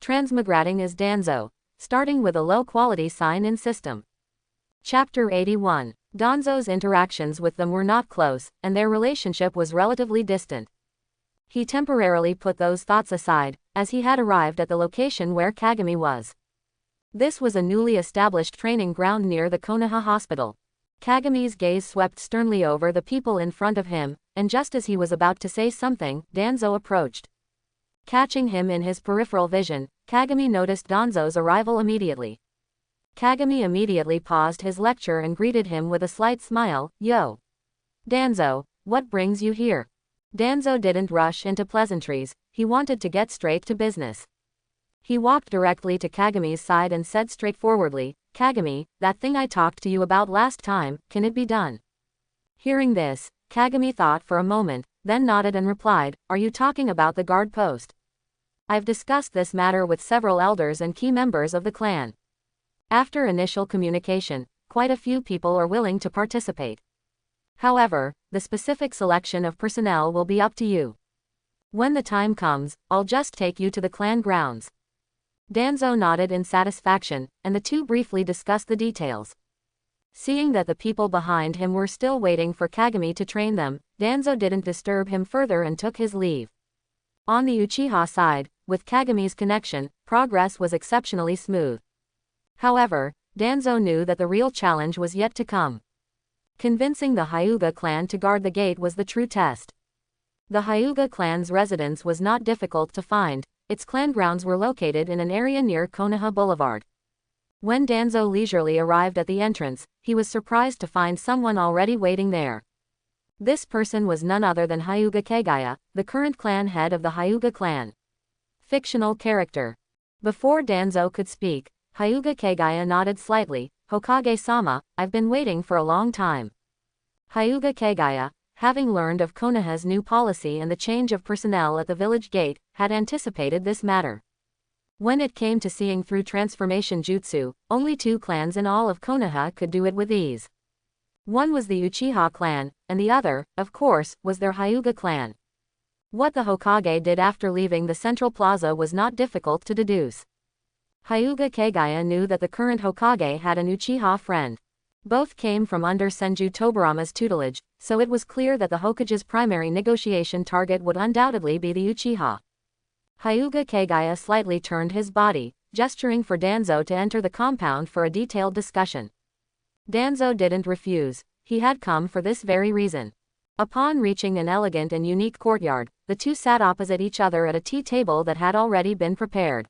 Transmigrating is Danzo, starting with a low-quality sign-in system. Chapter 81. Danzo's interactions with them were not close, and their relationship was relatively distant. He temporarily put those thoughts aside, as he had arrived at the location where Kagami was. This was a newly established training ground near the Konoha hospital. Kagami's gaze swept sternly over the people in front of him, and just as he was about to say something, Danzo approached. Catching him in his peripheral vision, Kagami noticed Danzo's arrival immediately. Kagami immediately paused his lecture and greeted him with a slight smile. "Yo. Danzo, what brings you here?" Danzo didn't rush into pleasantries, he wanted to get straight to business. He walked directly to Kagami's side and said straightforwardly, "Kagami, that thing I talked to you about last time, can it be done?" Hearing this, Kagami thought for a moment, then nodded and replied, "Are you talking about the guard post? I've discussed this matter with several elders and key members of the clan. After initial communication, quite a few people are willing to participate. However, the specific selection of personnel will be up to you. When the time comes, I'll just take you to the clan grounds." Danzo nodded in satisfaction, and the two briefly discussed the details. Seeing that the people behind him were still waiting for Kagami to train them, Danzo didn't disturb him further and took his leave. On the Uchiha side, with Kagami's connection, progress was exceptionally smooth. However, Danzo knew that the real challenge was yet to come. Convincing the Hyuga clan to guard the gate was the true test. The Hyuga clan's residence was not difficult to find, its clan grounds were located in an area near Konoha Boulevard. When Danzo leisurely arrived at the entrance, he was surprised to find someone already waiting there. This person was none other than Hyuga Kagaya, the current clan head of the Hyuga clan. Fictional character. Before Danzo could speak, Hyuga Kagaya nodded slightly. "Hokage-sama, I've been waiting for a long time." Hyuga Kagaya, having learned of Konoha's new policy and the change of personnel at the village gate, had anticipated this matter. When it came to seeing through transformation jutsu, only two clans in all of Konoha could do it with ease. One was the Uchiha clan, and the other, of course, was their Hyuga clan. What the Hokage did after leaving the central plaza was not difficult to deduce. Hyuga Kagaya knew that the current Hokage had an Uchiha friend. Both came from under Senju Tobarama's tutelage, so it was clear that the Hokage's primary negotiation target would undoubtedly be the Uchiha. Hyuga Kagaya slightly turned his body, gesturing for Danzo to enter the compound for a detailed discussion. Danzo didn't refuse, he had come for this very reason. Upon reaching an elegant and unique courtyard, the two sat opposite each other at a tea table that had already been prepared.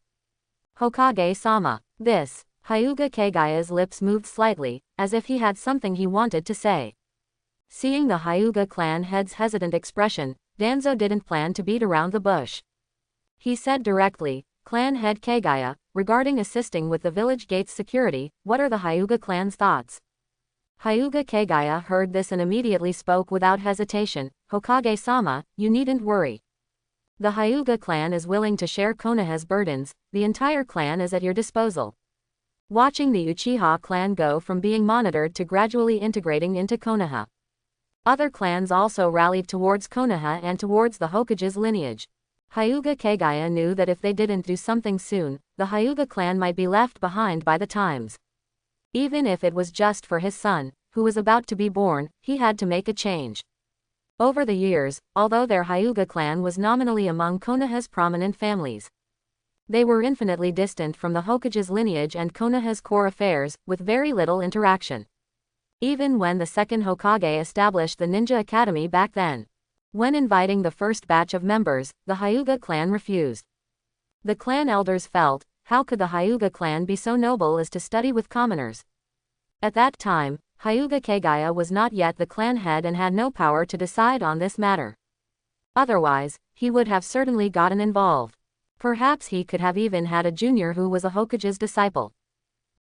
"Hokage-sama." This. Hyuga Kagaya's lips moved slightly, as if he had something he wanted to say. Seeing the Hyuga clan head's hesitant expression, Danzo didn't plan to beat around the bush. He said directly, "Clan head Kagaya, regarding assisting with the village gate's security, what are the Hyuga clan's thoughts?" Hyuga Kagaya heard this and immediately spoke without hesitation, "Hokage-sama, you needn't worry. The Hyuga clan is willing to share Konoha's burdens, the entire clan is at your disposal." Watching the Uchiha clan go from being monitored to gradually integrating into Konoha. Other clans also rallied towards Konoha and towards the Hokage's lineage. Hyuga Kagaya knew that if they didn't do something soon, the Hyuga clan might be left behind by the times. Even if it was just for his son, who was about to be born, he had to make a change. Over the years, although their Hyuga clan was nominally among Konoha's prominent families, they were infinitely distant from the Hokage's lineage and Konoha's core affairs, with very little interaction. Even when the second Hokage established the Ninja Academy back then. When inviting the first batch of members, the Hyuga clan refused. The clan elders felt, how could the Hyuga clan be so noble as to study with commoners? At that time, Hyuga Kagaya was not yet the clan head and had no power to decide on this matter. Otherwise, he would have certainly gotten involved. Perhaps he could have even had a junior who was a Hokage's disciple.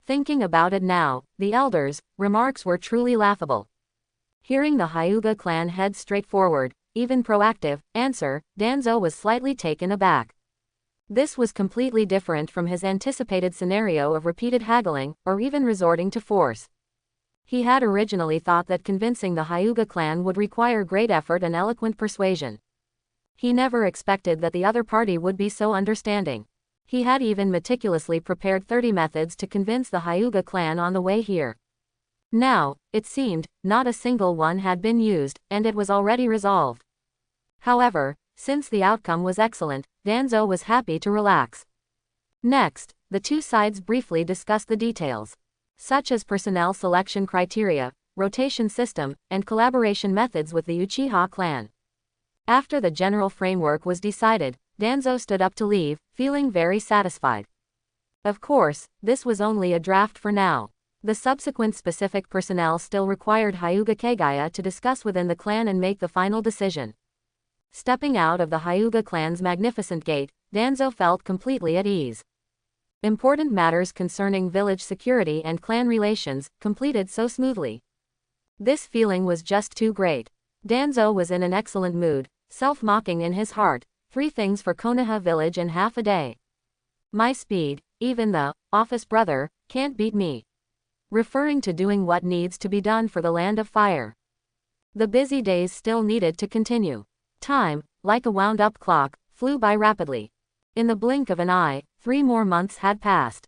Thinking about it now, the elders' remarks were truly laughable. Hearing the Hyuga clan head's straightforward, even proactive, answer, Danzo was slightly taken aback. This was completely different from his anticipated scenario of repeated haggling, or even resorting to force. He had originally thought that convincing the Hyuga clan would require great effort and eloquent persuasion. He never expected that the other party would be so understanding. He had even meticulously prepared 30 methods to convince the Hyuga clan on the way here. Now, it seemed, not a single one had been used, and it was already resolved. However, since the outcome was excellent, Danzo was happy to relax. Next, the two sides briefly discussed the details, such as personnel selection criteria, rotation system, and collaboration methods with the Uchiha clan. After the general framework was decided, Danzo stood up to leave, feeling very satisfied. Of course, this was only a draft for now. The subsequent specific personnel still required Hyuga Kagaya to discuss within the clan and make the final decision. Stepping out of the Hyuga clan's magnificent gate, Danzo felt completely at ease. Important matters concerning village security and clan relations completed so smoothly. This feeling was just too great. Danzo was in an excellent mood, self-mocking in his heart. 3 things for Konoha village in half a day. My speed, even the office brother, can't beat me. Referring to doing what needs to be done for the land of fire. The busy days still needed to continue. Time, like a wound-up clock, flew by rapidly. In the blink of an eye, 3 more months had passed.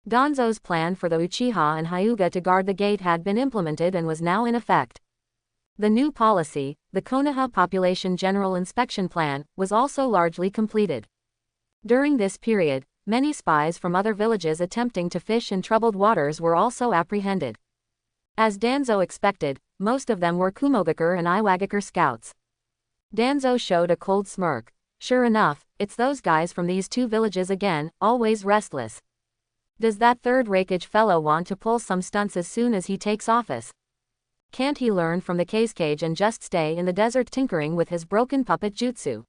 Danzo's plan for the Uchiha and Hyuga to guard the gate had been implemented and was now in effect. The new policy, the Konoha Population General Inspection Plan, was also largely completed. During this period, many spies from other villages attempting to fish in troubled waters were also apprehended. As Danzo expected, most of them were Kumogakure and Iwagakure scouts. Danzo showed a cold smirk. Sure enough, it's those guys from these 2 villages again, always restless. Does that third rakeage fellow want to pull some stunts as soon as he takes office? Can't he learn from the cage and just stay in the desert tinkering with his broken puppet jutsu?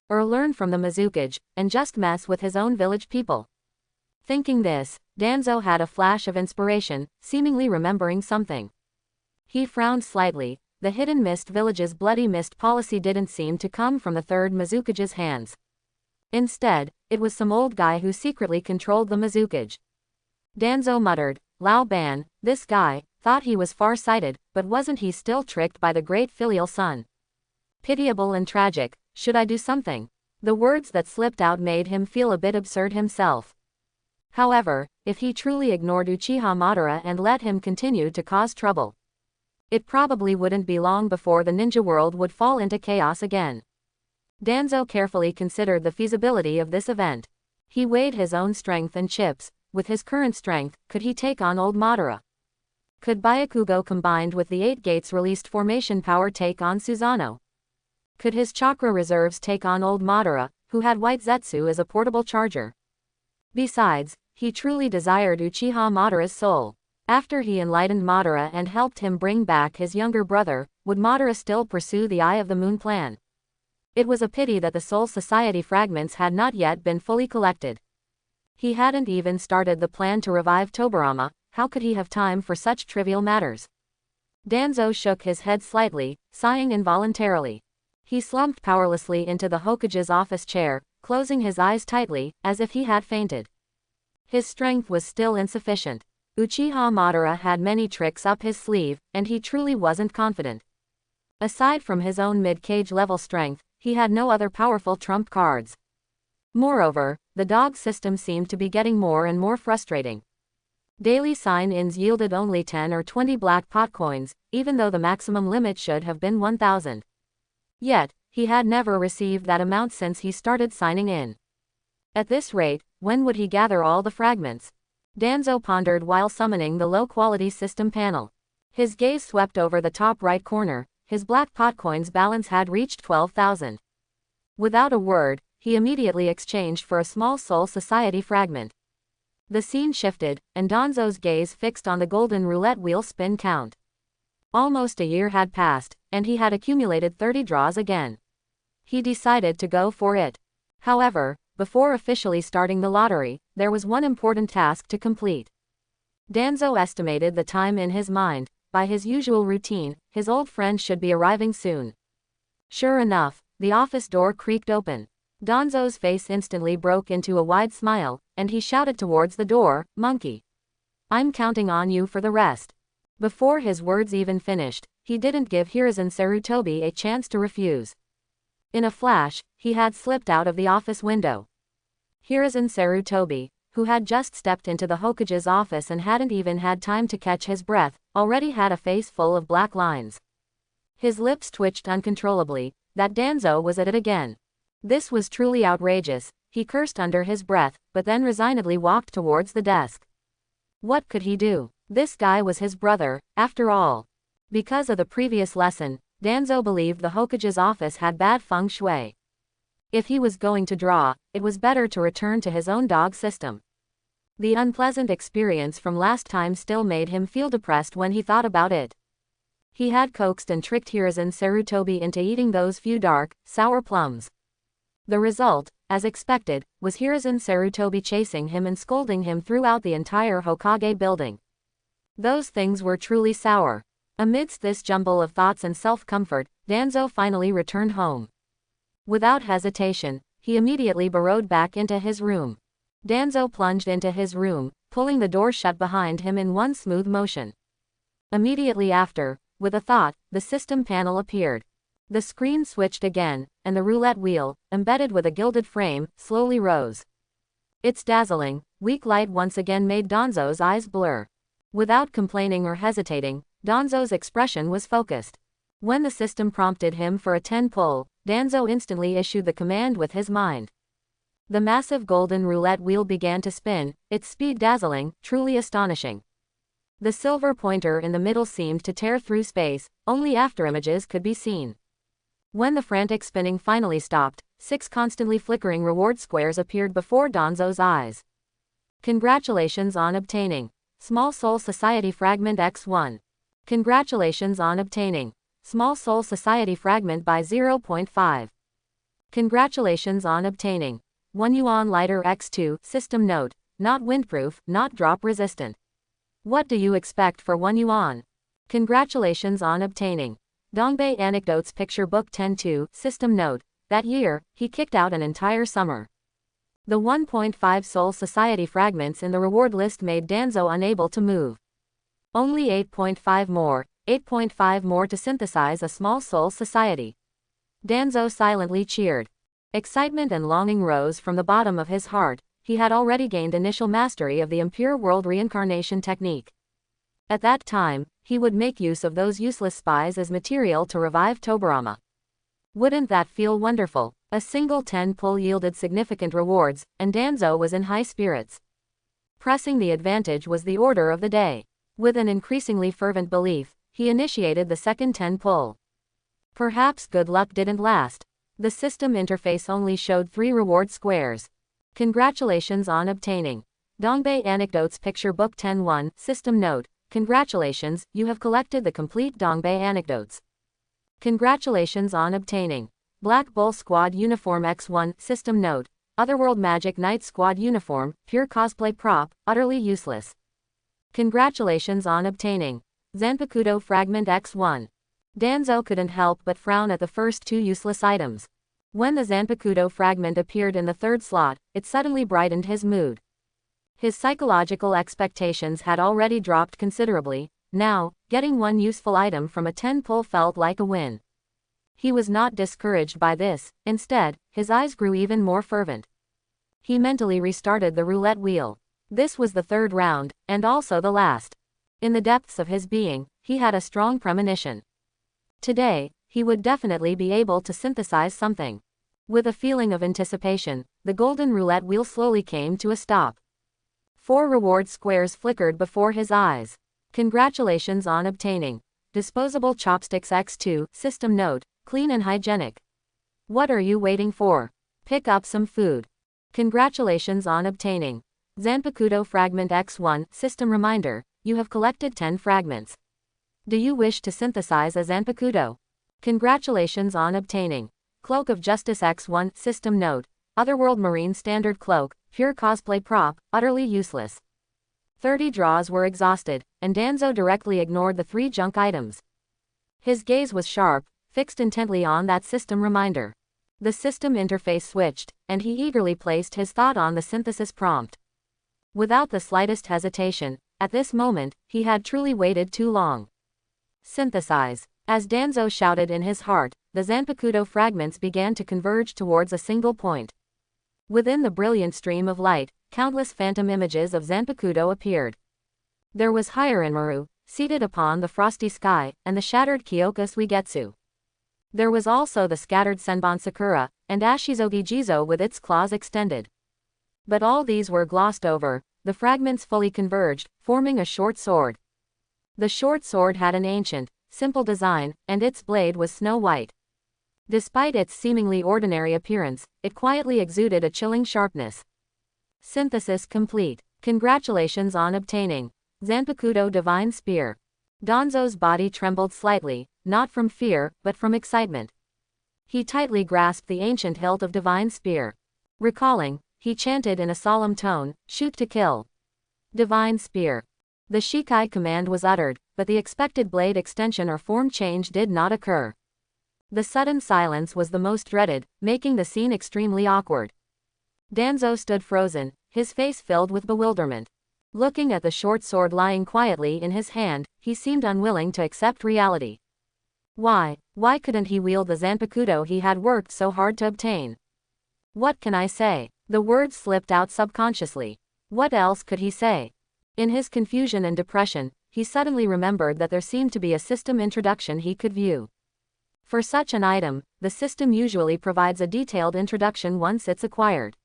Or learn from the Mizukage, and just mess with his own village people? Thinking this, Danzo had a flash of inspiration, seemingly remembering something. He frowned slightly. The Hidden Mist Village's Bloody Mist policy didn't seem to come from the third Mizukage's hands. Instead, it was some old guy who secretly controlled the Mizukage. Danzo muttered, Lao Ban, this guy, thought he was far-sighted, but wasn't he still tricked by the great filial son? Pitiable and tragic, should I do something? The words that slipped out made him feel a bit absurd himself. However, if he truly ignored Uchiha Madara and let him continue to cause trouble, it probably wouldn't be long before the ninja world would fall into chaos again. Danzo carefully considered the feasibility of this event. He weighed his own strength and chips. With his current strength, could he take on old Madara? Could Byakugo combined with the 8 gates released formation power take on Susanoo? Could his chakra reserves take on old Madara, who had White Zetsu as a portable charger? Besides, he truly desired Uchiha Madara's soul. After he enlightened Madara and helped him bring back his younger brother, would Madara still pursue the Eye of the Moon plan? It was a pity that the Soul Society fragments had not yet been fully collected. He hadn't even started the plan to revive Tobirama. How could he have time for such trivial matters? Danzo shook his head slightly, sighing involuntarily. He slumped powerlessly into the Hokage's office chair, closing his eyes tightly, as if he had fainted. His strength was still insufficient. Uchiha Madara had many tricks up his sleeve, and he truly wasn't confident. Aside from his own mid-cage level strength, he had no other powerful trump cards. Moreover, the dog system seemed to be getting more and more frustrating. Daily sign-ins yielded only 10 or 20 black pot coins, even though the maximum limit should have been 1,000. Yet, he had never received that amount since he started signing in. At this rate, when would he gather all the fragments? Danzo pondered while summoning the low-quality system panel. His gaze swept over the top right corner. His black pot coins balance had reached 12,000. Without a word, he immediately exchanged for a small Soul Society fragment. The scene shifted, and Danzo's gaze fixed on the golden roulette wheel spin count. Almost a year had passed, and he had accumulated 30 draws again. He decided to go for it. However, before officially starting the lottery, there was one important task to complete. Danzo estimated the time in his mind. By his usual routine, his old friend should be arriving soon. Sure enough, the office door creaked open. Danzo's face instantly broke into a wide smile, and he shouted towards the door, "Monkey! I'm counting on you for the rest." Before his words even finished, he didn't give Hiruzen Sarutobi a chance to refuse. In a flash, he had slipped out of the office window. Hiruzen Sarutobi, who had just stepped into the Hokage's office and hadn't even had time to catch his breath, already had a face full of black lines. His lips twitched uncontrollably. That Danzo was at it again. This was truly outrageous. He cursed under his breath, but then resignedly walked towards the desk. What could he do? This guy was his brother, after all. Because of the previous lesson, Danzo believed the Hokage's office had bad feng shui. If he was going to draw, it was better to return to his own dog system. The unpleasant experience from last time still made him feel depressed when he thought about it. He had coaxed and tricked Hiruzen Sarutobi into eating those few dark, sour plums. The result, as expected, was Hiruzen Sarutobi chasing him and scolding him throughout the entire Hokage building. Those things were truly sour. Amidst this jumble of thoughts and self-comfort, Danzo finally returned home. Without hesitation, he immediately burrowed back into his room. Danzo plunged into his room, pulling the door shut behind him in one smooth motion. Immediately after, with a thought, the system panel appeared. The screen switched again, and the roulette wheel, embedded with a gilded frame, slowly rose. Its dazzling, weak light once again made Danzo's eyes blur. Without complaining or hesitating, Danzo's expression was focused. When the system prompted him for a 10 pull, Danzo instantly issued the command with his mind. The massive golden roulette wheel began to spin, its speed dazzling, truly astonishing. The silver pointer in the middle seemed to tear through space, only afterimages could be seen. When the frantic spinning finally stopped, 6 constantly flickering reward squares appeared before Danzo's eyes. Congratulations on obtaining Small Soul Society Fragment X1. Congratulations on obtaining Small Soul Society Fragment by 0.5. Congratulations on obtaining 1 Yuan Lighter X2. System note: not windproof, not drop resistant. What do you expect for 1 yuan? Congratulations on obtaining Dongbei Anecdotes Picture Book 10-2. System note: that year, he kicked out an entire summer. The 1.5 Soul Society fragments in the reward list made Danzo unable to move. Only 8.5 more to synthesize a small Soul Society. Danzo silently cheered. Excitement and longing rose from the bottom of his heart. He had already gained initial mastery of the impure world reincarnation technique. At that time, he would make use of those useless spies as material to revive Tobarama. Wouldn't that feel wonderful? A single 10 pull yielded significant rewards, and Danzo was in high spirits. Pressing the advantage was the order of the day. With an increasingly fervent belief, he initiated the second 10 pull. Perhaps good luck didn't last. The system interface only showed 3 reward squares. Congratulations on obtaining Dongbei Anecdotes Picture Book 10-1. System note: congratulations, you have collected the complete Dongbei Anecdotes. Congratulations on obtaining Black Bull Squad Uniform X1. System note: Otherworld Magic Knight Squad Uniform, pure cosplay prop, utterly useless. Congratulations on obtaining Zanpakuto Fragment X1. Danzo couldn't help but frown at the first 2 useless items. When the Zanpakuto fragment appeared in the 3rd slot, it suddenly brightened his mood. His psychological expectations had already dropped considerably. Now, getting 1 useful item from a 10 pull felt like a win. He was not discouraged by this. Instead, his eyes grew even more fervent. He mentally restarted the roulette wheel. This was the 3rd round, and also the last. In the depths of his being, he had a strong premonition. Today, he would definitely be able to synthesize something. With a feeling of anticipation, the golden roulette wheel slowly came to a stop. 4 reward squares flickered before his eyes. Congratulations on obtaining Disposable Chopsticks X2. System note: clean and hygienic. What are you waiting for? Pick up some food. Congratulations on obtaining Zanpakuto Fragment X1. System reminder: you have collected 10 fragments. Do you wish to synthesize a Zanpakuto? Congratulations on obtaining Cloak of Justice X1. System note: Otherworld Marine Standard Cloak, pure cosplay prop, utterly useless. 30 draws were exhausted, and Danzo directly ignored the 3 junk items. His gaze was sharp, fixed intently on that system reminder. The system interface switched, and he eagerly placed his thought on the synthesis prompt. Without the slightest hesitation, at this moment, he had truly waited too long. Synthesize. As Danzo shouted in his heart, the Zanpakuto fragments began to converge towards a single point. Within the brilliant stream of light, countless phantom images of Zanpakuto appeared. There was Hiranmaru, seated upon the frosty sky, and the shattered Kyoka Suigetsu. There was also the scattered Senbon Sakura, and Ashizogi Jizo with its claws extended. But all these were glossed over, the fragments fully converged, forming a short sword. The short sword had an ancient, simple design, and its blade was snow white. Despite its seemingly ordinary appearance, it quietly exuded a chilling sharpness. Synthesis complete. Congratulations on obtaining Zanpakuto Divine Spear. Danzo's body trembled slightly, not from fear, but from excitement. He tightly grasped the ancient hilt of Divine Spear. Recalling, he chanted in a solemn tone, "Shoot to kill. Divine Spear." The Shikai command was uttered, but the expected blade extension or form change did not occur. The sudden silence was the most dreaded, making the scene extremely awkward. Danzo stood frozen, his face filled with bewilderment. Looking at the short sword lying quietly in his hand, he seemed unwilling to accept reality. Why couldn't he wield the Zanpakuto he had worked so hard to obtain? What can I say? The words slipped out subconsciously. What else could he say? In his confusion and depression, he suddenly remembered that there seemed to be a system introduction he could view. For such an item, the system usually provides a detailed introduction once it's acquired.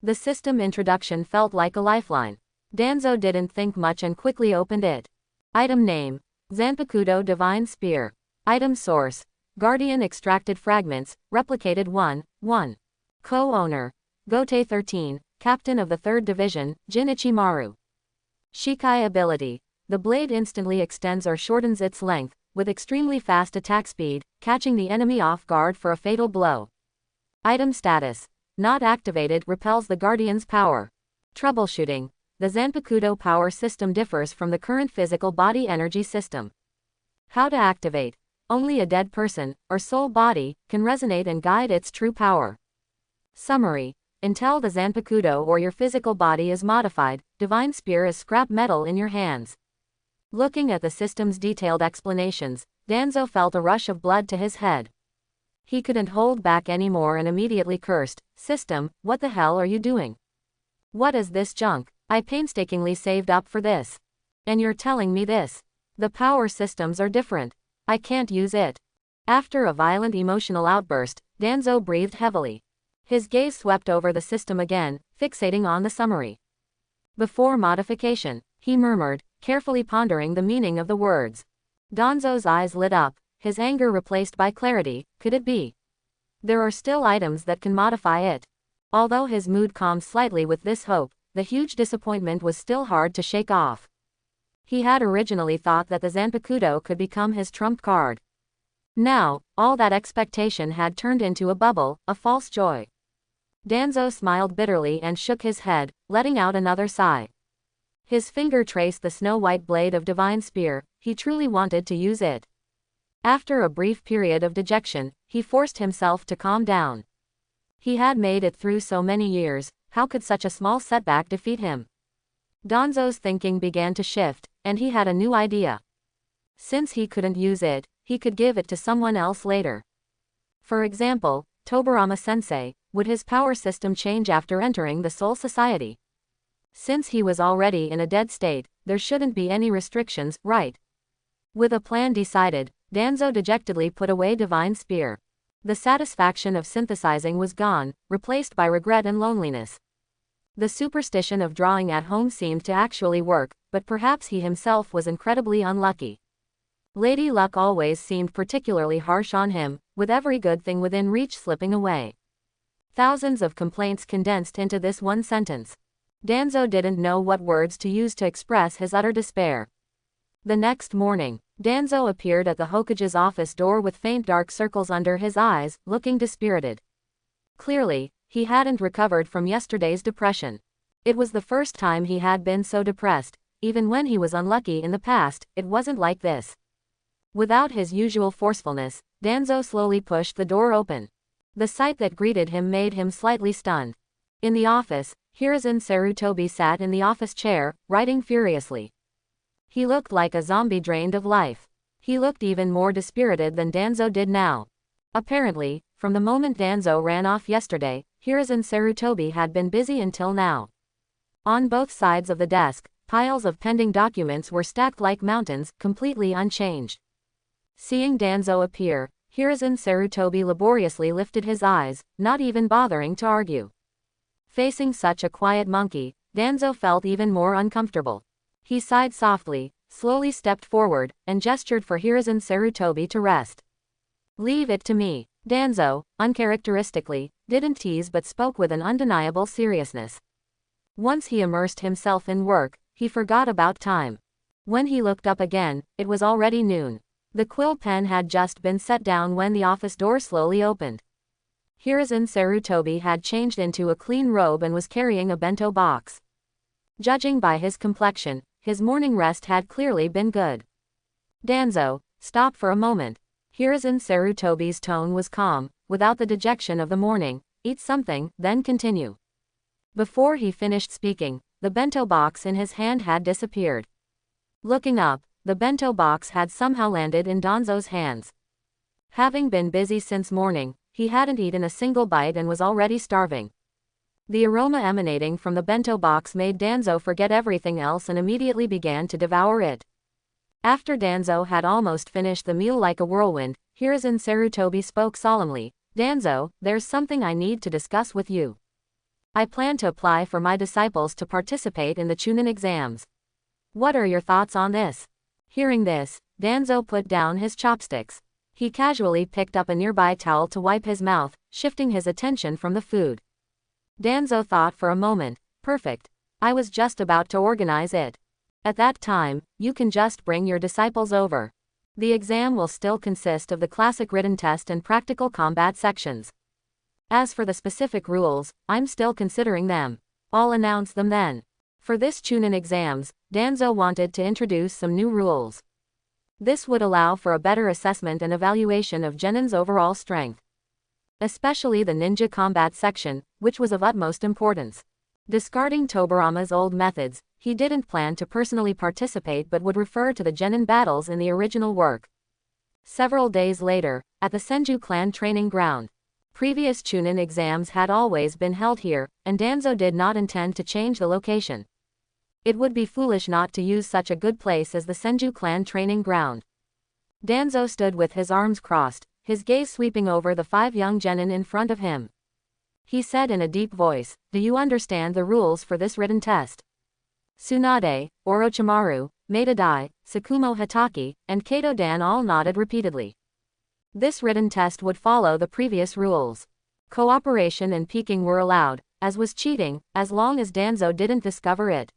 The system introduction felt like a lifeline. Danzo didn't think much and quickly opened it. Item name: Zanpakuto Divine Spear. Item source: Guardian Extracted Fragments, Replicated 1-1. Co-owner: Gote 13, Captain of the 3rd Division, Jinichi Maru. Shikai ability: the blade instantly extends or shortens its length, with extremely fast attack speed, catching the enemy off guard for a fatal blow. Item status: not activated, repels the Guardian's power. Troubleshooting: the Zanpakuto power system differs from the current physical body energy system. How to activate: only a dead person, or soul body, can resonate and guide its true power. Summary: until the Zanpakuto or your physical body is modified, Divine Spear is scrap metal in your hands. Looking at the system's detailed explanations, Danzo felt a rush of blood to his head. He couldn't hold back anymore and immediately cursed, "System, what the hell are you doing? What is this junk? I painstakingly saved up for this. And you're telling me this? The power systems are different. I can't use it." After a violent emotional outburst, Danzo breathed heavily. His gaze swept over the system again, fixating on the summary. "Before modification," he murmured, carefully pondering the meaning of the words. Danzo's eyes lit up, his anger replaced by clarity. Could it be? There are still items that can modify it. Although his mood calmed slightly with this hope, the huge disappointment was still hard to shake off. He had originally thought that the Zanpakuto could become his trump card. Now, all that expectation had turned into a bubble, a false joy. Danzo smiled bitterly and shook his head, letting out another sigh. His finger traced the snow-white blade of Divine Spear. He truly wanted to use it. After a brief period of dejection, he forced himself to calm down. He had made it through so many years, how could such a small setback defeat him? Danzo's thinking began to shift, and he had a new idea. Since he couldn't use it, he could give it to someone else later. For example, Tobarama-sensei. Would his power system change after entering the Soul Society? Since he was already in a dead state, there shouldn't be any restrictions, right? With a plan decided, Danzo dejectedly put away Divine Spear. The satisfaction of synthesizing was gone, replaced by regret and loneliness. The superstition of drawing at home seemed to actually work, but perhaps he himself was incredibly unlucky. Lady Luck always seemed particularly harsh on him, with every good thing within reach slipping away. Thousands of complaints condensed into this one sentence. Danzo didn't know what words to use to express his utter despair. The next morning, Danzo appeared at the Hokage's office door with faint dark circles under his eyes, looking dispirited. Clearly, he hadn't recovered from yesterday's depression. It was the first time he had been so depressed. Even when he was unlucky in the past, it wasn't like this. Without his usual forcefulness, Danzo slowly pushed the door open. The sight that greeted him made him slightly stunned. In the office, Hiruzen Sarutobi sat in the office chair, writing furiously. He looked like a zombie drained of life. He looked even more dispirited than Danzo did now. Apparently, from the moment Danzo ran off yesterday, Hiruzen Sarutobi had been busy until now. On both sides of the desk, piles of pending documents were stacked like mountains, completely unchanged. Seeing Danzo appear, Hiruzen Sarutobi laboriously lifted his eyes, not even bothering to argue. Facing such a quiet monkey, Danzo felt even more uncomfortable. He sighed softly, slowly stepped forward, and gestured for Hiruzen Sarutobi to rest. "Leave it to me." Danzo, uncharacteristically, didn't tease but spoke with an undeniable seriousness. Once he immersed himself in work, he forgot about time. When he looked up again, it was already noon. The quill pen had just been set down when the office door slowly opened. Hiruzen Sarutobi had changed into a clean robe and was carrying a bento box. Judging by his complexion, his morning rest had clearly been good. "Danzo, stop for a moment." Hiruzen Sarutobi's tone was calm, without the dejection of the morning. "Eat something, then continue." Before he finished speaking, the bento box in his hand had disappeared. Looking up, the bento box had somehow landed in Danzo's hands. Having been busy since morning, he hadn't eaten a single bite and was already starving. The aroma emanating from the bento box made Danzo forget everything else and immediately began to devour it. After Danzo had almost finished the meal like a whirlwind, Hiruzen Sarutobi spoke solemnly. "Danzo, there's something I need to discuss with you. I plan to apply for my disciples to participate in the Chunin exams. What are your thoughts on this?" Hearing this, Danzo put down his chopsticks. He casually picked up a nearby towel to wipe his mouth, shifting his attention from the food. Danzo thought for a moment. "Perfect. I was just about to organize it. At that time, you can just bring your disciples over. The exam will still consist of the classic written test and practical combat sections. As for the specific rules, I'm still considering them. I'll announce them then." For this Chunin exams, Danzo wanted to introduce some new rules. This would allow for a better assessment and evaluation of genin's overall strength. Especially the ninja combat section, which was of utmost importance. Discarding Tobarama's old methods, he didn't plan to personally participate but would refer to the genin battles in the original work. Several days later, at the Senju clan training ground. Previous Chunin exams had always been held here, and Danzo did not intend to change the location. It would be foolish not to use such a good place as the Senju clan training ground. Danzo stood with his arms crossed, his gaze sweeping over the 5 young genin in front of him. He said in a deep voice, "Do you understand the rules for this written test?" Tsunade, Orochimaru, Maeda Dai, Tsukumo Hitaki, and Kato Dan all nodded repeatedly. This written test would follow the previous rules. Cooperation and peeking were allowed, as was cheating, as long as Danzo didn't discover it.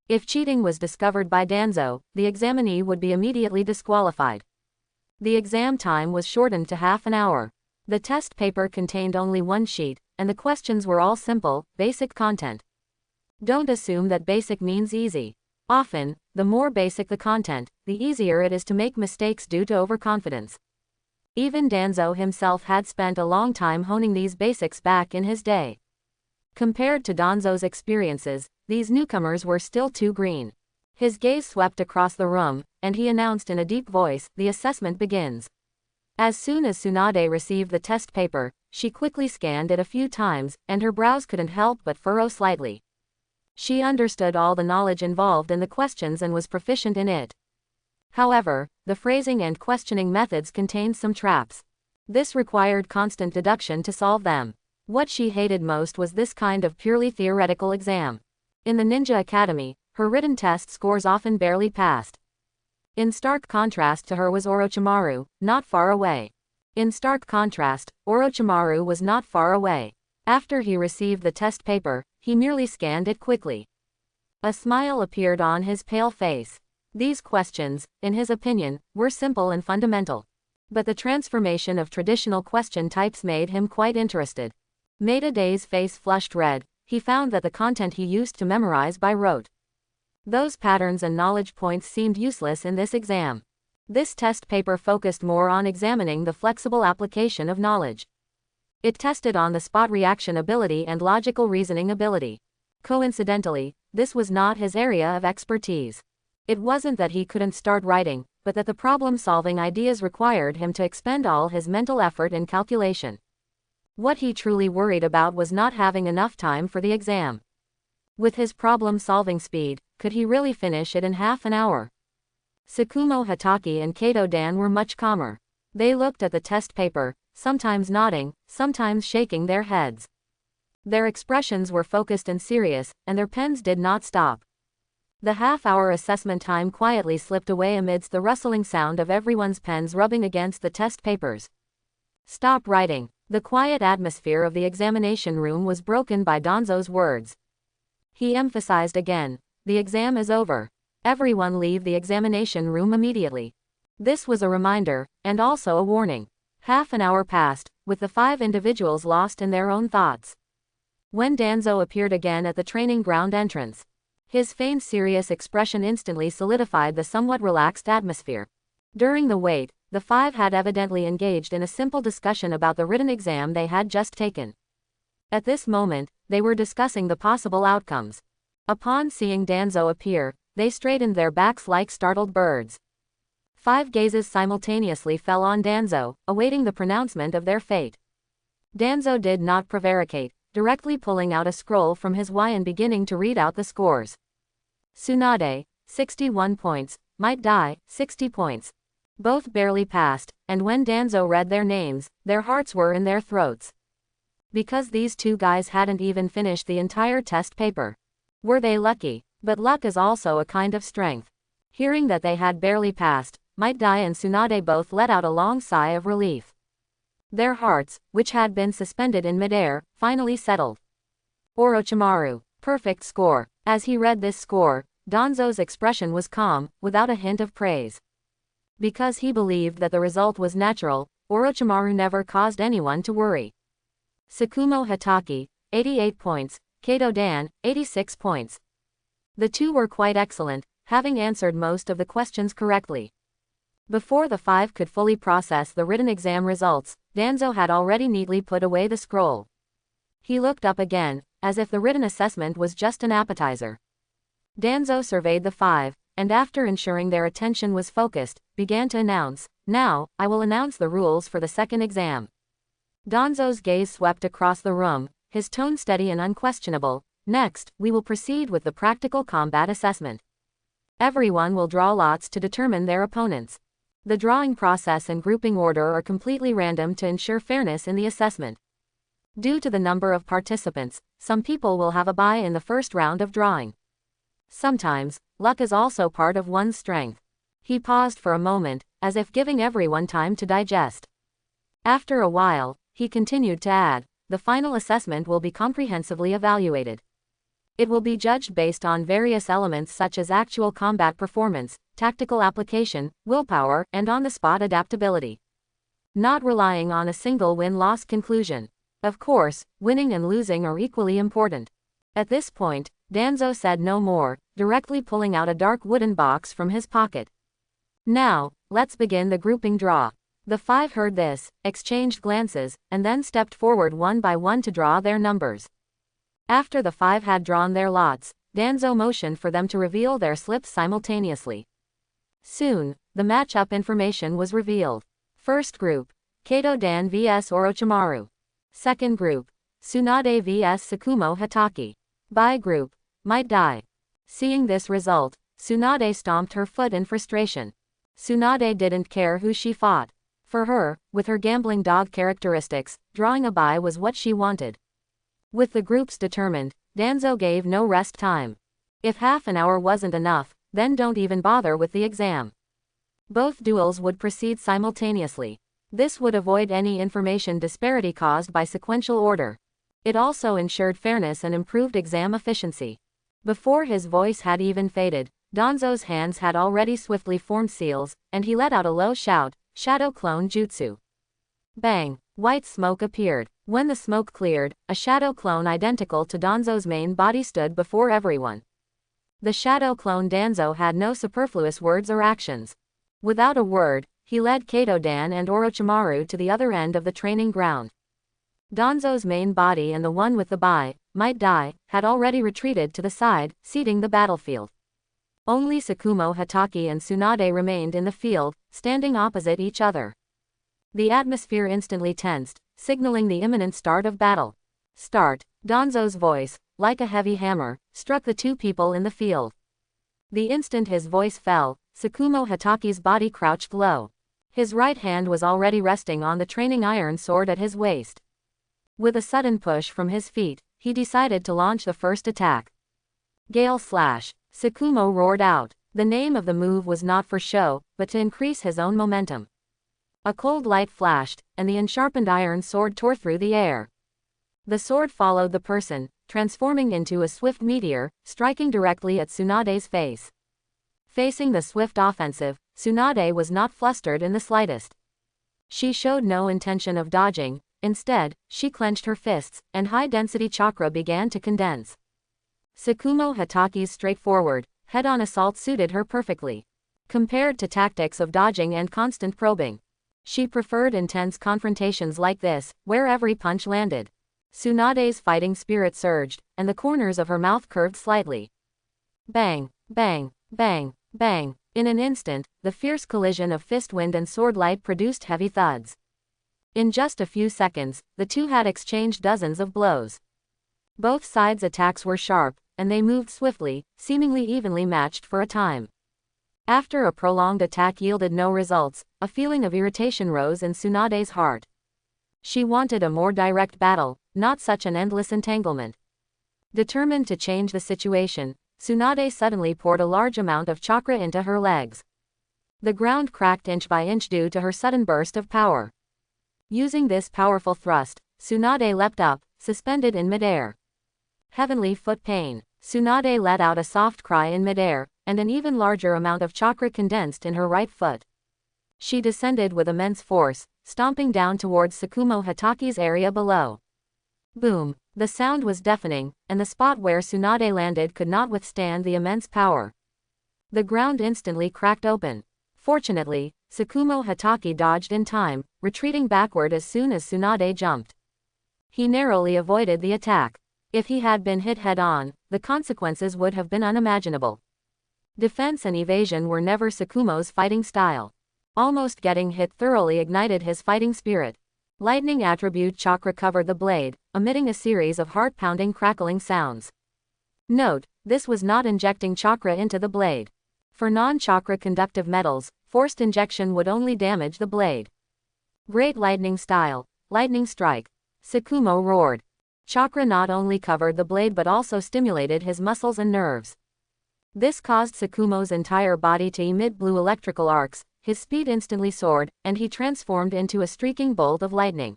If cheating was discovered by Danzo, the examinee would be immediately disqualified. The exam time was shortened to half an hour. The test paper contained only 1 sheet, and the questions were all simple, basic content. Don't assume that basic means easy. Often, the more basic the content, the easier it is to make mistakes due to overconfidence. Even Danzo himself had spent a long time honing these basics back in his day. Compared to Danzo's experiences, these newcomers were still too green. His gaze swept across the room, and he announced in a deep voice, "The assessment begins." As soon as Tsunade received the test paper, she quickly scanned it a few times, and her brows couldn't help but furrow slightly. She understood all the knowledge involved in the questions and was proficient in it. However, the phrasing and questioning methods contained some traps. This required constant deduction to solve them. What she hated most was this kind of purely theoretical exam. In the Ninja Academy, her written test scores often barely passed. In stark contrast to her was Orochimaru, not far away. In stark contrast, Orochimaru was not far away. After he received the test paper, he merely scanned it quickly. A smile appeared on his pale face. These questions, in his opinion, were simple and fundamental. But the transformation of traditional question types made him quite interested. Maeda Dai's face flushed red. He found that the content he used to memorize by rote. Those patterns and knowledge points seemed useless in this exam. This test paper focused more on examining the flexible application of knowledge. It tested on-the-spot reaction ability and logical reasoning ability. Coincidentally, this was not his area of expertise. It wasn't that he couldn't start writing, but that the problem-solving ideas required him to expend all his mental effort in calculation. What he truly worried about was not having enough time for the exam. With his problem-solving speed, could he really finish it in half an hour? Tsukumo Hatake and Kato Dan were much calmer. They looked at the test paper, sometimes nodding, sometimes shaking their heads. Their expressions were focused and serious, and their pens did not stop. The half-hour assessment time quietly slipped away amidst the rustling sound of everyone's pens rubbing against the test papers. Stop writing. The quiet atmosphere of the examination room was broken by Danzo's words. He emphasized again, "The exam is over. Everyone leave the examination room immediately." This was a reminder, and also a warning. Half an hour passed, with the 5 individuals lost in their own thoughts. When Danzo appeared again at the training ground entrance, his feigned serious expression instantly solidified the somewhat relaxed atmosphere. During the wait, the 5 had evidently engaged in a simple discussion about the written exam they had just taken. At this moment, they were discussing the possible outcomes. Upon seeing Danzo appear, they straightened their backs like startled birds. 5 gazes simultaneously fell on Danzo, awaiting the pronouncement of their fate. Danzo did not prevaricate, directly pulling out a scroll from his Y and beginning to read out the scores. Tsunade, 61 points, Might Die, 60 points. Both barely passed, and when Danzo read their names, their hearts were in their throats. Because these 2 guys hadn't even finished the entire test paper. Were they lucky? But luck is also a kind of strength. Hearing that they had barely passed, Might Die and Tsunade both let out a long sigh of relief. Their hearts, which had been suspended in midair, finally settled. Orochimaru, perfect score. As he read this score, Danzo's expression was calm, without a hint of praise. Because he believed that the result was natural, Orochimaru never caused anyone to worry. Tsukumo Hatake, 88 points, Kato Dan, 86 points. The 2 were quite excellent, having answered most of the questions correctly. Before the 5 could fully process the written exam results, Danzo had already neatly put away the scroll. He looked up again, as if the written assessment was just an appetizer. Danzo surveyed the 5, and after ensuring their attention was focused, began to announce, "Now, I will announce the rules for the second exam." Danzo's gaze swept across the room, his tone steady and unquestionable. "Next, we will proceed with the practical combat assessment. Everyone will draw lots to determine their opponents. The drawing process and grouping order are completely random to ensure fairness in the assessment. Due to the number of participants, some people will have a bye in the first round of drawing. Sometimes, luck is also part of one's strength." He paused for a moment, as if giving everyone time to digest. After a while, he continued to add, "The final assessment will be comprehensively evaluated. It will be judged based on various elements such as actual combat performance, tactical application, willpower, and on-the-spot adaptability. Not relying on a single win-loss conclusion. Of course, winning and losing are equally important." At this point, Danzo said no more, directly pulling out a dark wooden box from his pocket. "Now, let's begin the grouping draw." The 5 heard this, exchanged glances, and then stepped forward one by one to draw their numbers. After the 5 had drawn their lots, Danzo motioned for them to reveal their slips simultaneously. Soon, the matchup information was revealed. First group, Kato Dan vs Orochimaru. Second group, Tsunade vs Tsukumo Hatake. By group, Might Die. Seeing this result, Tsunade stomped her foot in frustration. Tsunade didn't care who she fought. For her, with her gambling dog characteristics, drawing a bye was what she wanted. With the groups determined, Danzo gave no rest time. If half an hour wasn't enough, then don't even bother with the exam. Both duels would proceed simultaneously. This would avoid any information disparity caused by sequential order. It also ensured fairness and improved exam efficiency. Before his voice had even faded, Danzo's hands had already swiftly formed seals, and he let out a low shout, "Shadow Clone Jutsu." Bang! White smoke appeared. When the smoke cleared, a shadow clone identical to Danzo's main body stood before everyone. The shadow clone Danzo had no superfluous words or actions. Without a word, he led Kato Dan and Orochimaru to the other end of the training ground. Danzo's main body and the one with the bye, Might Die, had already retreated to the side, ceding the battlefield. Only Tsukumo Hatake and Tsunade remained in the field, standing opposite each other. The atmosphere instantly tensed, signaling the imminent start of battle. Start. Danzo's voice, like a heavy hammer, struck the two people in the field. The instant his voice fell, Tsukumo Hataki's body crouched low. His right hand was already resting on the training iron sword at his waist. With a sudden push from his feet, he decided to launch the first attack. Gale Slash. Tsukumo roared out. The name of the move was not for show, but to increase his own momentum. A cold light flashed, and the unsharpened iron sword tore through the air. The sword followed the person, transforming into a swift meteor, striking directly at Tsunade's face. Facing the swift offensive, Tsunade was not flustered in the slightest. She showed no intention of dodging. Instead, she clenched her fists, and high-density chakra began to condense. Tsukumo Hataki's straightforward, head-on assault suited her perfectly. Compared to tactics of dodging and constant probing, she preferred intense confrontations like this, where every punch landed. Tsunade's fighting spirit surged, and the corners of her mouth curved slightly. Bang, bang, bang, bang. In an instant, the fierce collision of fist wind and sword light produced heavy thuds. In just a few seconds, the two had exchanged dozens of blows. Both sides' attacks were sharp, and they moved swiftly, seemingly evenly matched for a time. After a prolonged attack yielded no results, a feeling of irritation rose in Tsunade's heart. She wanted a more direct battle, not such an endless entanglement. Determined to change the situation, Tsunade suddenly poured a large amount of chakra into her legs. The ground cracked inch by inch due to her sudden burst of power. Using this powerful thrust, Tsunade leapt up, suspended in midair. Heavenly foot pain. Tsunade let out a soft cry in midair, and an even larger amount of chakra condensed in her right foot. She descended with immense force, stomping down towards Tsukumo Hataki's area below. Boom! The sound was deafening, and the spot where Tsunade landed could not withstand the immense power. The ground instantly cracked open. Fortunately, Tsukumo Hataki dodged in time, retreating backward as soon as Tsunade jumped. He narrowly avoided the attack. If he had been hit head-on, the consequences would have been unimaginable. Defense and evasion were never Tsukumo's fighting style. Almost getting hit thoroughly ignited his fighting spirit. Lightning attribute chakra covered the blade, emitting a series of heart-pounding crackling sounds. Note, this was not injecting chakra into the blade. For non-chakra conductive metals, forced injection would only damage the blade. Great lightning style, lightning strike. Tsukumo roared. Chakra not only covered the blade but also stimulated his muscles and nerves. This caused Tsukumo's entire body to emit blue electrical arcs. His speed instantly soared, and he transformed into a streaking bolt of lightning.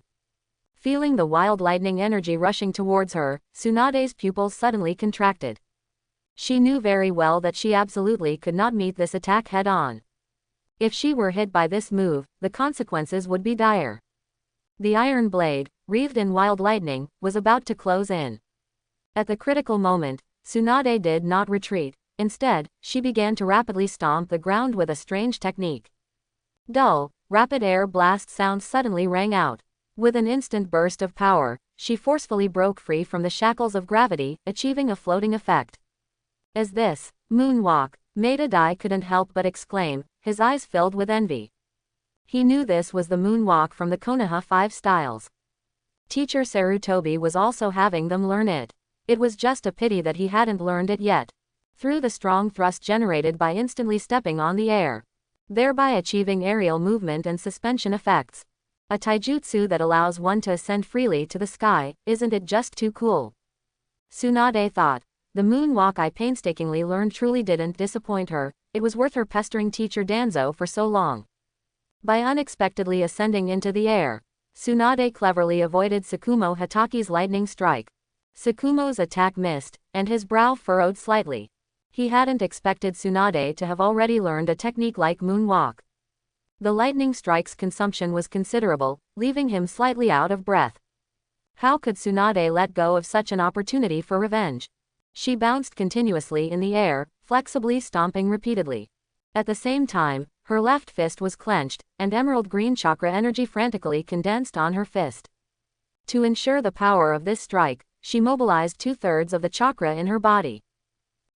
Feeling the wild lightning energy rushing towards her, Tsunade's pupils suddenly contracted. She knew very well that she absolutely could not meet this attack head-on. If she were hit by this move, the consequences would be dire. The iron blade, wreathed in wild lightning, was about to close in. At the critical moment, Tsunade did not retreat. Instead, she began to rapidly stomp the ground with a strange technique. Dull, rapid air blast sounds suddenly rang out. With an instant burst of power, she forcefully broke free from the shackles of gravity, achieving a floating effect. As this moonwalk, Maeda Dai couldn't help but exclaim, his eyes filled with envy. He knew this was the moonwalk from the Konoha 5 styles. Teacher Sarutobi was also having them learn it. It was just a pity that he hadn't learned it yet. Through the strong thrust generated by instantly stepping on the air, thereby achieving aerial movement and suspension effects. A taijutsu that allows one to ascend freely to the sky, isn't it just too cool? Tsunade thought. The moonwalk I painstakingly learned truly didn't disappoint her. It was worth her pestering teacher Danzo for so long. By unexpectedly ascending into the air, Tsunade cleverly avoided Tsukumo Hataki's lightning strike. Tsukumo's attack missed, and his brow furrowed slightly. He hadn't expected Tsunade to have already learned a technique like moonwalk. The lightning strike's consumption was considerable, leaving him slightly out of breath. How could Tsunade let go of such an opportunity for revenge? She bounced continuously in the air, flexibly stomping repeatedly. At the same time, her left fist was clenched, and emerald green chakra energy frantically condensed on her fist. To ensure the power of this strike, she mobilized 2/3 of the chakra in her body.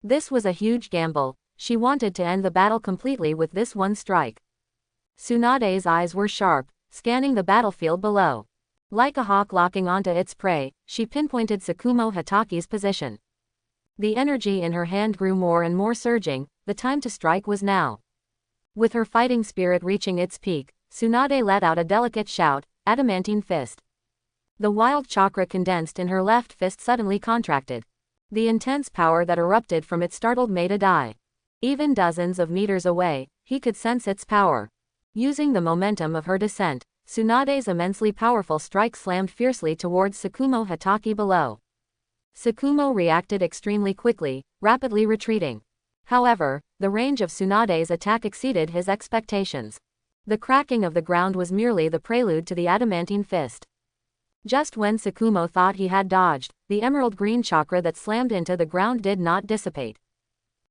This was a huge gamble. She wanted to end the battle completely with this one strike. Tsunade's eyes were sharp, scanning the battlefield below. Like a hawk locking onto its prey, she pinpointed Tsukumo Hataki's position. The energy in her hand grew more and more surging, the time to strike was now. With her fighting spirit reaching its peak, Tsunade let out a delicate shout, adamantine fist. The wild chakra condensed in her left fist suddenly contracted. The intense power that erupted from it startled Maeda Dai. Even dozens of meters away, he could sense its power. Using the momentum of her descent, Tsunade's immensely powerful strike slammed fiercely towards Tsukumo Hataki below. Tsukumo reacted extremely quickly, rapidly retreating. However, the range of Tsunade's attack exceeded his expectations. The cracking of the ground was merely the prelude to the adamantine fist. Just when Tsukumo thought he had dodged, the emerald green chakra that slammed into the ground did not dissipate.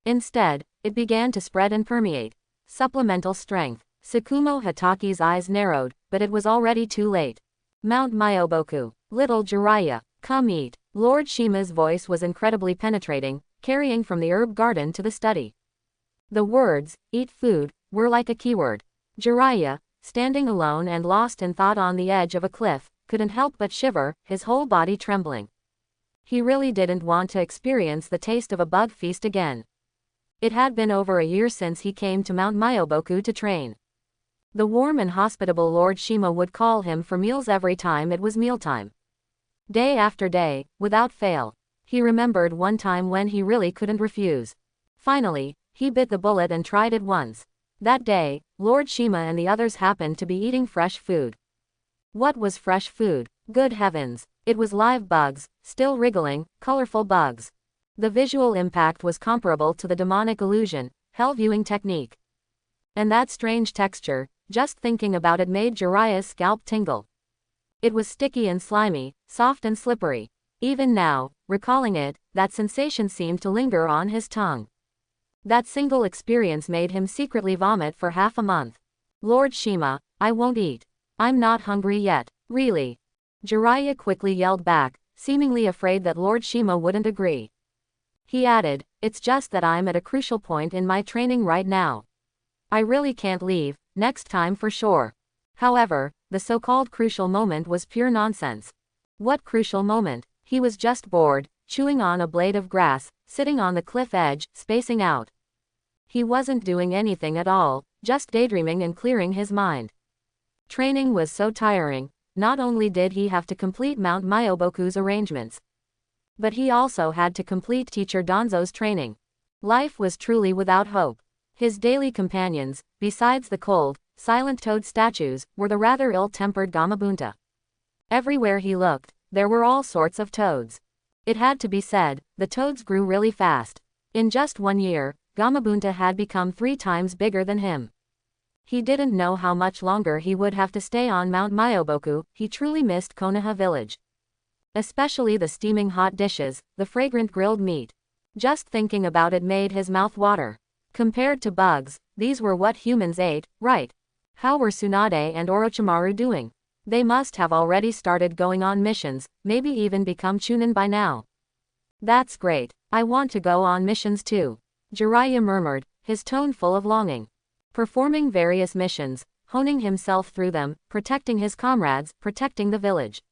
Instead, it began to spread and permeate. Supplemental strength. Tsukumo Hataki's eyes narrowed, but it was already too late. Mount Myoboku. Little Jiraiya, come eat. Lord Shima's voice was incredibly penetrating, carrying from the herb garden to the study. The words, eat food, were like a keyword. Jiraiya, standing alone and lost in thought on the edge of a cliff, couldn't help but shiver, his whole body trembling. He really didn't want to experience the taste of a bug feast again. It had been over a year since he came to Mount Myoboku to train. The warm and hospitable Lord Shima would call him for meals every time it was mealtime. Day after day, without fail. He remembered one time when he really couldn't refuse. Finally, he bit the bullet and tried it once. That day, Lord Shima and the others happened to be eating fresh food. What was fresh food? Good heavens! It was live bugs, still wriggling, colorful bugs. The visual impact was comparable to the demonic illusion, hell viewing technique. And that strange texture, just thinking about it made Jiraiya's scalp tingle. It was sticky and slimy, soft and slippery. Even now, recalling it, that sensation seemed to linger on his tongue. That single experience made him secretly vomit for half a month. Lord Shima, I won't eat. I'm not hungry yet, really. Jiraiya quickly yelled back, seemingly afraid that Lord Shima wouldn't agree. He added, it's just that I'm at a crucial point in my training right now. I really can't leave, next time for sure. However, the so-called crucial moment was pure nonsense. What crucial moment? He was just bored, chewing on a blade of grass, sitting on the cliff edge, spacing out. He wasn't doing anything at all, just daydreaming and clearing his mind. Training was so tiring. Not only did he have to complete Mount Myoboku's arrangements, but he also had to complete teacher Danzo's training. Life was truly without hope. His daily companions, besides the cold, silent toad statues, were the rather ill-tempered Gamabunta. Everywhere he looked, there were all sorts of toads. It had to be said, the toads grew really fast. In just 1 year, Gamabunta had become 3 times bigger than him. He didn't know how much longer he would have to stay on Mount Myoboku. He truly missed Konoha village. Especially the steaming hot dishes, the fragrant grilled meat. Just thinking about it made his mouth water. Compared to bugs, these were what humans ate, right? How were Tsunade and Orochimaru doing? They must have already started going on missions, maybe even become chunin by now. That's great. I want to go on missions too. Jiraiya murmured, his tone full of longing. Performing various missions, honing himself through them, protecting his comrades, protecting the village.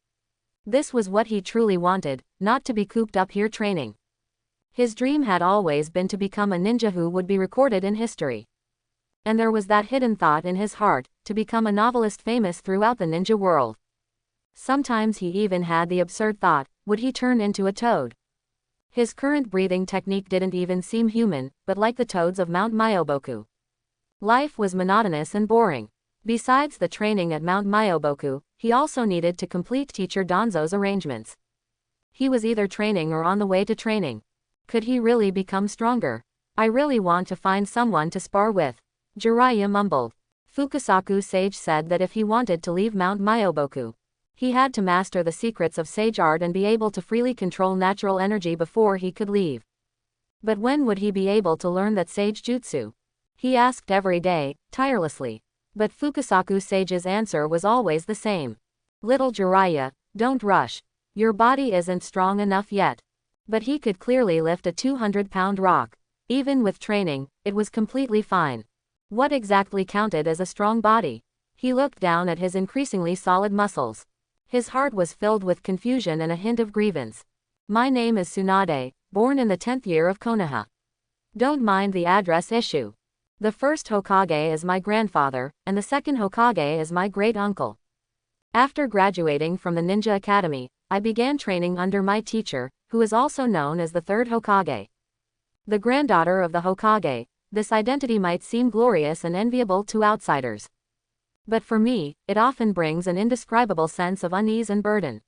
This was what he truly wanted, not to be cooped up here training. His dream had always been to become a ninja who would be recorded in history. And there was that hidden thought in his heart, to become a novelist famous throughout the ninja world. Sometimes he even had the absurd thought, would he turn into a toad? His current breathing technique didn't even seem human, but like the toads of Mount Myoboku. Life was monotonous and boring. Besides the training at Mount Myoboku, he also needed to complete teacher Danzo's arrangements. He was either training or on the way to training. Could he really become stronger? I really want to find someone to spar with. Jiraiya mumbled. Fukasaku Sage said that if he wanted to leave Mount Myoboku, he had to master the secrets of sage art and be able to freely control natural energy before he could leave. But when would he be able to learn that sage jutsu? He asked every day, tirelessly. But Fukasaku Sage's answer was always the same. Little Jiraiya, don't rush. Your body isn't strong enough yet. But he could clearly lift a 200-pound rock. Even with training, it was completely fine. What exactly counted as a strong body? He looked down at his increasingly solid muscles. His heart was filled with confusion and a hint of grievance. My name is Tsunade, born in the 10th year of Konoha. Don't mind the address issue. The first Hokage is my grandfather, and the second Hokage is my great-uncle. After graduating from the Ninja Academy, I began training under my teacher, who is also known as the third Hokage. The granddaughter of the Hokage, this identity might seem glorious and enviable to outsiders. But for me, it often brings an indescribable sense of unease and burden.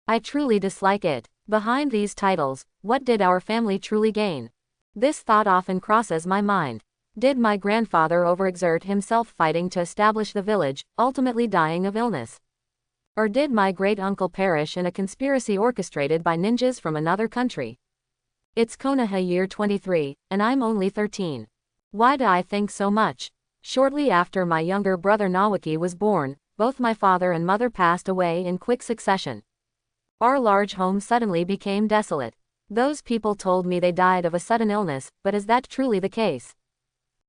I truly dislike it. Behind these titles, what did our family truly gain? This thought often crosses my mind. Did my grandfather overexert himself fighting to establish the village, ultimately dying of illness? Or did my great-uncle perish in a conspiracy orchestrated by ninjas from another country? It's Konoha year 23, and I'm only 13. Why do I think so much? Shortly after my younger brother Nawaki was born, both my father and mother passed away in quick succession. Our large home suddenly became desolate. Those people told me they died of a sudden illness, but is that truly the case?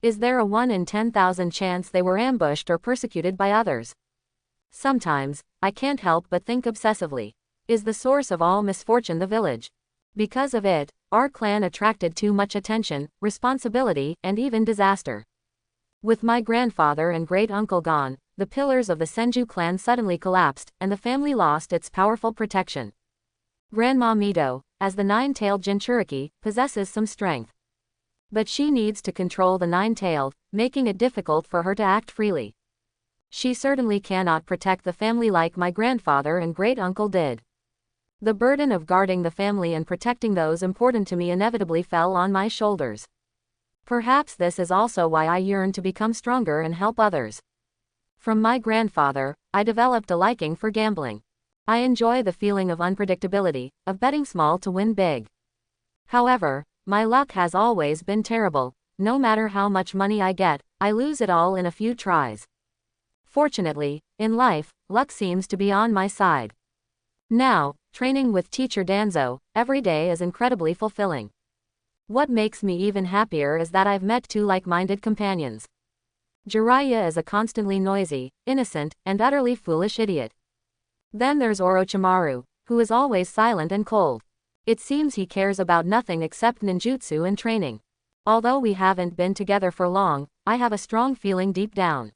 Is there a 1 in 10,000 chance they were ambushed or persecuted by others? Sometimes, I can't help but think obsessively. Is the source of all misfortune the village? Because of it, our clan attracted too much attention, responsibility, and even disaster. With my grandfather and great-uncle gone, the pillars of the Senju clan suddenly collapsed, and the family lost its powerful protection. Grandma Mito, as the nine-tailed Jinchuriki, possesses some strength. But she needs to control the nine-tailed, making it difficult for her to act freely. She certainly cannot protect the family like my grandfather and great-uncle did. The burden of guarding the family and protecting those important to me inevitably fell on my shoulders. Perhaps this is also why I yearn to become stronger and help others. From my grandfather, I developed a liking for gambling. I enjoy the feeling of unpredictability, of betting small to win big. However, my luck has always been terrible. No matter how much money I get, I lose it all in a few tries. Fortunately, in life, luck seems to be on my side. Now, training with teacher Danzo, every day is incredibly fulfilling. What makes me even happier is that I've met two like-minded companions. Jiraiya is a constantly noisy, innocent, and utterly foolish idiot. Then there's Orochimaru, who is always silent and cold. It seems he cares about nothing except ninjutsu and training. Although we haven't been together for long, I have a strong feeling deep down.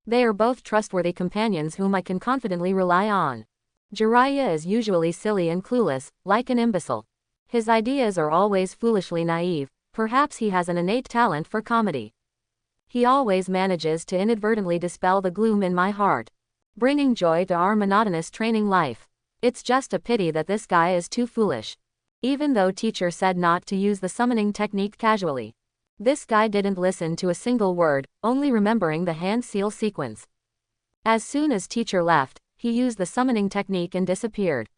They are both trustworthy companions whom I can confidently rely on. Jiraiya is usually silly and clueless, like an imbecile. His ideas are always foolishly naive. Perhaps he has an innate talent for comedy. He always manages to inadvertently dispel the gloom in my heart, bringing joy to our monotonous training life. It's just a pity that this guy is too foolish. Even though teacher said not to use the summoning technique casually, this guy didn't listen to a single word, only remembering the hand seal sequence. As soon as teacher left, he used the summoning technique and disappeared.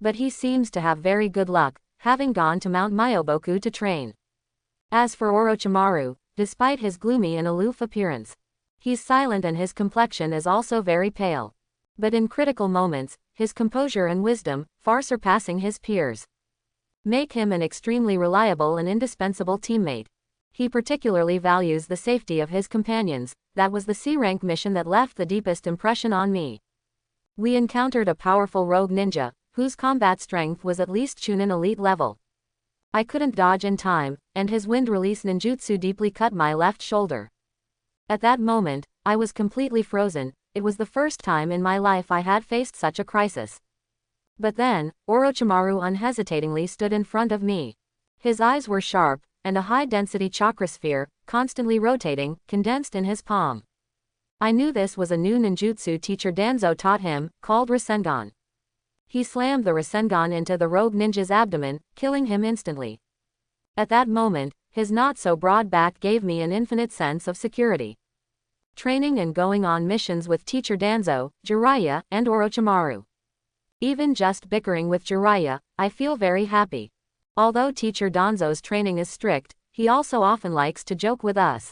But he seems to have very good luck, having gone to Mount Myoboku to train. As for Orochimaru, despite his gloomy and aloof appearance, he's silent and his complexion is also very pale. But in critical moments, his composure and wisdom, far surpassing his peers, make him an extremely reliable and indispensable teammate. He particularly values the safety of his companions. That was the C-rank mission that left the deepest impression on me. We encountered a powerful rogue ninja, whose combat strength was at least Chunin elite level. I couldn't dodge in time, and his wind-release ninjutsu deeply cut my left shoulder. At that moment, I was completely frozen. It was the first time in my life I had faced such a crisis. But then, Orochimaru unhesitatingly stood in front of me. His eyes were sharp, and a high-density chakra sphere, constantly rotating, condensed in his palm. I knew this was a new ninjutsu teacher Danzo taught him, called Rasengan. He slammed the Rasengan into the rogue ninja's abdomen, killing him instantly. At that moment, his not-so-broad back gave me an infinite sense of security. Training and going on missions with teacher Danzo, Jiraiya, and Orochimaru. Even just bickering with Jiraiya, I feel very happy. Although teacher Danzo's training is strict, he also often likes to joke with us.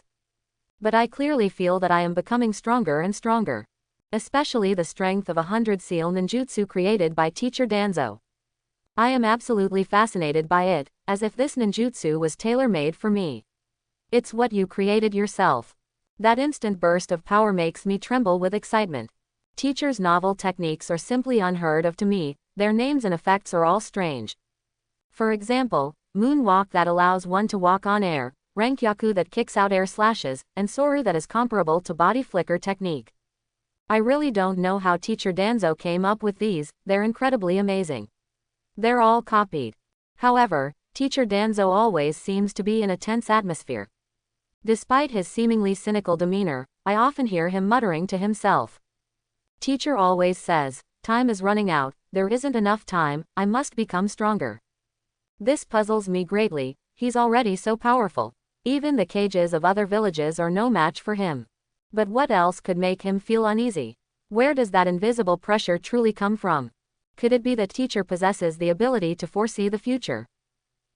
But I clearly feel that I am becoming stronger and stronger. Especially the strength of 100 seal ninjutsu created by teacher Danzo. I am absolutely fascinated by it, as if this ninjutsu was tailor-made for me. It's what you created yourself. That instant burst of power makes me tremble with excitement. Teacher's novel techniques are simply unheard of to me, their names and effects are all strange. For example, moonwalk that allows one to walk on air, rankyaku that kicks out air slashes, and soru that is comparable to body flicker technique. I really don't know how teacher Danzo came up with these, they're incredibly amazing. They're all copied. However, teacher Danzo always seems to be in a tense atmosphere. Despite his seemingly cynical demeanor, I often hear him muttering to himself. Teacher always says, "Time is running out, there isn't enough time, I must become stronger." This puzzles me greatly, he's already so powerful. Even the cages of other villages are no match for him. But what else could make him feel uneasy? Where does that invisible pressure truly come from? Could it be that teacher possesses the ability to foresee the future?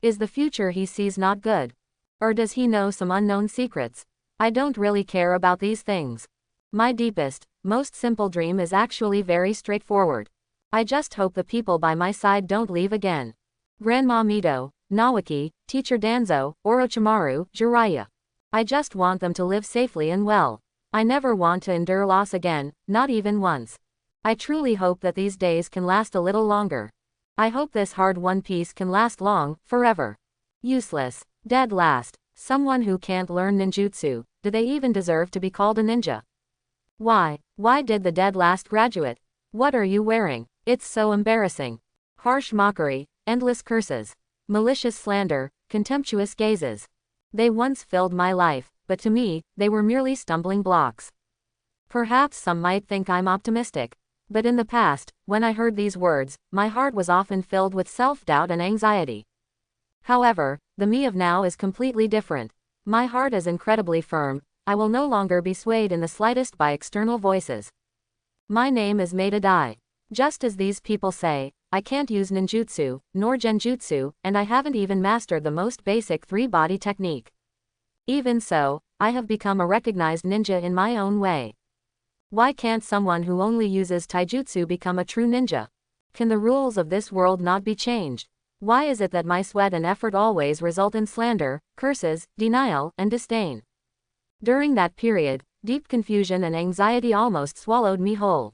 Is the future he sees not good? Or does he know some unknown secrets? I don't really care about these things. My deepest, most simple dream is actually very straightforward. I just hope the people by my side don't leave again. Grandma Mito, Nawaki, Teacher Danzo, Orochimaru, Jiraiya. I just want them to live safely and well. I never want to endure loss again, not even once. I truly hope that these days can last a little longer. I hope this hard-won peace can last long, forever. Useless. Dead last. Someone who can't learn ninjutsu, do they even deserve to be called a ninja? Why? Why did the dead last graduate? What are you wearing? It's so embarrassing. Harsh mockery, endless curses, malicious slander, contemptuous gazes. They once filled my life, but to me, they were merely stumbling blocks. Perhaps some might think I'm optimistic. But in the past, when I heard these words, my heart was often filled with self-doubt and anxiety. However, the me of now is completely different. My heart is incredibly firm, I will no longer be swayed in the slightest by external voices. My name is Maida Dai. Just as these people say, I can't use ninjutsu, nor genjutsu, and I haven't even mastered the most basic three-body technique. Even so, I have become a recognized ninja in my own way. Why can't someone who only uses taijutsu become a true ninja? Can the rules of this world not be changed? Why is it that my sweat and effort always result in slander, curses, denial, and disdain? During that period, deep confusion and anxiety almost swallowed me whole.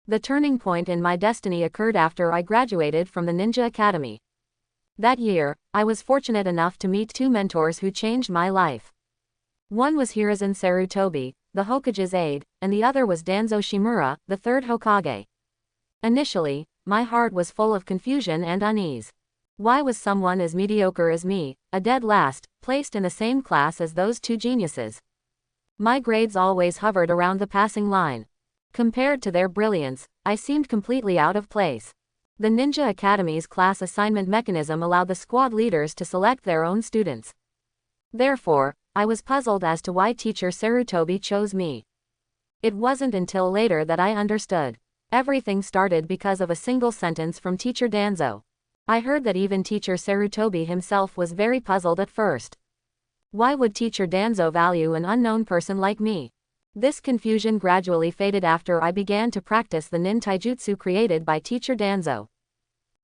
The turning point in my destiny occurred after I graduated from the Ninja Academy. That year, I was fortunate enough to meet two mentors who changed my life. One was Hiruzen Sarutobi, the Hokage's aide, and the other was Danzo Shimura, the third Hokage. Initially, my heart was full of confusion and unease. Why was someone as mediocre as me, a dead last, placed in the same class as those two geniuses? My grades always hovered around the passing line. Compared to their brilliance, I seemed completely out of place. The Ninja Academy's class assignment mechanism allowed the squad leaders to select their own students. Therefore, I was puzzled as to why teacher Sarutobi chose me. It wasn't until later that I understood. Everything started because of a single sentence from teacher Danzo. I heard that even teacher Sarutobi himself was very puzzled at first. Why would teacher Danzo value an unknown person like me? This confusion gradually faded after I began to practice the nin taijutsu created by teacher Danzo.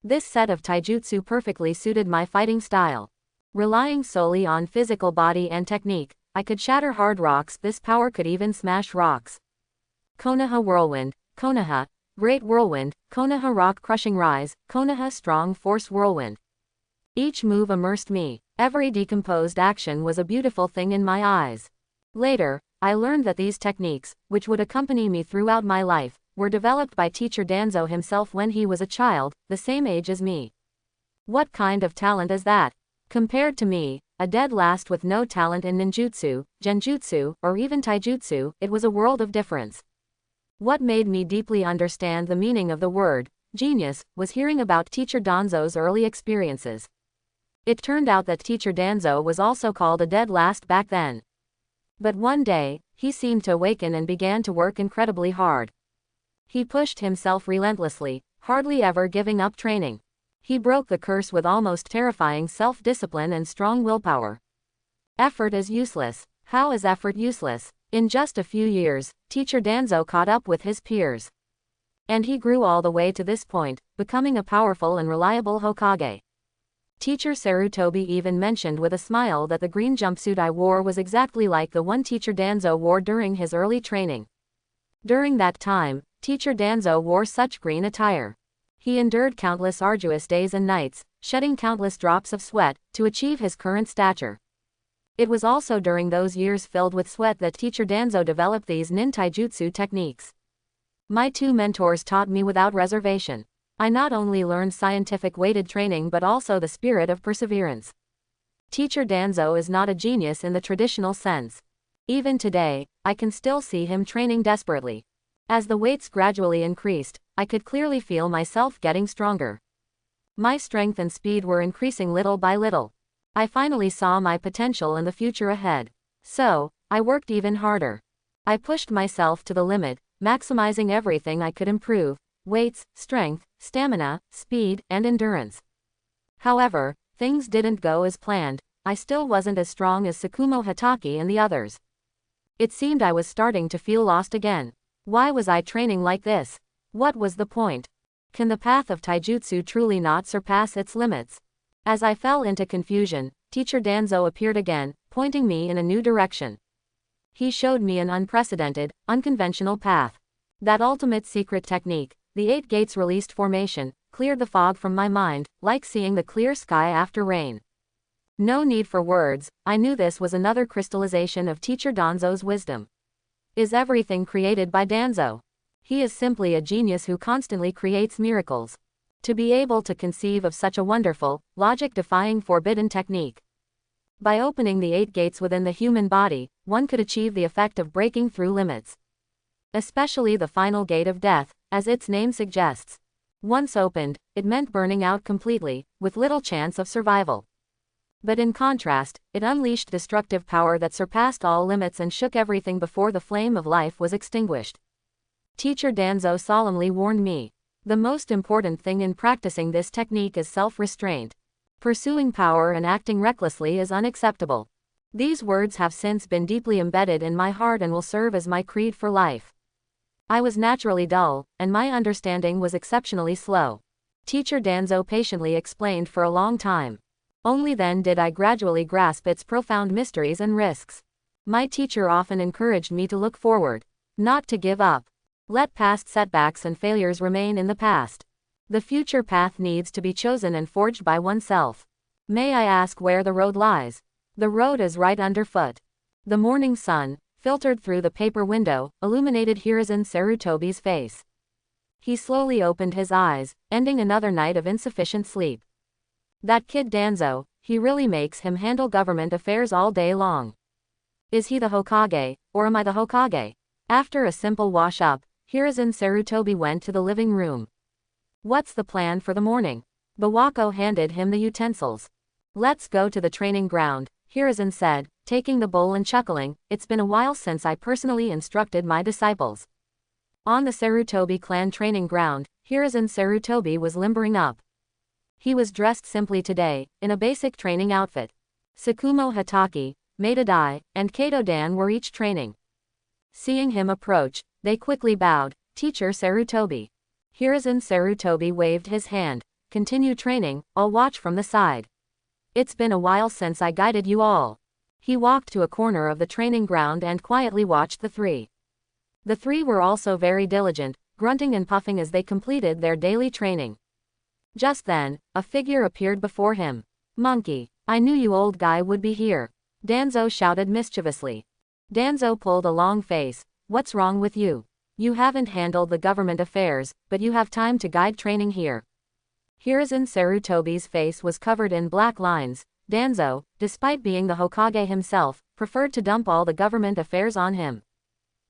This set of taijutsu perfectly suited my fighting style. Relying solely on physical body and technique, I could shatter hard rocks. This power could even smash rocks. Konoha Whirlwind, Konoha, Great Whirlwind, Konoha Rock Crushing Rise, Konoha Strong Force Whirlwind. Each move immersed me. Every decomposed action was a beautiful thing in my eyes. Later, I learned that these techniques, which would accompany me throughout my life, were developed by teacher Danzo himself when he was a child, the same age as me. What kind of talent is that? Compared to me, a dead last with no talent in ninjutsu, genjutsu, or even taijutsu, it was a world of difference. What made me deeply understand the meaning of the word genius was hearing about teacher Danzo's early experiences. It turned out that teacher Danzo was also called a dead last back then. But one day, he seemed to awaken and began to work incredibly hard. He pushed himself relentlessly, hardly ever giving up training. He broke the curse with almost terrifying self-discipline and strong willpower. Effort is useless. How is effort useless? In just a few years, teacher Danzo caught up with his peers. And he grew all the way to this point, becoming a powerful and reliable Hokage. Teacher Sarutobi even mentioned with a smile that the green jumpsuit I wore was exactly like the one teacher Danzo wore during his early training. During that time, teacher Danzo wore such green attire. He endured countless arduous days and nights, shedding countless drops of sweat, to achieve his current stature. It was also during those years filled with sweat that teacher Danzo developed these nin taijutsu techniques. My two mentors taught me without reservation. I not only learned scientific weighted training but also the spirit of perseverance. Teacher Danzo is not a genius in the traditional sense. Even today, I can still see him training desperately. As the weights gradually increased, I could clearly feel myself getting stronger. My strength and speed were increasing little by little. I finally saw my potential and the future ahead. So, I worked even harder. I pushed myself to the limit, maximizing everything I could improve: weights, strength, stamina, speed, and endurance. However, things didn't go as planned. I still wasn't as strong as Tsukumo Hatake and the others. It seemed I was starting to feel lost again. Why was I training like this? What was the point? Can the path of taijutsu truly not surpass its limits? As I fell into confusion, teacher Danzo appeared again, pointing me in a new direction. He showed me an unprecedented, unconventional path. That ultimate secret technique, the 8 gates released formation, cleared the fog from my mind, like seeing the clear sky after rain. No need for words, I knew this was another crystallization of teacher Danzo's wisdom. Is everything created by Danzo? He is simply a genius who constantly creates miracles. To be able to conceive of such a wonderful, logic-defying forbidden technique. By opening the 8 gates within the human body, one could achieve the effect of breaking through limits. Especially the final gate of death, as its name suggests. Once opened, it meant burning out completely, with little chance of survival. But in contrast, it unleashed destructive power that surpassed all limits and shook everything before the flame of life was extinguished. Teacher Danzo solemnly warned me. The most important thing in practicing this technique is self-restraint. Pursuing power and acting recklessly is unacceptable. These words have since been deeply embedded in my heart and will serve as my creed for life. I was naturally dull, and my understanding was exceptionally slow. Teacher Danzo patiently explained for a long time. Only then did I gradually grasp its profound mysteries and risks. My teacher often encouraged me to look forward, not to give up. Let past setbacks and failures remain in the past. The future path needs to be chosen and forged by oneself. May I ask where the road lies? The road is right underfoot. The morning sun, filtered through the paper window, illuminated Hiruzen Sarutobi's face. He slowly opened his eyes, ending another night of insufficient sleep. That kid Danzo, he really makes him handle government affairs all day long. Is he the Hokage, or am I the Hokage? After a simple wash-up, Hiruzen Sarutobi went to the living room. What's the plan for the morning? Bawako handed him the utensils. Let's go to the training ground, Hiruzen said, taking the bowl and chuckling. It's been a while since I personally instructed my disciples. On the Sarutobi clan training ground, Hiruzen Sarutobi was limbering up. He was dressed simply today, in a basic training outfit. Tsukumo Hatake, Maida Dai, and Kato Dan were each training. Seeing him approach, they quickly bowed. Teacher Sarutobi. Hiruzen Sarutobi waved his hand. Continue training, I'll watch from the side. It's been a while since I guided you all. He walked to a corner of the training ground and quietly watched the 3. The 3 were also very diligent, grunting and puffing as they completed their daily training. Just then, a figure appeared before him. Monkey, I knew you old guy would be here. Danzo shouted mischievously. Danzo pulled a long face. What's wrong with you? You haven't handled the government affairs, but you have time to guide training here. Hiruzen Sarutobi's face was covered in black lines. Danzo, despite being the Hokage himself, preferred to dump all the government affairs on him.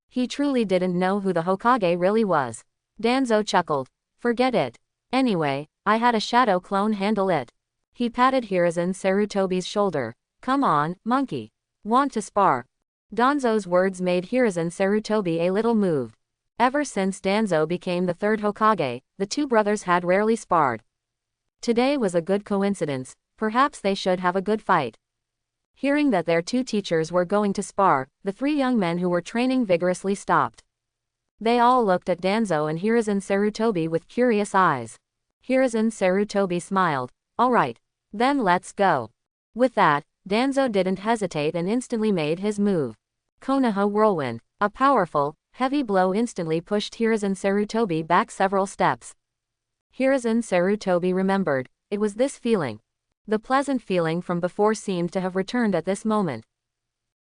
He truly didn't know who the Hokage really was. Danzo chuckled. Forget it. Anyway, I had a shadow clone handle it. He patted Hiruzen Sarutobi's shoulder. Come on, monkey. Want to spar? Danzo's words made Hiruzen Sarutobi a little moved. Ever since Danzo became the 3rd Hokage, the 2 brothers had rarely sparred. Today was a good coincidence, perhaps they should have a good fight. Hearing that their 2 teachers were going to spar, the 3 young men who were training vigorously stopped. They all looked at Danzo and Hiruzen Sarutobi with curious eyes. Hiruzen Sarutobi smiled. Alright. Then let's go. With that, Danzo didn't hesitate and instantly made his move. Konoha Whirlwind. A powerful, Heavy blow instantly pushed Hiruzen Sarutobi back several steps. Hiruzen Sarutobi remembered. It was this feeling. The pleasant feeling from before seemed to have returned at this moment.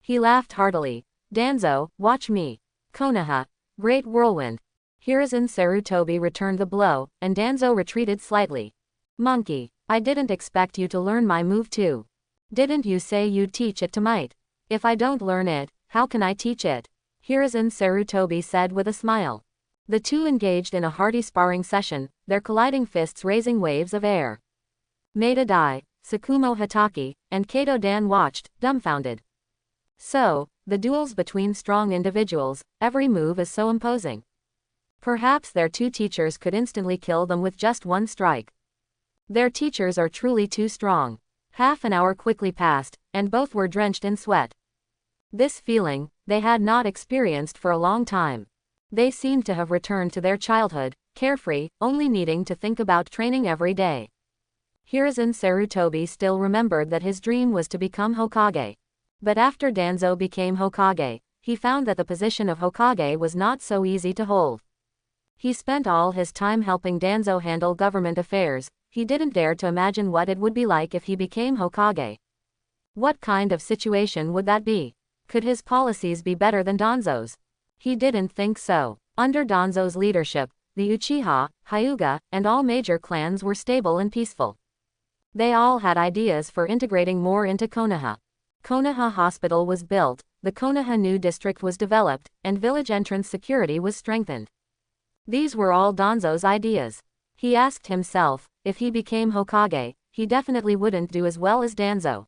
He laughed heartily. Danzo, watch me. Konoha. Great whirlwind. Hiruzen Sarutobi returned the blow, and Danzo retreated slightly. Monkey, I didn't expect you to learn my move too. Didn't you say you'd teach it to Might? If I don't learn it, how can I teach it? Hiruzen Sarutobi said with a smile. The two engaged in a hearty sparring session, their colliding fists raising waves of air. Maeda Dai, Tsukumo Hitaki, and Kato Dan watched, dumbfounded. So, the duels between strong individuals, every move is so imposing. Perhaps their two teachers could instantly kill them with just one strike. Their teachers are truly too strong. Half an hour quickly passed, and both were drenched in sweat. This feeling, they had not experienced for a long time. They seemed to have returned to their childhood, carefree, only needing to think about training every day. Hiruzen Sarutobi still remembered that his dream was to become Hokage. But after Danzo became Hokage, he found that the position of Hokage was not so easy to hold. He spent all his time helping Danzo handle government affairs. He didn't dare to imagine what it would be like if he became Hokage. What kind of situation would that be? Could his policies be better than Danzo's? He didn't think so. Under Danzo's leadership, the Uchiha, Hyuga, and all major clans were stable and peaceful. They all had ideas for integrating more into Konoha. Konoha Hospital was built, the Konoha new district was developed, and village entrance security was strengthened. These were all Danzo's ideas. He asked himself, if he became Hokage, he definitely wouldn't do as well as Danzo.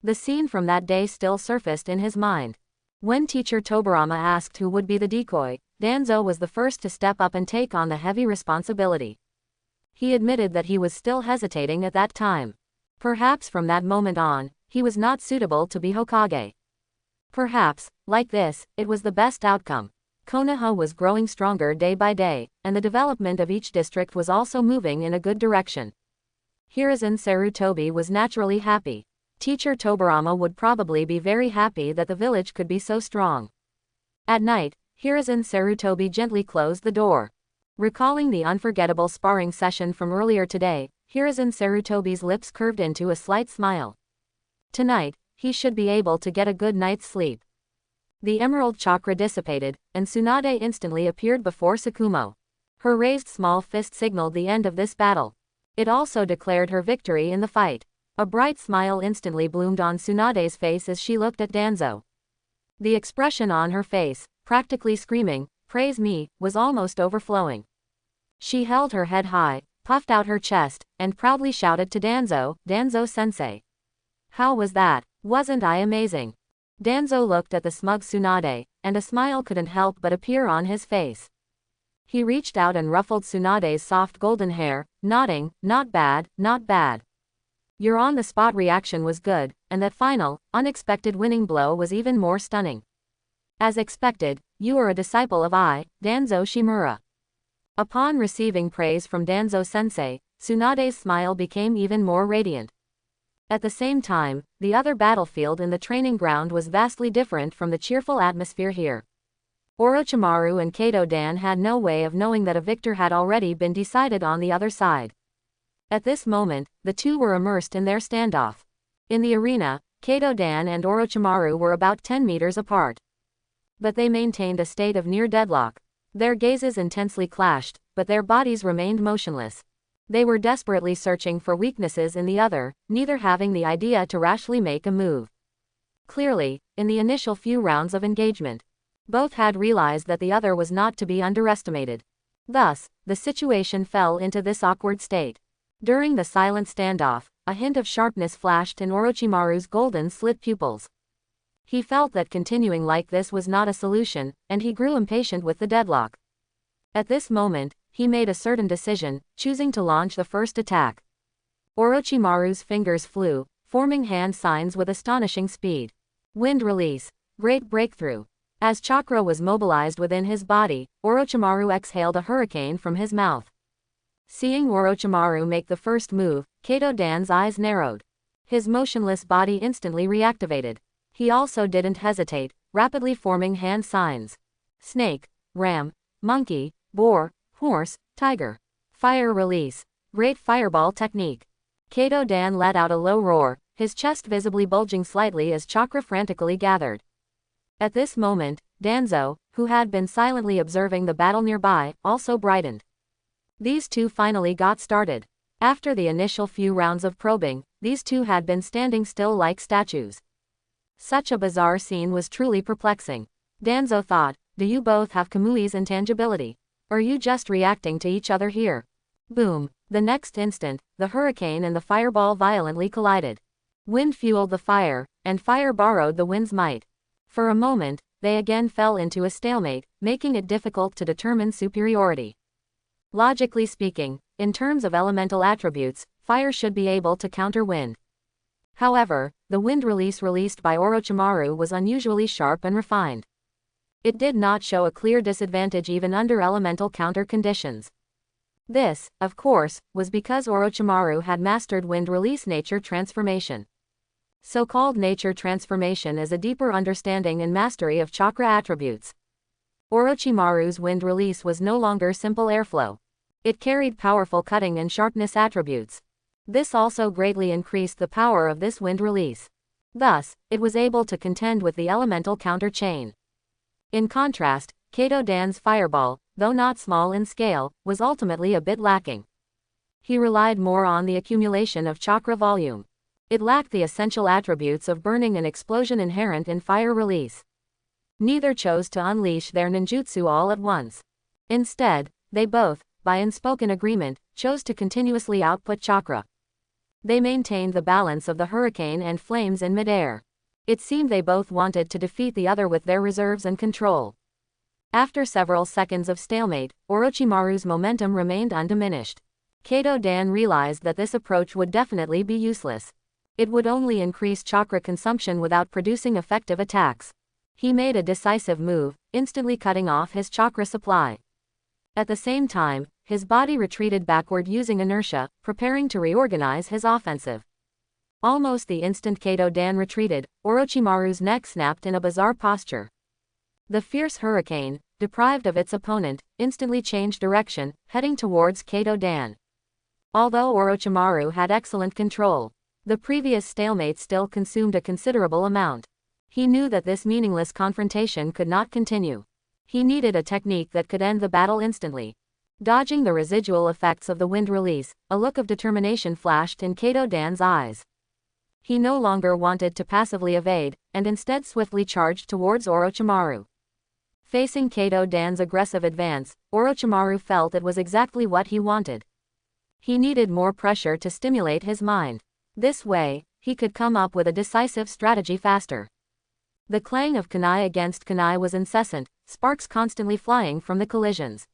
The scene from that day still surfaced in his mind. When teacher Tobarama asked who would be the decoy, Danzo was the first to step up and take on the heavy responsibility. He admitted that he was still hesitating at that time. Perhaps from that moment on, he was not suitable to be Hokage. Perhaps, like this, it was the best outcome. Konoha was growing stronger day by day, and the development of each district was also moving in a good direction. Hiruzen Sarutobi was naturally happy. Teacher Tobarama would probably be very happy that the village could be so strong. At night, Hiruzen Sarutobi gently closed the door. Recalling the unforgettable sparring session from earlier today, Hiruzen Sarutobi's lips curved into a slight smile. Tonight, he should be able to get a good night's sleep. The emerald chakra dissipated, and Tsunade instantly appeared before Tsukumo. Her raised small fist signaled the end of this battle. It also declared her victory in the fight. A bright smile instantly bloomed on Tsunade's face as she looked at Danzo. The expression on her face, practically screaming, "Praise me," was almost overflowing. She held her head high, puffed out her chest, and proudly shouted to Danzo, "Danzo-sensei. How was that? Wasn't I amazing?" Danzo looked at the smug Tsunade, and a smile couldn't help but appear on his face. He reached out and ruffled Tsunade's soft golden hair, nodding, "Not bad, not bad. Your on-the-spot reaction was good, and that final, unexpected winning blow was even more stunning. As expected, you are a disciple of Danzo Shimura." Upon receiving praise from Danzo-sensei, Tsunade's smile became even more radiant. At the same time, the other battlefield in the training ground was vastly different from the cheerful atmosphere here. Orochimaru and Kato Dan had no way of knowing that a victor had already been decided on the other side. At this moment, the two were immersed in their standoff. In the arena, Kato Dan and Orochimaru were about 10 meters apart. But they maintained a state of near deadlock. Their gazes intensely clashed, but their bodies remained motionless. They were desperately searching for weaknesses in the other, neither having the idea to rashly make a move. Clearly, in the initial few rounds of engagement, both had realized that the other was not to be underestimated. Thus, the situation fell into this awkward state. During the silent standoff, a hint of sharpness flashed in Orochimaru's golden slit pupils. He felt that continuing like this was not a solution, and he grew impatient with the deadlock. At this moment, he made a certain decision, choosing to launch the first attack. Orochimaru's fingers flew, forming hand signs with astonishing speed. Wind release. Great breakthrough. As chakra was mobilized within his body, Orochimaru exhaled a hurricane from his mouth. Seeing Orochimaru make the first move, Kato Dan's eyes narrowed. His motionless body instantly reactivated. He also didn't hesitate, rapidly forming hand signs. snake, ram, monkey, boar, horse, tiger. Fire release. Great fireball technique. Kato Dan let out a low roar, his chest visibly bulging slightly as chakra frantically gathered. At this moment, Danzo, who had been silently observing the battle nearby, also brightened. These two finally got started. After the initial few rounds of probing, these two had been standing still like statues. Such a bizarre scene was truly perplexing. Danzo thought, do you both have Kamui's intangibility? Or are you just reacting to each other here? Boom. The next instant, the hurricane and the fireball violently collided. Wind fueled the fire, and fire borrowed the wind's might. For a moment, they again fell into a stalemate, making it difficult to determine superiority. Logically speaking, in terms of elemental attributes, fire should be able to counter wind. However, the wind release released by Orochimaru was unusually sharp and refined. It did not show a clear disadvantage even under elemental counter conditions. This, of course, was because Orochimaru had mastered wind release nature transformation. So-called nature transformation is a deeper understanding and mastery of chakra attributes. Orochimaru's wind release was no longer simple airflow. It carried powerful cutting and sharpness attributes. This also greatly increased the power of this wind release. Thus, it was able to contend with the elemental counter chain. In contrast, Kato Dan's fireball, though not small in scale, was ultimately a bit lacking. He relied more on the accumulation of chakra volume. It lacked the essential attributes of burning and explosion inherent in fire release. Neither chose to unleash their ninjutsu all at once. Instead, they both, by unspoken agreement, chose to continuously output chakra. They maintained the balance of the hurricane and flames in midair. It seemed they both wanted to defeat the other with their reserves and control. After several seconds of stalemate, Orochimaru's momentum remained undiminished. Kato Dan realized that this approach would definitely be useless. It would only increase chakra consumption without producing effective attacks. He made a decisive move, instantly cutting off his chakra supply. At the same time, his body retreated backward using inertia, preparing to reorganize his offensive. Almost the instant Kato Dan retreated, Orochimaru's neck snapped in a bizarre posture. The fierce hurricane, deprived of its opponent, instantly changed direction, heading towards Kato Dan. Although Orochimaru had excellent control, the previous stalemate still consumed a considerable amount. He knew that this meaningless confrontation could not continue. He needed a technique that could end the battle instantly. Dodging the residual effects of the wind release, a look of determination flashed in Kato Dan's eyes. He no longer wanted to passively evade, and instead swiftly charged towards Orochimaru. Facing Kato Dan's aggressive advance, Orochimaru felt it was exactly what he wanted. He needed more pressure to stimulate his mind. This way, he could come up with a decisive strategy faster. The clang of kunai against kunai was incessant, sparks constantly flying from the collisions.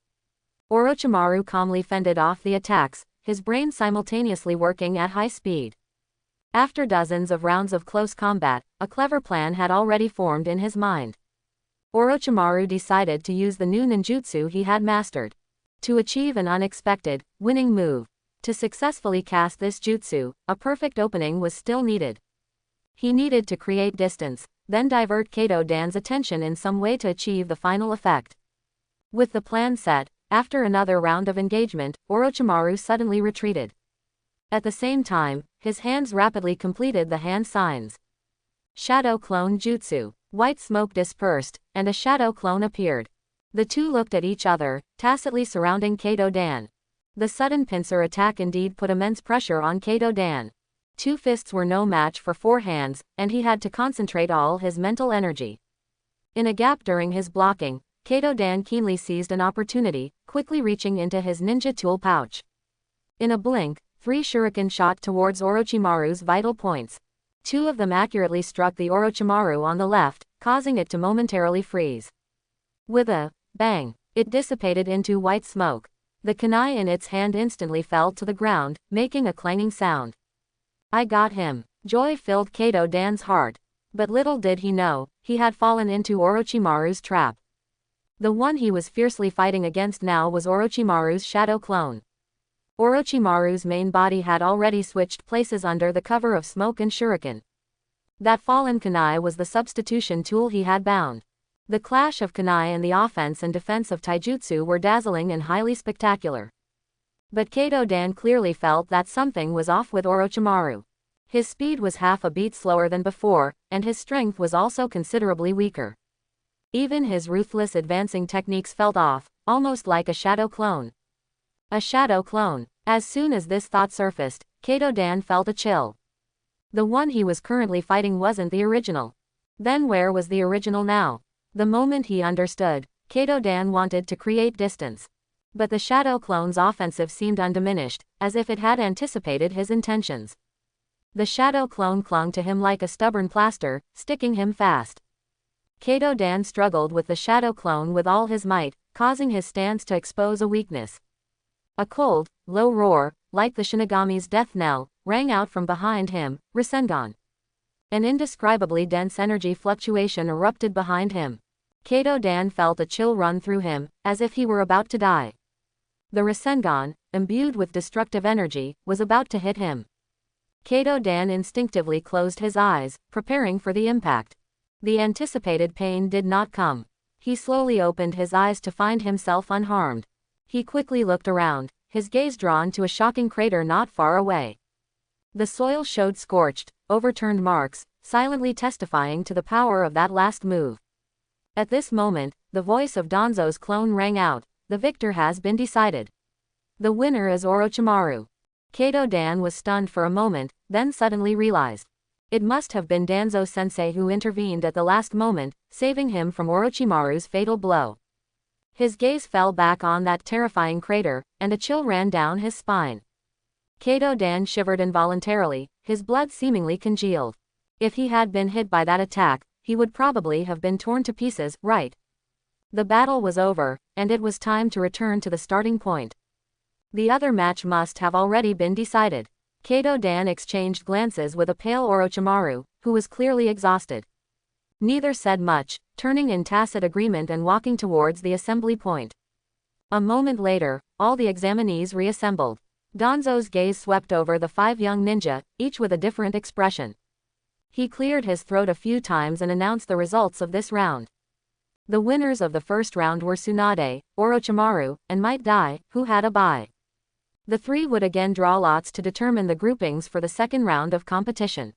Orochimaru calmly fended off the attacks, his brain simultaneously working at high speed. After dozens of rounds of close combat, a clever plan had already formed in his mind. Orochimaru decided to use the new ninjutsu he had mastered. To achieve an unexpected, winning move. To successfully cast this jutsu, a perfect opening was still needed. He needed to create distance, then divert Kato Dan's attention in some way to achieve the final effect. With the plan set, after another round of engagement, Orochimaru suddenly retreated. At the same time, his hands rapidly completed the hand signs. Shadow Clone Jutsu. White smoke dispersed, and a shadow clone appeared. The two looked at each other, tacitly surrounding Kato Dan. The sudden pincer attack indeed put immense pressure on Kato Dan. 2 fists were no match for 4 hands, and he had to concentrate all his mental energy. In a gap during his blocking, Kato Dan keenly seized an opportunity, quickly reaching into his ninja tool pouch. In a blink, 3 shuriken shot towards Orochimaru's vital points. 2 of them accurately struck the Orochimaru on the left, causing it to momentarily freeze. With a bang, it dissipated into white smoke. The kunai in its hand instantly fell to the ground, making a clanging sound. I got him. Joy filled Kato Dan's heart. But little did he know, he had fallen into Orochimaru's trap. The one he was fiercely fighting against now was Orochimaru's shadow clone. Orochimaru's main body had already switched places under the cover of smoke and shuriken. That fallen kunai was the substitution tool he had bound. The clash of kunai and the offense and defense of taijutsu were dazzling and highly spectacular. But Kato Dan clearly felt that something was off with Orochimaru. His speed was half a beat slower than before, and his strength was also considerably weaker. Even his ruthless advancing techniques felt off, almost like a shadow clone. A shadow clone. As soon as this thought surfaced, Kato Dan felt a chill. The one he was currently fighting wasn't the original. Then where was the original now? The moment he understood, Kato Dan wanted to create distance. But the shadow clone's offensive seemed undiminished, as if it had anticipated his intentions. The shadow clone clung to him like a stubborn plaster, sticking him fast. Kato Dan struggled with the shadow clone with all his might, causing his stance to expose a weakness. A cold, low roar, like the Shinigami's death knell, rang out from behind him, Rasengan. An indescribably dense energy fluctuation erupted behind him. Kato Dan felt a chill run through him, as if he were about to die. The Rasengan, imbued with destructive energy, was about to hit him. Kato Dan instinctively closed his eyes, preparing for the impact. The anticipated pain did not come. He slowly opened his eyes to find himself unharmed. He quickly looked around, his gaze drawn to a shocking crater not far away. The soil showed scorched, overturned marks, silently testifying to the power of that last move. At this moment, the voice of Danzo's clone rang out, "The victor has been decided. The winner is Orochimaru." Kato Dan was stunned for a moment, then suddenly realized. It must have been Danzo-sensei who intervened at the last moment, saving him from Orochimaru's fatal blow. His gaze fell back on that terrifying crater, and a chill ran down his spine. Kato Dan shivered involuntarily, his blood seemingly congealed. If he had been hit by that attack, he would probably have been torn to pieces, right? The battle was over, and it was time to return to the starting point. The other match must have already been decided. Kato Dan exchanged glances with a pale Orochimaru, who was clearly exhausted. Neither said much, turning in tacit agreement and walking towards the assembly point. A moment later, all the examinees reassembled. Danzo's gaze swept over the 5 young ninja, each with a different expression. He cleared his throat a few times and announced the results of this round. The winners of the first round were Tsunade, Orochimaru, and Might Dai, who had a bye. The 3 would again draw lots to determine the groupings for the second round of competition.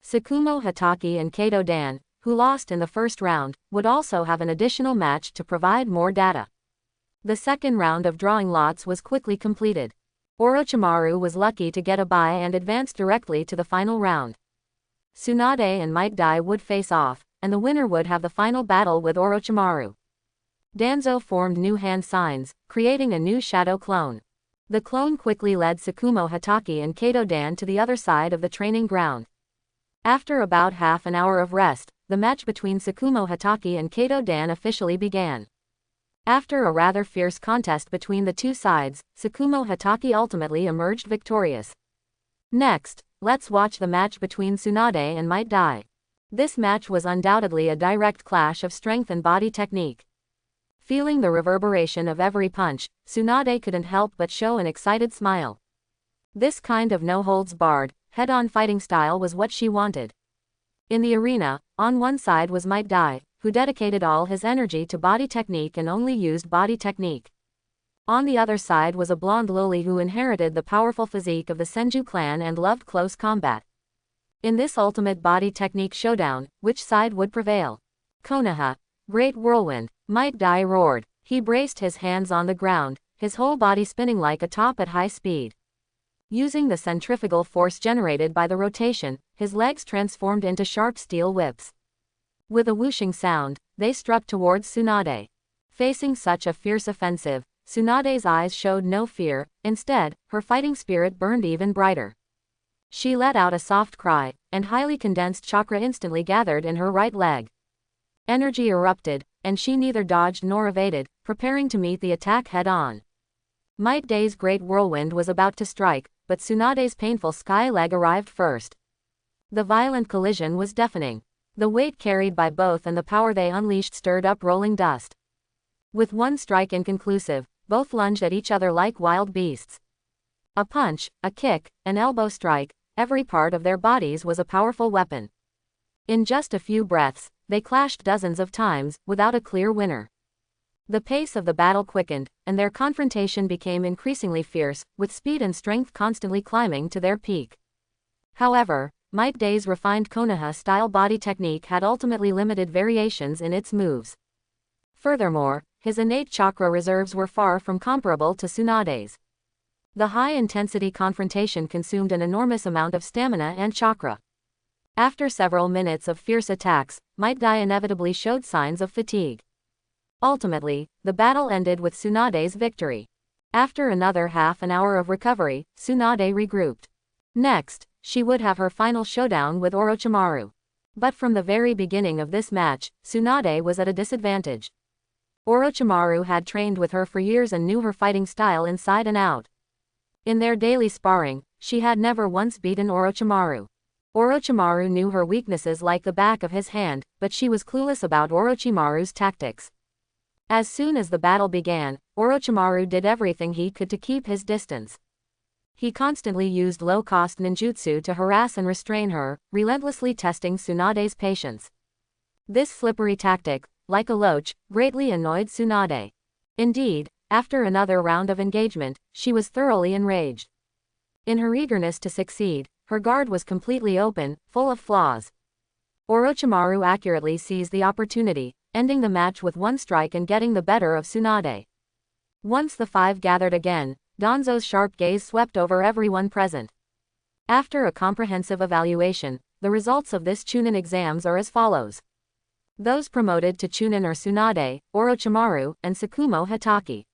Tsukumo Hatake and Kato Dan, who lost in the first round, would also have an additional match to provide more data. The second round of drawing lots was quickly completed. Orochimaru was lucky to get a bye and advanced directly to the final round. Tsunade and Might Dai would face off, and the winner would have the final battle with Orochimaru. Danzo formed new hand signs, creating a new shadow clone. The clone quickly led Tsukumo Hatake and Kato Dan to the other side of the training ground. After about half an hour of rest, the match between Tsukumo Hatake and Kato Dan officially began. After a rather fierce contest between the two sides, Tsukumo Hatake ultimately emerged victorious. Next, let's watch the match between Tsunade and Might Dai. This match was undoubtedly a direct clash of strength and body technique. Feeling the reverberation of every punch, Tsunade couldn't help but show an excited smile. This kind of no-holds-barred, head-on fighting style was what she wanted. In the arena, on one side was Might Dai, who dedicated all his energy to body technique and only used body technique. On the other side was a blonde loli who inherited the powerful physique of the Senju clan and loved close combat. In this ultimate body technique showdown, which side would prevail? Konoha. Great whirlwind, Might Dai roared. He braced his hands on the ground, his whole body spinning like a top at high speed. Using the centrifugal force generated by the rotation, his legs transformed into sharp steel whips. With a whooshing sound, they struck towards Tsunade. Facing such a fierce offensive, Tsunade's eyes showed no fear, instead, her fighting spirit burned even brighter. She let out a soft cry, and highly condensed chakra instantly gathered in her right leg. Energy erupted, and she neither dodged nor evaded, preparing to meet the attack head-on. Might Dai's great whirlwind was about to strike, but Tsunade's painful sky leg arrived first. The violent collision was deafening. The weight carried by both and the power they unleashed stirred up rolling dust. With one strike inconclusive, both lunged at each other like wild beasts. A punch, a kick, an elbow strike, every part of their bodies was a powerful weapon. In just a few breaths, they clashed dozens of times, without a clear winner. The pace of the battle quickened, and their confrontation became increasingly fierce, with speed and strength constantly climbing to their peak. However, Might Day's refined Konoha-style body technique had ultimately limited variations in its moves. Furthermore, his innate chakra reserves were far from comparable to Tsunade's. The high-intensity confrontation consumed an enormous amount of stamina and chakra. After several minutes of fierce attacks, Might Day inevitably showed signs of fatigue. Ultimately, the battle ended with Tsunade's victory. After another half an hour of recovery, Tsunade regrouped. Next, she would have her final showdown with Orochimaru. But from the very beginning of this match, Tsunade was at a disadvantage. Orochimaru had trained with her for years and knew her fighting style inside and out. In their daily sparring, she had never once beaten Orochimaru. Orochimaru knew her weaknesses like the back of his hand, but she was clueless about Orochimaru's tactics. As soon as the battle began, Orochimaru did everything he could to keep his distance. He constantly used low-cost ninjutsu to harass and restrain her, relentlessly testing Tsunade's patience. This slippery tactic, like a loach, greatly annoyed Tsunade. Indeed, after another round of engagement, she was thoroughly enraged. In her eagerness to succeed, her guard was completely open, full of flaws. Orochimaru accurately seized the opportunity, ending the match with one strike and getting the better of Tsunade. Once the five gathered again, Danzo's sharp gaze swept over everyone present. After a comprehensive evaluation, the results of this Chunin exams are as follows. Those promoted to Chunin are Tsunade, Orochimaru, and Tsukumo Hitaki.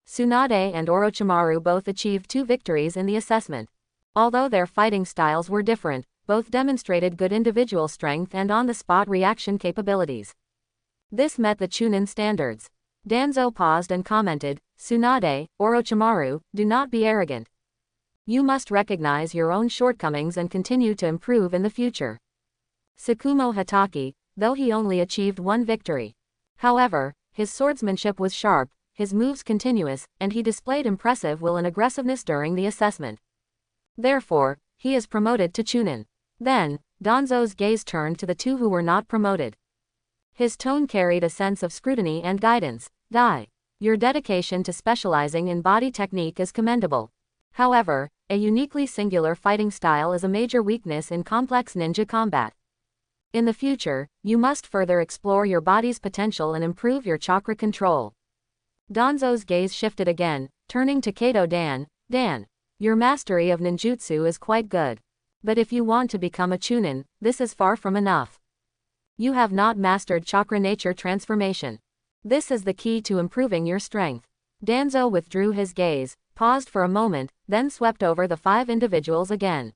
Tsunade and Orochimaru both achieved 2 victories in the assessment. Although their fighting styles were different, both demonstrated good individual strength and on-the-spot reaction capabilities. This met the Chunin standards. Danzo paused and commented, "Tsunade, Orochimaru, do not be arrogant. You must recognize your own shortcomings and continue to improve in the future." Tsukumo Hitaki, though he only achieved 1 victory. However, his swordsmanship was sharp, his moves continuous, and he displayed impressive will and aggressiveness during the assessment. Therefore, he is promoted to Chunin. Then, Danzo's gaze turned to the 2 who were not promoted. His tone carried a sense of scrutiny and guidance. "Dai, your dedication to specializing in body technique is commendable. However, a uniquely singular fighting style is a major weakness in complex ninja combat. In the future, you must further explore your body's potential and improve your chakra control." Danzo's gaze shifted again, turning to Kato Dan. "Dan, your mastery of ninjutsu is quite good. But if you want to become a Chunin, this is far from enough. You have not mastered chakra nature transformation. This is the key to improving your strength." Danzo withdrew his gaze, paused for a moment, then swept over the 5 individuals again.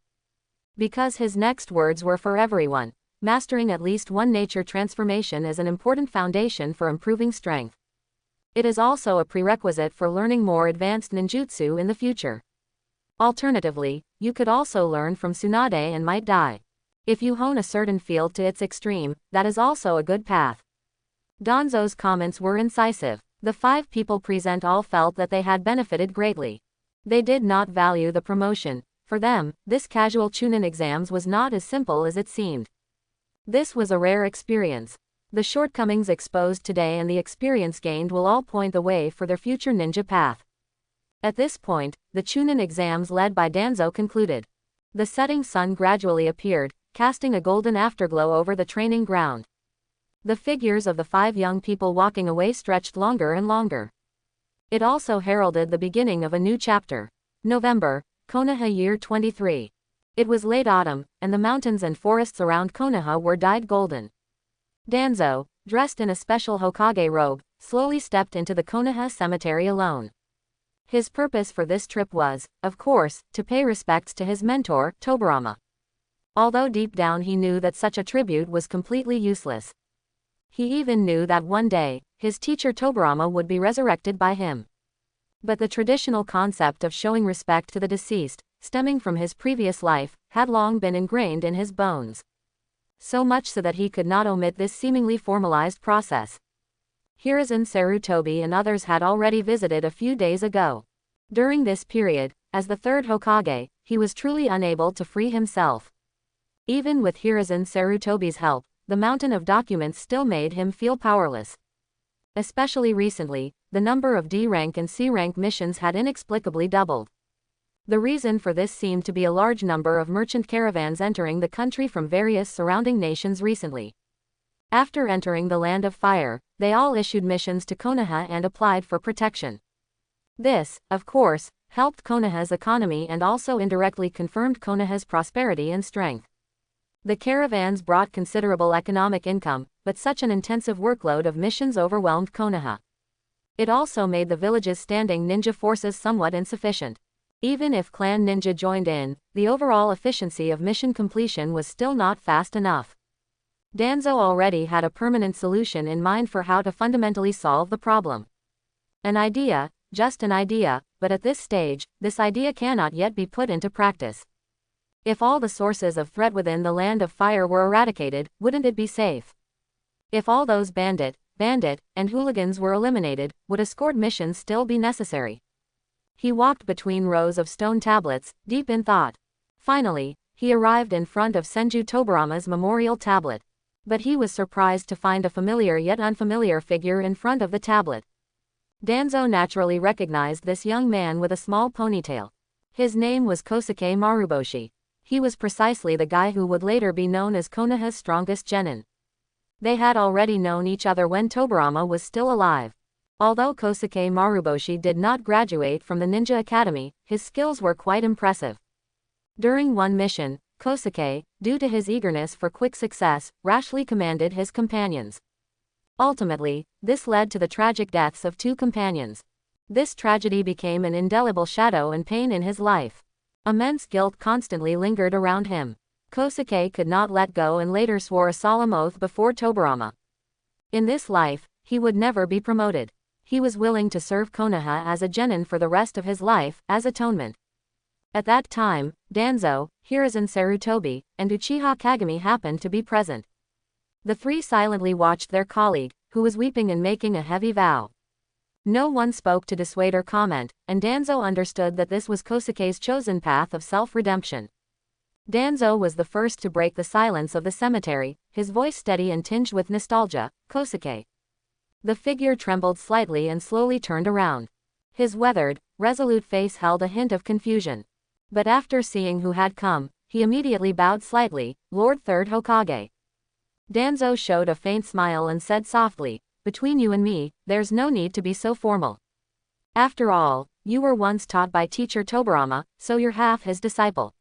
Because his next words were for everyone, mastering at least one nature transformation is an important foundation for improving strength. It is also a prerequisite for learning more advanced ninjutsu in the future. Alternatively, you could also learn from Tsunade and Might Day. If you hone a certain field to its extreme, that is also a good path. Danzo's comments were incisive. The 5 people present all felt that they had benefited greatly. They did not value the promotion. For them, this casual Chunin exams was not as simple as it seemed. This was a rare experience. The shortcomings exposed today and the experience gained will all point the way for their future ninja path. At this point, the Chunin exams led by Danzo concluded. The setting sun gradually appeared, casting a golden afterglow over the training ground. The figures of the 5 young people walking away stretched longer and longer. It also heralded the beginning of a new chapter. November, Konoha year 23. It was late autumn, and the mountains and forests around Konoha were dyed golden. Danzo, dressed in a special Hokage robe, slowly stepped into the Konoha cemetery alone. His purpose for this trip was, of course, to pay respects to his mentor, Tobirama. Although deep down he knew that such a tribute was completely useless. He even knew that one day, his teacher Tobirama would be resurrected by him. But the traditional concept of showing respect to the deceased, stemming from his previous life, had long been ingrained in his bones. So much so that he could not omit this seemingly formalized process. Hiruzen Sarutobi and others had already visited a few days ago. During this period, as the 3rd Hokage, he was truly unable to free himself. Even with Hiruzen Sarutobi's help, the mountain of documents still made him feel powerless. Especially recently, the number of D-rank and C-rank missions had inexplicably doubled. The reason for this seemed to be a large number of merchant caravans entering the country from various surrounding nations recently. After entering the Land of Fire, they all issued missions to Konoha and applied for protection. This, of course, helped Konoha's economy and also indirectly confirmed Konoha's prosperity and strength. The caravans brought considerable economic income, but such an intensive workload of missions overwhelmed Konoha. It also made the village's standing ninja forces somewhat insufficient. Even if clan ninja joined in, the overall efficiency of mission completion was still not fast enough. Danzo already had a permanent solution in mind for how to fundamentally solve the problem. An idea, just an idea, but at this stage, this idea cannot yet be put into practice. If all the sources of threat within the Land of Fire were eradicated, wouldn't it be safe? If all those bandit, and hooligans were eliminated, would escort missions still be necessary? He walked between rows of stone tablets, deep in thought. Finally, he arrived in front of Senju Tobarama's memorial tablet. But he was surprised to find a familiar yet unfamiliar figure in front of the tablet. Danzo naturally recognized this young man with a small ponytail. His name was Kosuke Maruboshi. He was precisely the guy who would later be known as Konoha's strongest genin. They had already known each other when Tobarama was still alive. Although Kosuke Maruboshi did not graduate from the Ninja Academy, his skills were quite impressive. During one mission, Kosuke, due to his eagerness for quick success, rashly commanded his companions. Ultimately, this led to the tragic deaths of 2 companions. This tragedy became an indelible shadow and pain in his life. Immense guilt constantly lingered around him. Kosuke could not let go and later swore a solemn oath before Tobarama. In this life, he would never be promoted. He was willing to serve Konoha as a genin for the rest of his life, as atonement. At that time, Danzo, Hiruzen Sarutobi, and Uchiha Kagami happened to be present. The 3 silently watched their colleague, who was weeping and making a heavy vow. No one spoke to dissuade or comment, and Danzo understood that this was Kosuke's chosen path of self-redemption. Danzo was the first to break the silence of the cemetery, his voice steady and tinged with nostalgia. "Kosuke." The figure trembled slightly and slowly turned around. His weathered, resolute face held a hint of confusion. But after seeing who had come, he immediately bowed slightly. "Lord Third Hokage." Danzo showed a faint smile and said softly, "Between you and me, there's no need to be so formal. After all, you were once taught by teacher Tobarama, so you're half his disciple.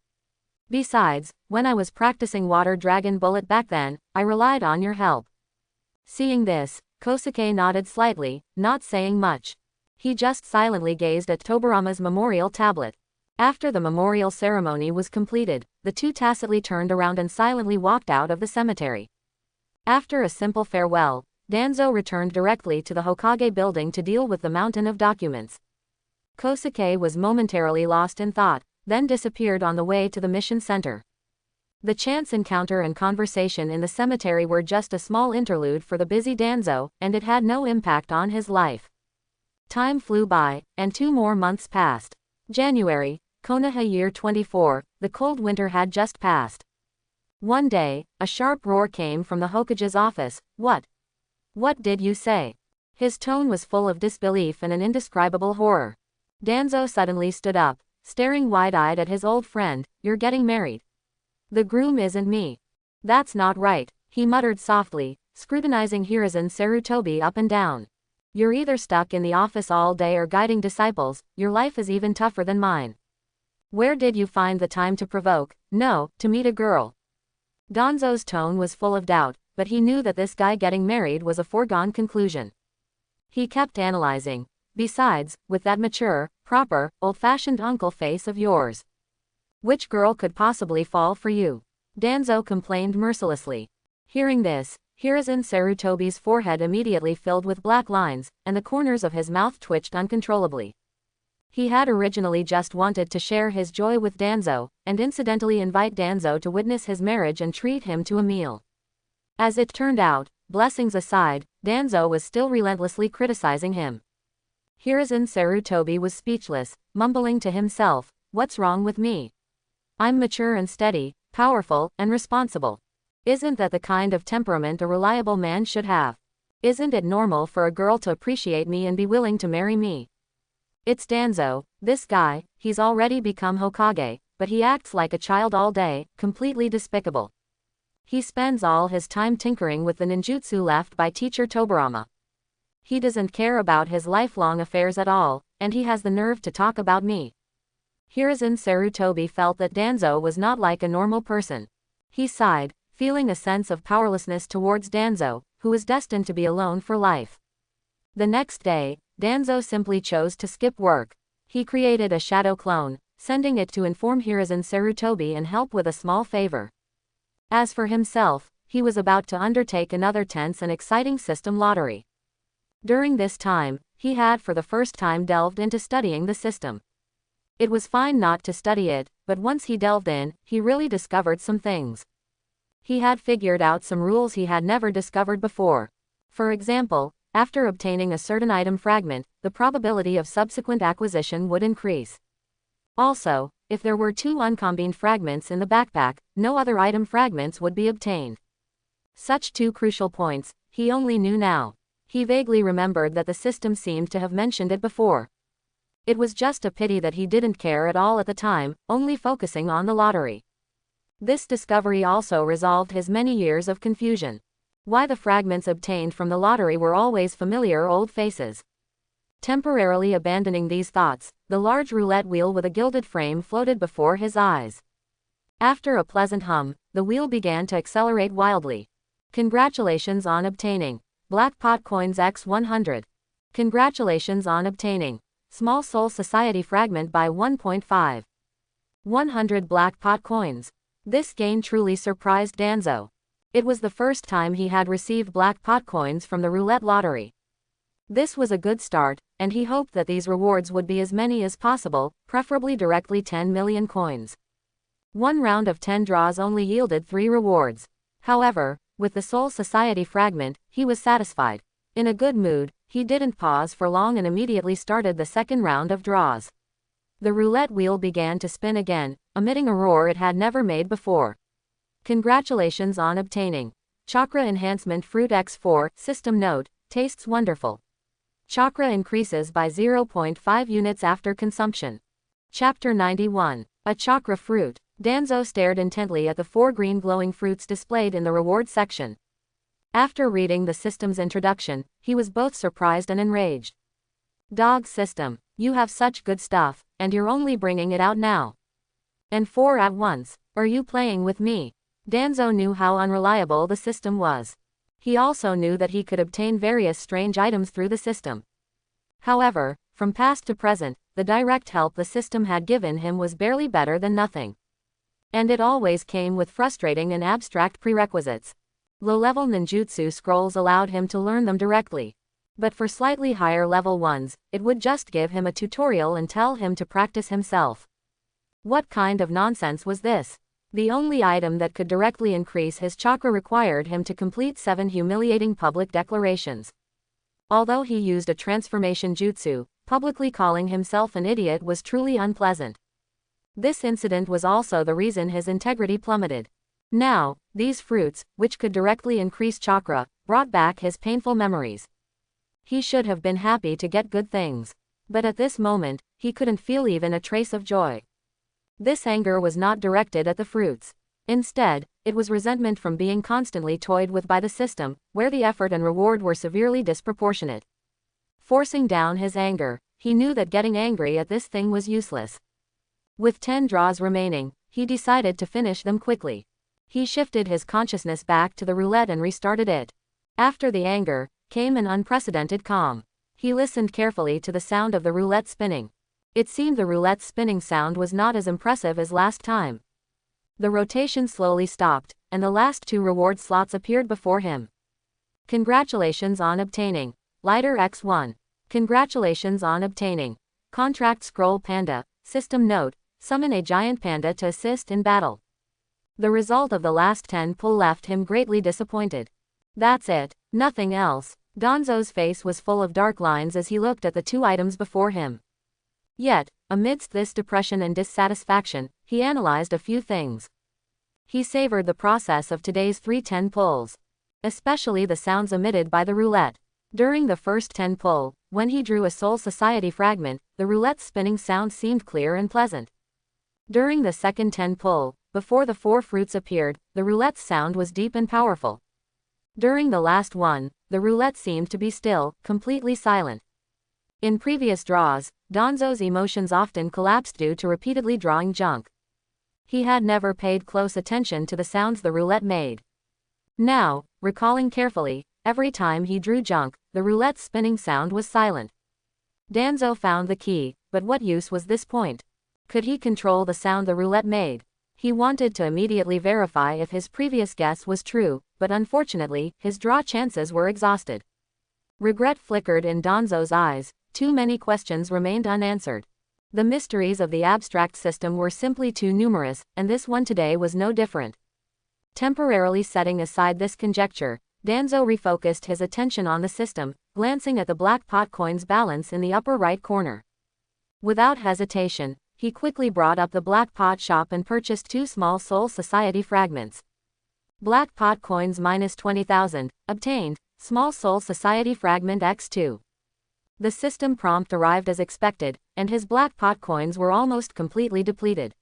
Besides, when I was practicing Water Dragon Bullet back then, I relied on your help." Seeing this, Kosuke nodded slightly, not saying much. He just silently gazed at Tobarama's memorial tablet. After the memorial ceremony was completed, the 2 tacitly turned around and silently walked out of the cemetery. After a simple farewell, Danzo returned directly to the Hokage building to deal with the mountain of documents. Kosuke was momentarily lost in thought, then disappeared on the way to the mission center. The chance encounter and conversation in the cemetery were just a small interlude for the busy Danzo, and it had no impact on his life. Time flew by, and 2 more months passed. January, Konoha year 24, the cold winter had just passed. One day, a sharp roar came from the Hokage's office. What did you say?" His tone was full of disbelief and an indescribable horror. Danzo suddenly stood up, staring wide-eyed at his old friend. "You're getting married." "The groom isn't me." "That's not right," he muttered softly, scrutinizing Hiruzen Sarutobi up and down. "You're either stuck in the office all day or guiding disciples. Your life is even tougher than mine. Where did you find the time to provoke, no, to meet a girl?" Danzo's tone was full of doubt, but he knew that this guy getting married was a foregone conclusion. He kept analyzing. "Besides, with that mature, proper, old-fashioned uncle face of yours, which girl could possibly fall for you?" Danzo complained mercilessly. Hearing this, Hiruzen Sarutobi's forehead immediately filled with black lines, and the corners of his mouth twitched uncontrollably. He had originally just wanted to share his joy with Danzo, and incidentally invite Danzo to witness his marriage and treat him to a meal. As it turned out, blessings aside, Danzo was still relentlessly criticizing him. Hiruzen Sarutobi was speechless, mumbling to himself, "What's wrong with me? I'm mature and steady, powerful, and responsible. Isn't that the kind of temperament a reliable man should have? Isn't it normal for a girl to appreciate me and be willing to marry me? It's Danzo, this guy, he's already become Hokage, but he acts like a child all day, completely despicable. He spends all his time tinkering with the ninjutsu left by teacher Tobirama. He doesn't care about his lifelong affairs at all, and he has the nerve to talk about me. Hiruzen Sarutobi felt that Danzo was not like a normal person. He sighed, feeling a sense of powerlessness towards Danzo, who was destined to be alone for life. The next day, Danzo simply chose to skip work. He created a shadow clone, sending it to inform Hiruzen Sarutobi and help with a small favor. As for himself, he was about to undertake another tense and exciting system lottery. During this time, he had for the first time delved into studying the system. It was fine not to study it, but once he delved in, he really discovered some things. He had figured out some rules he had never discovered before. For example, after obtaining a certain item fragment, the probability of subsequent acquisition would increase. Also, if there were 2 uncombined fragments in the backpack, no other item fragments would be obtained. Such 2 crucial points, he only knew now. He vaguely remembered that the system seemed to have mentioned it before. It was just a pity that he didn't care at all at the time, only focusing on the lottery. This discovery also resolved his many years of confusion. Why the fragments obtained from the lottery were always familiar old faces. Temporarily abandoning these thoughts, the large roulette wheel with a gilded frame floated before his eyes. After a pleasant hum, the wheel began to accelerate wildly. Congratulations on obtaining Black Pot Coins X100. Congratulations on obtaining Small Soul Society Fragment by 1.5. 100 Black Pot Coins. This gain truly surprised Danzo. It was the first time he had received black pot coins from the roulette lottery. This was a good start, and he hoped that these rewards would be as many as possible, preferably directly 10 million coins. One round of 10 draws only yielded 3 rewards. However, with the Soul Society fragment, he was satisfied. In a good mood, he didn't pause for long and immediately started the second round of draws. The roulette wheel began to spin again, emitting a roar it had never made before. Congratulations on obtaining Chakra Enhancement Fruit X4. System note, tastes wonderful. Chakra increases by 0.5 units after consumption. Chapter 91. A Chakra Fruit. Danzo stared intently at the 4 green glowing fruits displayed in the reward section. After reading the system's introduction, he was both surprised and enraged. Dog system, you have such good stuff, and you're only bringing it out now. And 4 at once. Are you playing with me? Danzo knew how unreliable the system was. He also knew that he could obtain various strange items through the system. However, from past to present, the direct help the system had given him was barely better than nothing. And it always came with frustrating and abstract prerequisites. Low-level ninjutsu scrolls allowed him to learn them directly. But for slightly higher level ones, it would just give him a tutorial and tell him to practice himself. What kind of nonsense was this? The only item that could directly increase his chakra required him to complete 7 humiliating public declarations. Although he used a transformation jutsu, publicly calling himself an idiot was truly unpleasant. This incident was also the reason his integrity plummeted. Now, these fruits, which could directly increase chakra, brought back his painful memories. He should have been happy to get good things. But at this moment, he couldn't feel even a trace of joy. This anger was not directed at the fruits. Instead, it was resentment from being constantly toyed with by the system, where the effort and reward were severely disproportionate. Forcing down his anger, he knew that getting angry at this thing was useless. With 10 draws remaining, he decided to finish them quickly. He shifted his consciousness back to the roulette and restarted it. After the anger, came an unprecedented calm. He listened carefully to the sound of the roulette spinning. It seemed the roulette's spinning sound was not as impressive as last time. The rotation slowly stopped, and the last 2 reward slots appeared before him. Congratulations on obtaining Lighter X1. Congratulations on obtaining Contract Scroll Panda. System note, summon a giant panda to assist in battle. The result of the last 10 pull left him greatly disappointed. That's it, nothing else. Danzo's face was full of dark lines as he looked at the 2 items before him. Yet, amidst this depression and dissatisfaction, he analyzed a few things. He savored the process of today's 310 pulls, especially the sounds emitted by the roulette. During the first 10 pull, when he drew a Soul Society fragment, the roulette's spinning sound seemed clear and pleasant. During the second 10 pull, before the 4 fruits appeared, the roulette's sound was deep and powerful. During the last one, the roulette seemed to be still, completely silent. In previous draws, Danzo's emotions often collapsed due to repeatedly drawing junk. He had never paid close attention to the sounds the roulette made. Now, recalling carefully, every time he drew junk, the roulette's spinning sound was silent. Danzo found the key, but what use was this point? Could he control the sound the roulette made? He wanted to immediately verify if his previous guess was true, but unfortunately, his draw chances were exhausted. Regret flickered in Danzo's eyes. Too many questions remained unanswered. The mysteries of the abstract system were simply too numerous, and this one today was no different. Temporarily setting aside this conjecture, Danzo refocused his attention on the system, glancing at the black pot coin's balance in the upper right corner. Without hesitation, he quickly brought up the black pot shop and purchased 2 small Soul Society fragments. Black pot coins minus 20,000, obtained, small Soul Society fragment x2. The system prompt arrived as expected, and his black pot coins were almost completely depleted.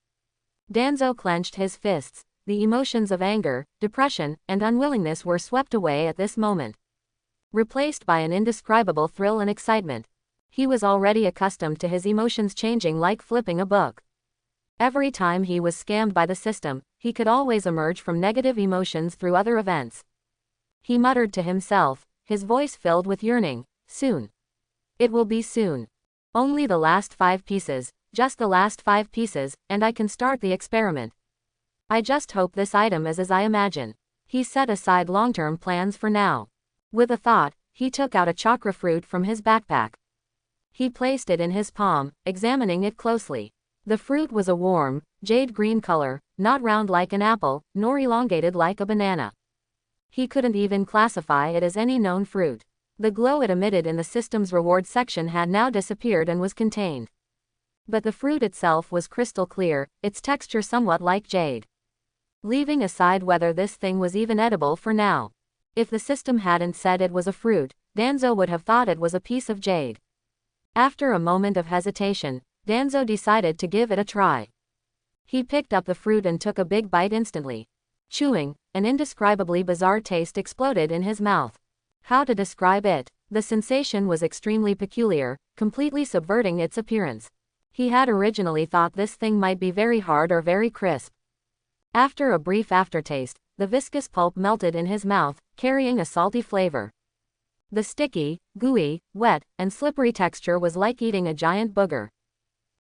Danzo clenched his fists. The emotions of anger, depression, and unwillingness were swept away at this moment, replaced by an indescribable thrill and excitement. He was already accustomed to his emotions changing like flipping a book. Every time he was scammed by the system, he could always emerge from negative emotions through other events. He muttered to himself, his voice filled with yearning, "Soon. It will be soon. Only the last 5 pieces, just the last 5 pieces, and I can start the experiment. I just hope this item is as I imagine." He set aside long-term plans for now. With a thought, he took out a chakra fruit from his backpack. He placed it in his palm, examining it closely. The fruit was a warm, jade green color, not round like an apple, nor elongated like a banana. He couldn't even classify it as any known fruit. The glow it emitted in the system's reward section had now disappeared and was contained. But the fruit itself was crystal clear, its texture somewhat like jade. Leaving aside whether this thing was even edible for now. If the system hadn't said it was a fruit, Danzo would have thought it was a piece of jade. After a moment of hesitation, Danzo decided to give it a try. He picked up the fruit and took a big bite instantly. Chewing, an indescribably bizarre taste exploded in his mouth. How to describe it? The sensation was extremely peculiar, completely subverting its appearance. He had originally thought this thing might be very hard or very crisp. After a brief aftertaste, the viscous pulp melted in his mouth, carrying a salty flavor. The sticky, gooey, wet, and slippery texture was like eating a giant booger.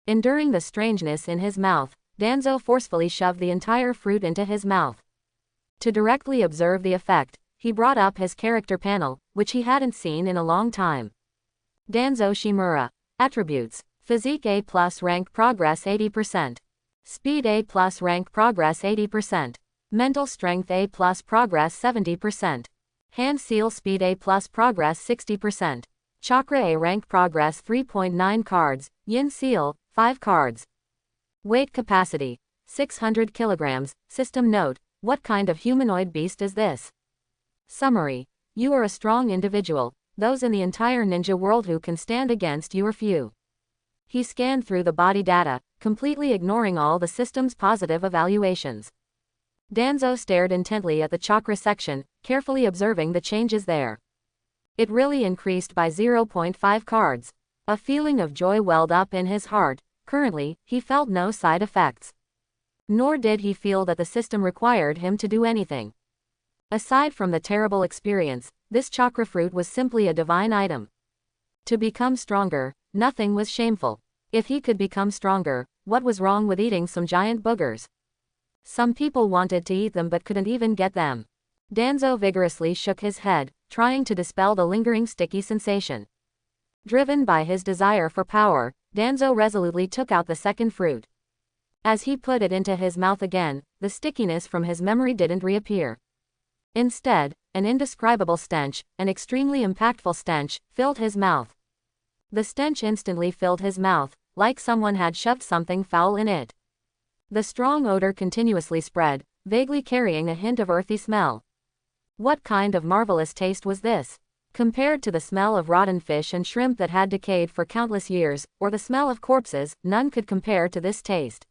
Enduring the strangeness in his mouth, Danzo forcefully shoved the entire fruit into his mouth. To directly observe the effect, he brought up his character panel, which he hadn't seen in a long time. Danzo Shimura. Attributes. Physique A+, rank progress 80%. Speed A+, rank progress 80%. Mental strength A+, progress 70%. Hand seal speed A+, progress 60%. Chakra A rank progress 3.9 cards. Yin seal, 5 cards. Weight capacity, 600 kilograms. System note, what kind of humanoid beast is this? Summary. You are a strong individual. Those in the entire ninja world who can stand against you are few. He scanned through the body data, completely ignoring all the system's positive evaluations. Danzo stared intently at the chakra section, carefully observing the changes there. It really increased by 0.5 cards. A feeling of joy welled up in his heart. Currently, he felt no side effects. Nor did he feel that the system required him to do anything. Aside from the terrible experience, this chakra fruit was simply a divine item. To become stronger, nothing was shameful. If he could become stronger, what was wrong with eating some giant boogers? Some people wanted to eat them but couldn't even get them. Danzo vigorously shook his head, trying to dispel the lingering sticky sensation. Driven by his desire for power, Danzo resolutely took out the second fruit. As he put it into his mouth again, the stickiness from his memory didn't reappear. Instead, an indescribable stench, an extremely impactful stench, filled his mouth. The stench instantly filled his mouth, like someone had shoved something foul in it. The strong odor continuously spread, vaguely carrying a hint of earthy smell. What kind of marvelous taste was this? Compared to the smell of rotten fish and shrimp that had decayed for countless years, or the smell of corpses, none could compare to this taste.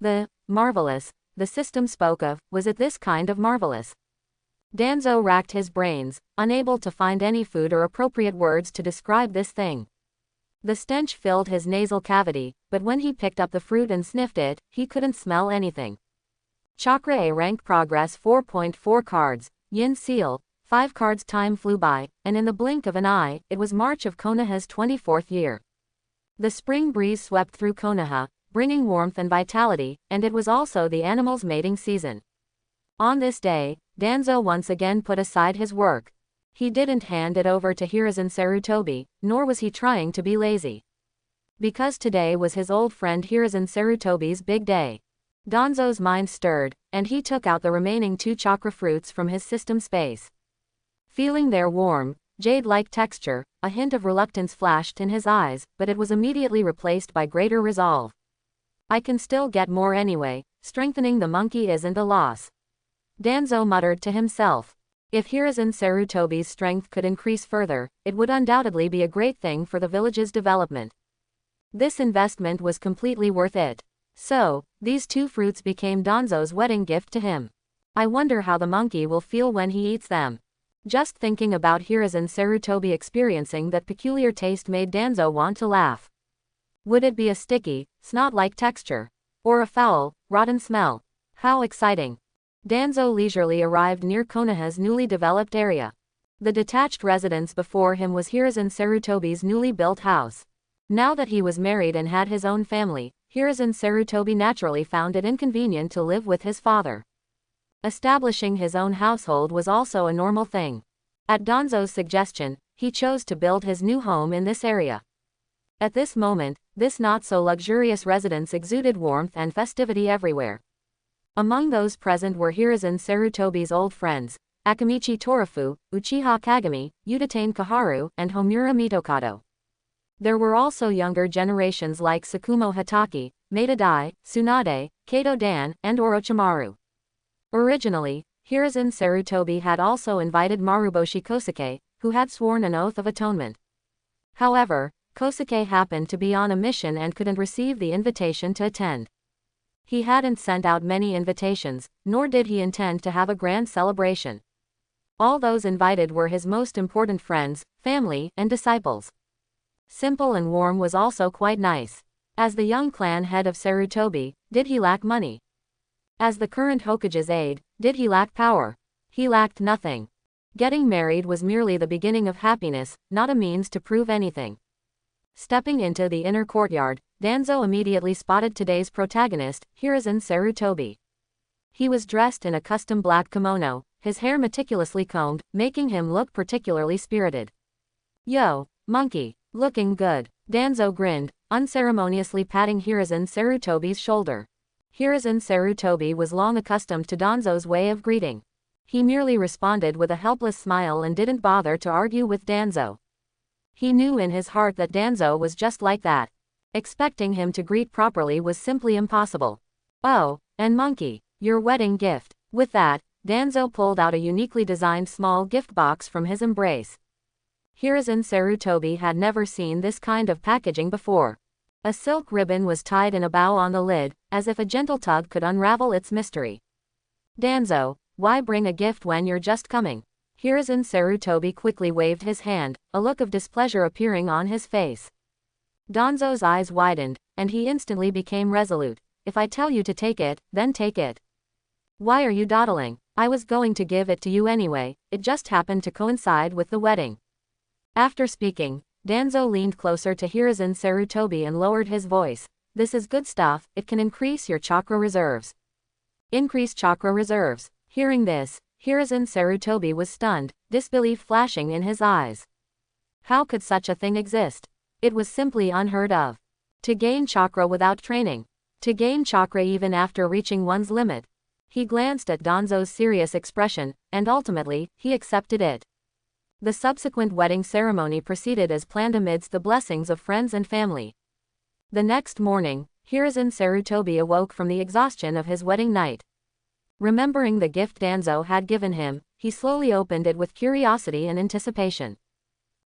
The marvelous the system spoke of, was it this kind of marvelous? Danzo racked his brains, unable to find any food or appropriate words to describe this thing. The stench filled his nasal cavity, but when he picked up the fruit and sniffed it, he couldn't smell anything. Chakra A rank progress 4.4 cards, Yin Seal, 5 cards. Time flew by, and in the blink of an eye, it was March of Konoha's 24th year. The spring breeze swept through Konoha, bringing warmth and vitality, and it was also the animals' mating season. On this day, Danzo once again put aside his work. He didn't hand it over to Hiruzen Sarutobi, nor was he trying to be lazy. Because today was his old friend Hiruzen Sarutobi's big day. Danzo's mind stirred, and he took out the remaining 2 chakra fruits from his system space. Feeling their warm, jade-like texture, a hint of reluctance flashed in his eyes, but it was immediately replaced by greater resolve. I can still get more anyway, strengthening the monkey isn't a loss. Danzo muttered to himself. If Hiruzen Sarutobi's strength could increase further, it would undoubtedly be a great thing for the village's development. This investment was completely worth it. So, these 2 fruits became Danzo's wedding gift to him. I wonder how the monkey will feel when he eats them. Just thinking about Hiruzen Sarutobi experiencing that peculiar taste made Danzo want to laugh. Would it be a sticky, snot-like texture? Or a foul, rotten smell? How exciting! Danzo leisurely arrived near Konoha's newly developed area. The detached residence before him was Hiruzen Sarutobi's newly built house. Now that he was married and had his own family, Hiruzen Sarutobi naturally found it inconvenient to live with his father. Establishing his own household was also a normal thing. At Danzo's suggestion, he chose to build his new home in this area. At this moment, this not-so-luxurious residence exuded warmth and festivity everywhere. Among those present were Hiruzen Sarutobi's old friends, Akamichi Torafu, Uchiha Kagami, Udatane Kaharu, and Homura Mitokado. There were also younger generations like Sakumo Hataki, Maeda Dai, Tsunade, Kato Dan, and Orochimaru. Originally, Hiruzen Sarutobi had also invited Maruboshi Kosuke, who had sworn an oath of atonement. However, Kosuke happened to be on a mission and couldn't receive the invitation to attend. He hadn't sent out many invitations, nor did he intend to have a grand celebration. All those invited were his most important friends, family, and disciples. Simple and warm was also quite nice. As the young clan head of Sarutobi, did he lack money? As the current Hokage's aide, did he lack power? He lacked nothing. Getting married was merely the beginning of happiness, not a means to prove anything. Stepping into the inner courtyard, Danzo immediately spotted today's protagonist, Hiruzen Sarutobi. He was dressed in a custom black kimono, his hair meticulously combed, making him look particularly spirited. Yo, monkey, looking good. Danzo grinned, unceremoniously patting Hiruzen Sarutobi's shoulder. Hiruzen Sarutobi was long accustomed to Danzo's way of greeting. He merely responded with a helpless smile and didn't bother to argue with Danzo. He knew in his heart that Danzo was just like that. Expecting him to greet properly was simply impossible. Oh, and monkey, your wedding gift. With that, Danzo pulled out a uniquely designed small gift box from his embrace. Hiruzen Sarutobi had never seen this kind of packaging before. A silk ribbon was tied in a bow on the lid, as if a gentle tug could unravel its mystery. Danzo, why bring a gift when you're just coming? Hiruzen Sarutobi quickly waved his hand, a look of displeasure appearing on his face. Danzo's eyes widened, and he instantly became resolute. If I tell you to take it, then take it. Why are you dawdling? I was going to give it to you anyway, it just happened to coincide with the wedding. After speaking, Danzo leaned closer to Hiruzen Sarutobi and lowered his voice. This is good stuff, it can increase your chakra reserves. Increase chakra reserves. Hearing this, Hiruzen Sarutobi was stunned, disbelief flashing in his eyes. How could such a thing exist? It was simply unheard of. To gain chakra without training. To gain chakra even after reaching one's limit. He glanced at Danzo's serious expression, and ultimately, he accepted it. The subsequent wedding ceremony proceeded as planned amidst the blessings of friends and family. The next morning, Hiruzen Sarutobi awoke from the exhaustion of his wedding night. Remembering the gift Danzo had given him, he slowly opened it with curiosity and anticipation.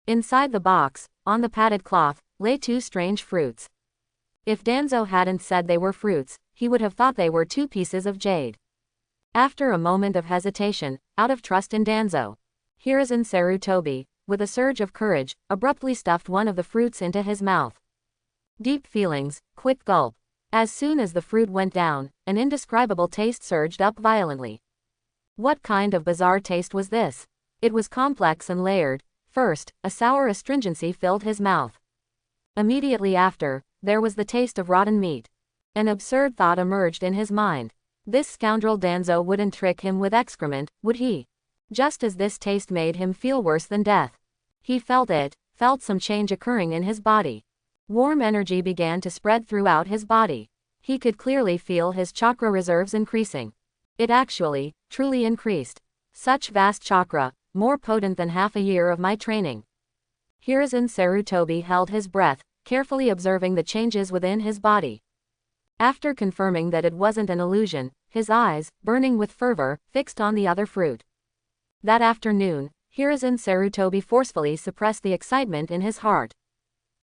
Inside the box, on the padded cloth, lay two strange fruits. If Danzo hadn't said they were fruits, he would have thought they were two pieces of jade. After a moment of hesitation, out of trust in Danzo, Hiruzen Sarutobi, with a surge of courage, abruptly stuffed one of the fruits into his mouth. Deep feelings, quick gulp. As soon as the fruit went down, an indescribable taste surged up violently. What kind of bizarre taste was this? It was complex and layered. First, a sour astringency filled his mouth. Immediately after, there was the taste of rotten meat. An absurd thought emerged in his mind. This scoundrel Danzo wouldn't trick him with excrement, would he? Just as this taste made him feel worse than death. He felt some change occurring in his body. Warm energy began to spread throughout his body. He could clearly feel his chakra reserves increasing. It actually, truly increased. Such vast chakra, more potent than half a year of my training. Hiruzen Sarutobi held his breath, carefully observing the changes within his body. After confirming that it wasn't an illusion, his eyes, burning with fervor, fixed on the other fruit. That afternoon, Hiruzen Sarutobi forcefully suppressed the excitement in his heart.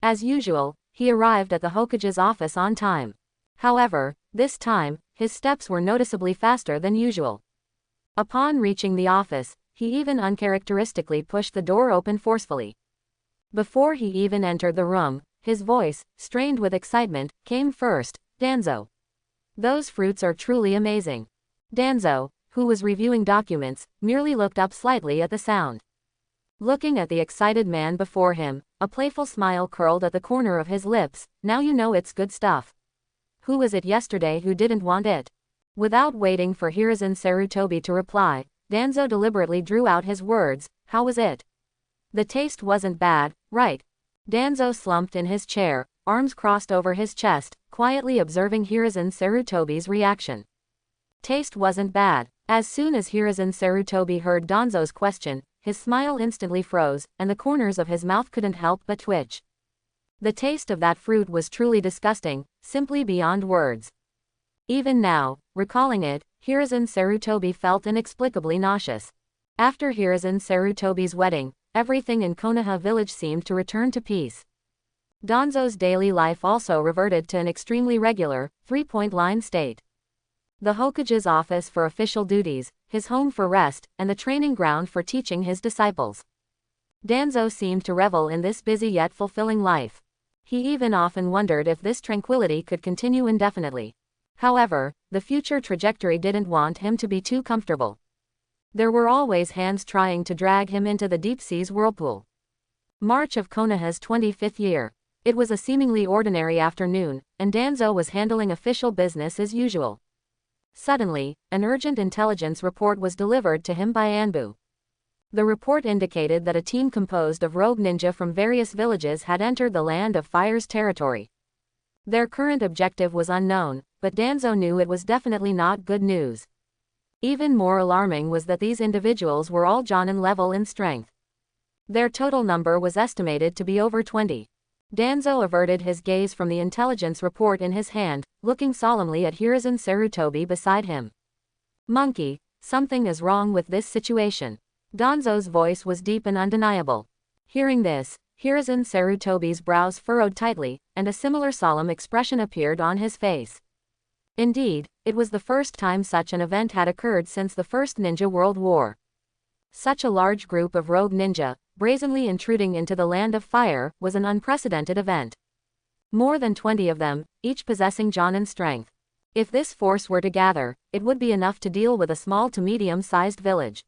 As usual, he arrived at the Hokage's office on time. However, this time, his steps were noticeably faster than usual. Upon reaching the office, he even uncharacteristically pushed the door open forcefully. Before he even entered the room, his voice, strained with excitement, came first. Danzo. Those fruits are truly amazing. Danzo, who was reviewing documents, merely looked up slightly at the sound. Looking at the excited man before him, a playful smile curled at the corner of his lips. Now you know it's good stuff. Who was it yesterday who didn't want it? Without waiting for Hiruzen Sarutobi to reply, Danzo deliberately drew out his words. How was it? The taste wasn't bad, right? Danzo slumped in his chair, arms crossed over his chest, quietly observing Hiruzen Sarutobi's reaction. Taste wasn't bad. As soon as Hiruzen Sarutobi heard Danzo's question, his smile instantly froze, and the corners of his mouth couldn't help but twitch. The taste of that fruit was truly disgusting, simply beyond words. Even now, recalling it, Hiruzen Sarutobi felt inexplicably nauseous. After Hiruzen Sarutobi's wedding, everything in Konoha village seemed to return to peace. Danzo's daily life also reverted to an extremely regular, three-point line state. The Hokage's office for official duties, his home for rest, and the training ground for teaching his disciples. Danzo seemed to revel in this busy yet fulfilling life. He even often wondered if this tranquility could continue indefinitely. However, the future trajectory didn't want him to be too comfortable. There were always hands trying to drag him into the deep sea's whirlpool. March of Konoha's 25th year. It was a seemingly ordinary afternoon, and Danzo was handling official business as usual. Suddenly, an urgent intelligence report was delivered to him by Anbu. The report indicated that a team composed of rogue ninja from various villages had entered the Land of Fire's territory. Their current objective was unknown, but Danzo knew it was definitely not good news. Even more alarming was that these individuals were all Jonin level in strength. Their total number was estimated to be over 20. Danzo averted his gaze from the intelligence report in his hand, looking solemnly at Hiruzen Sarutobi beside him. Monkey, something is wrong with this situation. Danzo's voice was deep and undeniable. Hearing this, Hiruzen Sarutobi's brows furrowed tightly, and a similar solemn expression appeared on his face. Indeed, it was the first time such an event had occurred since the First Ninja World War. Such a large group of rogue ninja, brazenly intruding into the Land of Fire, was an unprecedented event. More than 20 of them, each possessing Jonin strength. If this force were to gather, it would be enough to deal with a small to medium-sized village.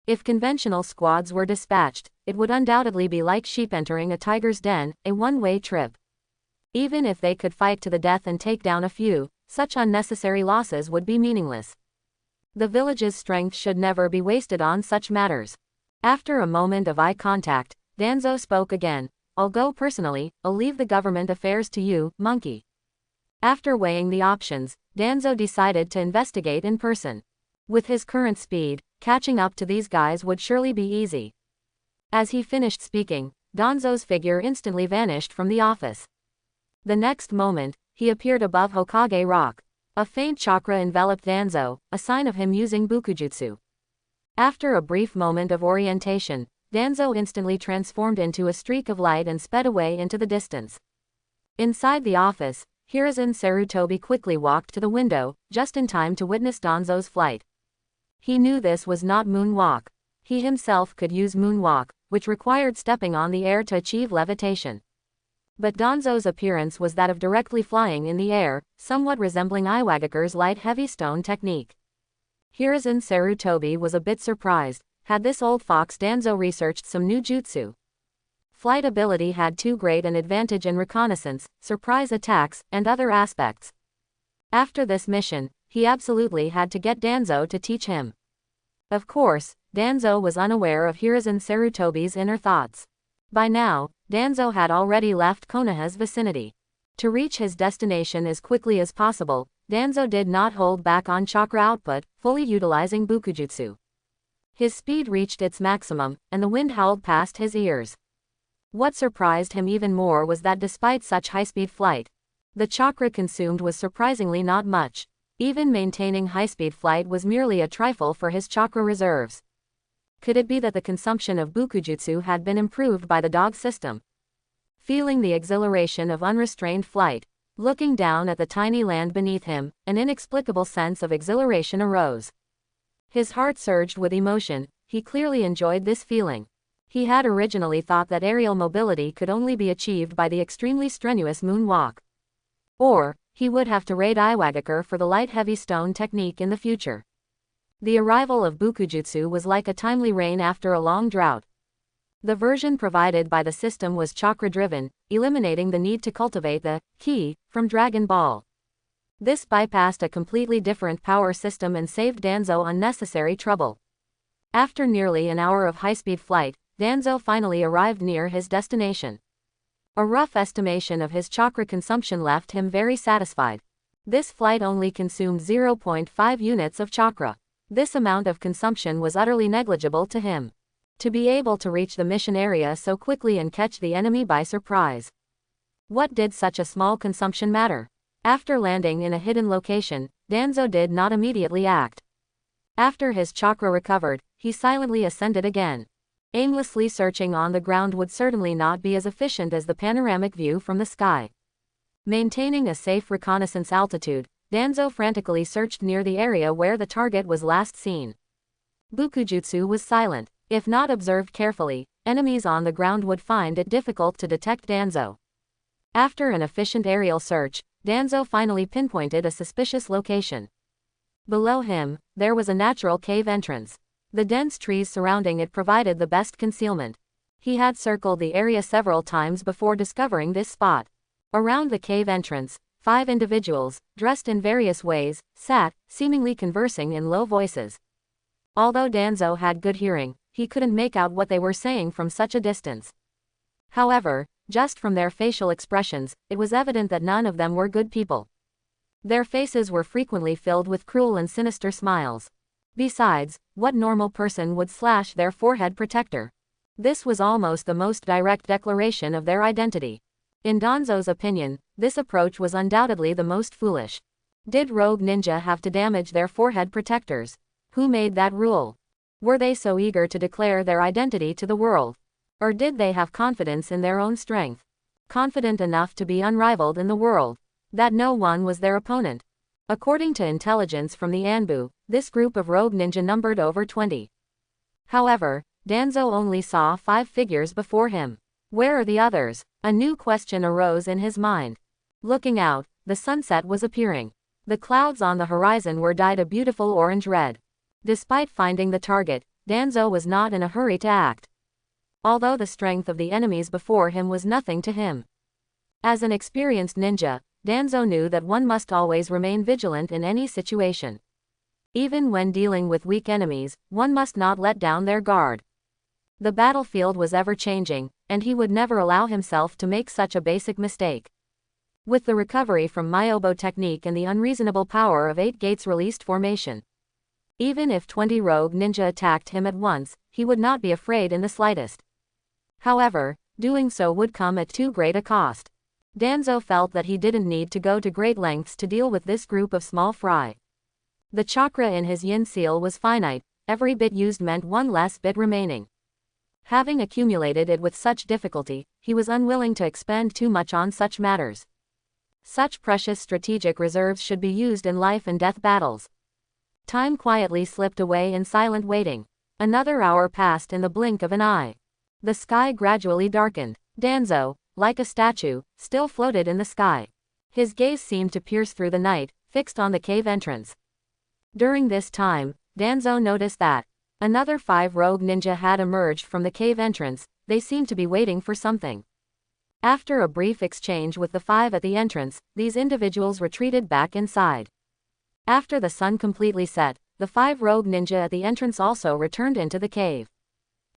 If conventional squads were dispatched, it would undoubtedly be like sheep entering a tiger's den, a one-way trip. Even if they could fight to the death and take down a few, such unnecessary losses would be meaningless. The village's strength should never be wasted on such matters. After a moment of eye contact, Danzo spoke again. I'll go personally, I'll leave the government affairs to you, monkey. After weighing the options, Danzo decided to investigate in person. With his current speed, catching up to these guys would surely be easy. As he finished speaking, Danzo's figure instantly vanished from the office. The next moment, he appeared above Hokage Rock. A faint chakra enveloped Danzo, a sign of him using Bukujutsu. After a brief moment of orientation, Danzo instantly transformed into a streak of light and sped away into the distance. Inside the office, Hiruzen Sarutobi quickly walked to the window, just in time to witness Danzo's flight. He knew this was not moonwalk. He himself could use moonwalk, which required stepping on the air to achieve levitation. But Danzo's appearance was that of directly flying in the air, somewhat resembling Iwagakure's light heavy stone technique. Hiruzen Sarutobi was a bit surprised. Had this old fox Danzo researched some new jutsu? Flight ability had too great an advantage in reconnaissance, surprise attacks, and other aspects. After this mission, he absolutely had to get Danzo to teach him. Of course, Danzo was unaware of Hiruzen Sarutobi's inner thoughts. By now, Danzo had already left Konoha's vicinity. To reach his destination as quickly as possible, Danzo did not hold back on chakra output, fully utilizing Bukujutsu. His speed reached its maximum, and the wind howled past his ears. What surprised him even more was that despite such high-speed flight, the chakra consumed was surprisingly not much. Even maintaining high-speed flight was merely a trifle for his chakra reserves. Could it be that the consumption of Bukujutsu had been improved by the dog system? Feeling the exhilaration of unrestrained flight, looking down at the tiny land beneath him, an inexplicable sense of exhilaration arose. His heart surged with emotion. He clearly enjoyed this feeling. He had originally thought that aerial mobility could only be achieved by the extremely strenuous moonwalk. Or, he would have to raid Iwagakure for the light heavy stone technique in the future. The arrival of Bukujutsu was like a timely rain after a long drought. The version provided by the system was chakra-driven, eliminating the need to cultivate the ki from Dragon Ball. This bypassed a completely different power system and saved Danzo unnecessary trouble. After nearly an hour of high-speed flight, Danzo finally arrived near his destination. A rough estimation of his chakra consumption left him very satisfied. This flight only consumed 0.5 units of chakra. This amount of consumption was utterly negligible to him. To be able to reach the mission area so quickly and catch the enemy by surprise. What did such a small consumption matter? After landing in a hidden location, Danzo did not immediately act. After his chakra recovered, he silently ascended again. Aimlessly searching on the ground would certainly not be as efficient as the panoramic view from the sky. Maintaining a safe reconnaissance altitude, Danzo frantically searched near the area where the target was last seen. Bukujutsu was silent. If not observed carefully, enemies on the ground would find it difficult to detect Danzo. After an efficient aerial search, Danzo finally pinpointed a suspicious location. Below him, there was a natural cave entrance. The dense trees surrounding it provided the best concealment. He had circled the area several times before discovering this spot. Around the cave entrance, 5 individuals, dressed in various ways, sat, seemingly conversing in low voices. Although Danzo had good hearing, he couldn't make out what they were saying from such a distance. However, just from their facial expressions, it was evident that none of them were good people. Their faces were frequently filled with cruel and sinister smiles. Besides, what normal person would slash their forehead protector? This was almost the most direct declaration of their identity. In Danzo's opinion, this approach was undoubtedly the most foolish. Did rogue ninja have to damage their forehead protectors? Who made that rule? Were they so eager to declare their identity to the world? Or did they have confidence in their own strength? Confident enough to be unrivaled in the world, that no one was their opponent. According to intelligence from the Anbu, this group of rogue ninja numbered over 20. However, Danzo only saw 5 figures before him. Where are the others? A new question arose in his mind. Looking out, the sunset was appearing. The clouds on the horizon were dyed a beautiful orange-red. Despite finding the target, Danzo was not in a hurry to act. Although the strength of the enemies before him was nothing to him. As an experienced ninja, Danzo knew that one must always remain vigilant in any situation. Even when dealing with weak enemies, one must not let down their guard. The battlefield was ever-changing, and he would never allow himself to make such a basic mistake. With the recovery from Myobo technique and the unreasonable power of 8 gates released formation. Even if 20 rogue ninja attacked him at once, he would not be afraid in the slightest. However, doing so would come at too great a cost. Danzo felt that he didn't need to go to great lengths to deal with this group of small fry. The chakra in his yin seal was finite, every bit used meant one less bit remaining. Having accumulated it with such difficulty, he was unwilling to expend too much on such matters. Such precious strategic reserves should be used in life and death battles. Time quietly slipped away in silent waiting. Another hour passed in the blink of an eye. The sky gradually darkened. Danzo, like a statue, still floated in the sky. His gaze seemed to pierce through the night, fixed on the cave entrance. During this time, Danzo noticed that another 5 rogue ninja had emerged from the cave entrance. They seemed to be waiting for something. After a brief exchange with the 5 at the entrance, these individuals retreated back inside. After the sun completely set, the 5 rogue ninja at the entrance also returned into the cave.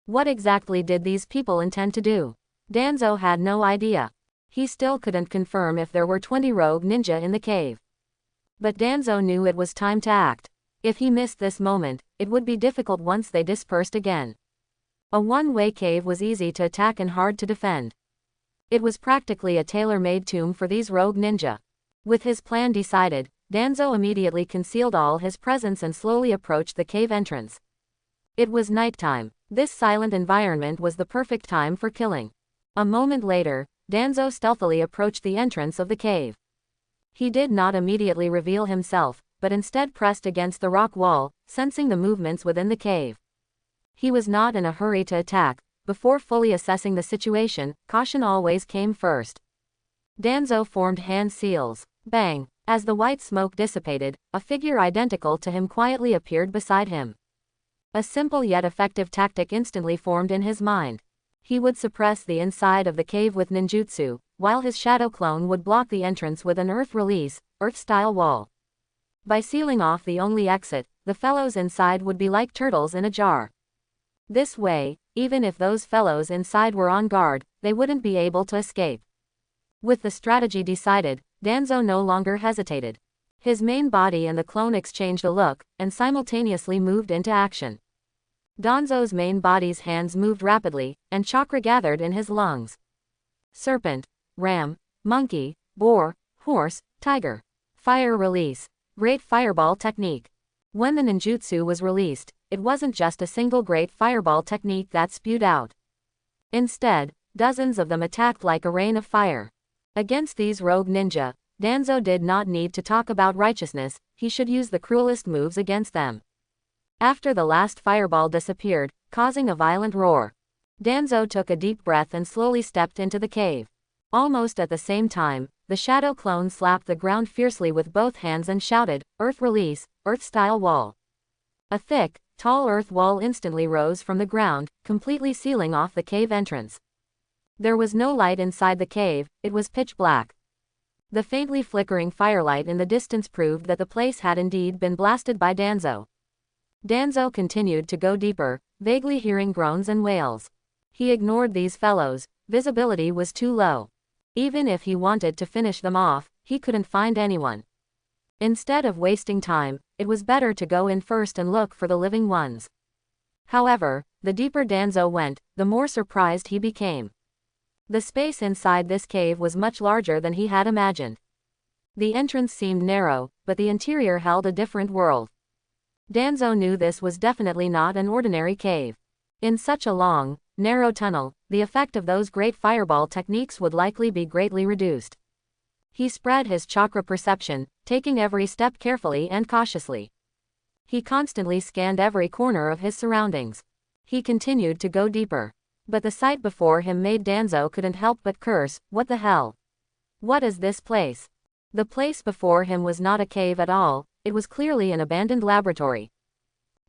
What exactly did these people intend to do? Danzo had no idea. He still couldn't confirm if there were 20 rogue ninja in the cave. But Danzo knew it was time to act. If he missed this moment, it would be difficult once they dispersed again. A one-way cave was easy to attack and hard to defend. It was practically a tailor-made tomb for these rogue ninja. With his plan decided, Danzo immediately concealed all his presence and slowly approached the cave entrance. It was nighttime. This silent environment was the perfect time for killing. A moment later, Danzo stealthily approached the entrance of the cave. He did not immediately reveal himself, but instead pressed against the rock wall, sensing the movements within the cave. He was not in a hurry to attack. Before fully assessing the situation, caution always came first. Danzo formed hand seals. Bang! As the white smoke dissipated, a figure identical to him quietly appeared beside him. A simple yet effective tactic instantly formed in his mind. He would suppress the inside of the cave with ninjutsu, while his shadow clone would block the entrance with an earth release, earth-style wall. By sealing off the only exit, the fellows inside would be like turtles in a jar. This way, even if those fellows inside were on guard, they wouldn't be able to escape. With the strategy decided, Danzo no longer hesitated. His main body and the clone exchanged a look, and simultaneously moved into action. Danzo's main body's hands moved rapidly, and chakra gathered in his lungs. Serpent, ram, monkey, boar, horse, tiger. Fire release. Great fireball technique. When the ninjutsu was released, it wasn't just a single great fireball technique that spewed out. Instead, dozens of them attacked like a rain of fire. Against these rogue ninja, Danzo did not need to talk about righteousness, he should use the cruelest moves against them. After the last fireball disappeared, causing a violent roar, Danzo took a deep breath and slowly stepped into the cave. Almost at the same time, the shadow clone slapped the ground fiercely with both hands and shouted, "Earth release, earth-style wall." A thick, tall earth wall instantly rose from the ground, completely sealing off the cave entrance. There was no light inside the cave, it was pitch black. The faintly flickering firelight in the distance proved that the place had indeed been blasted by Danzo. Danzo continued to go deeper, vaguely hearing groans and wails. He ignored these fellows, visibility was too low. Even if he wanted to finish them off, he couldn't find anyone. Instead of wasting time, it was better to go in first and look for the living ones. However, the deeper Danzo went, the more surprised he became. The space inside this cave was much larger than he had imagined. The entrance seemed narrow, but the interior held a different world. Danzo knew this was definitely not an ordinary cave. In such a long, narrow tunnel, the effect of those great fireball techniques would likely be greatly reduced. He spread his chakra perception, taking every step carefully and cautiously. He constantly scanned every corner of his surroundings. He continued to go deeper. But the sight before him made Danzo couldn't help but curse, "What the hell? What is this place?" The place before him was not a cave at all, it was clearly an abandoned laboratory.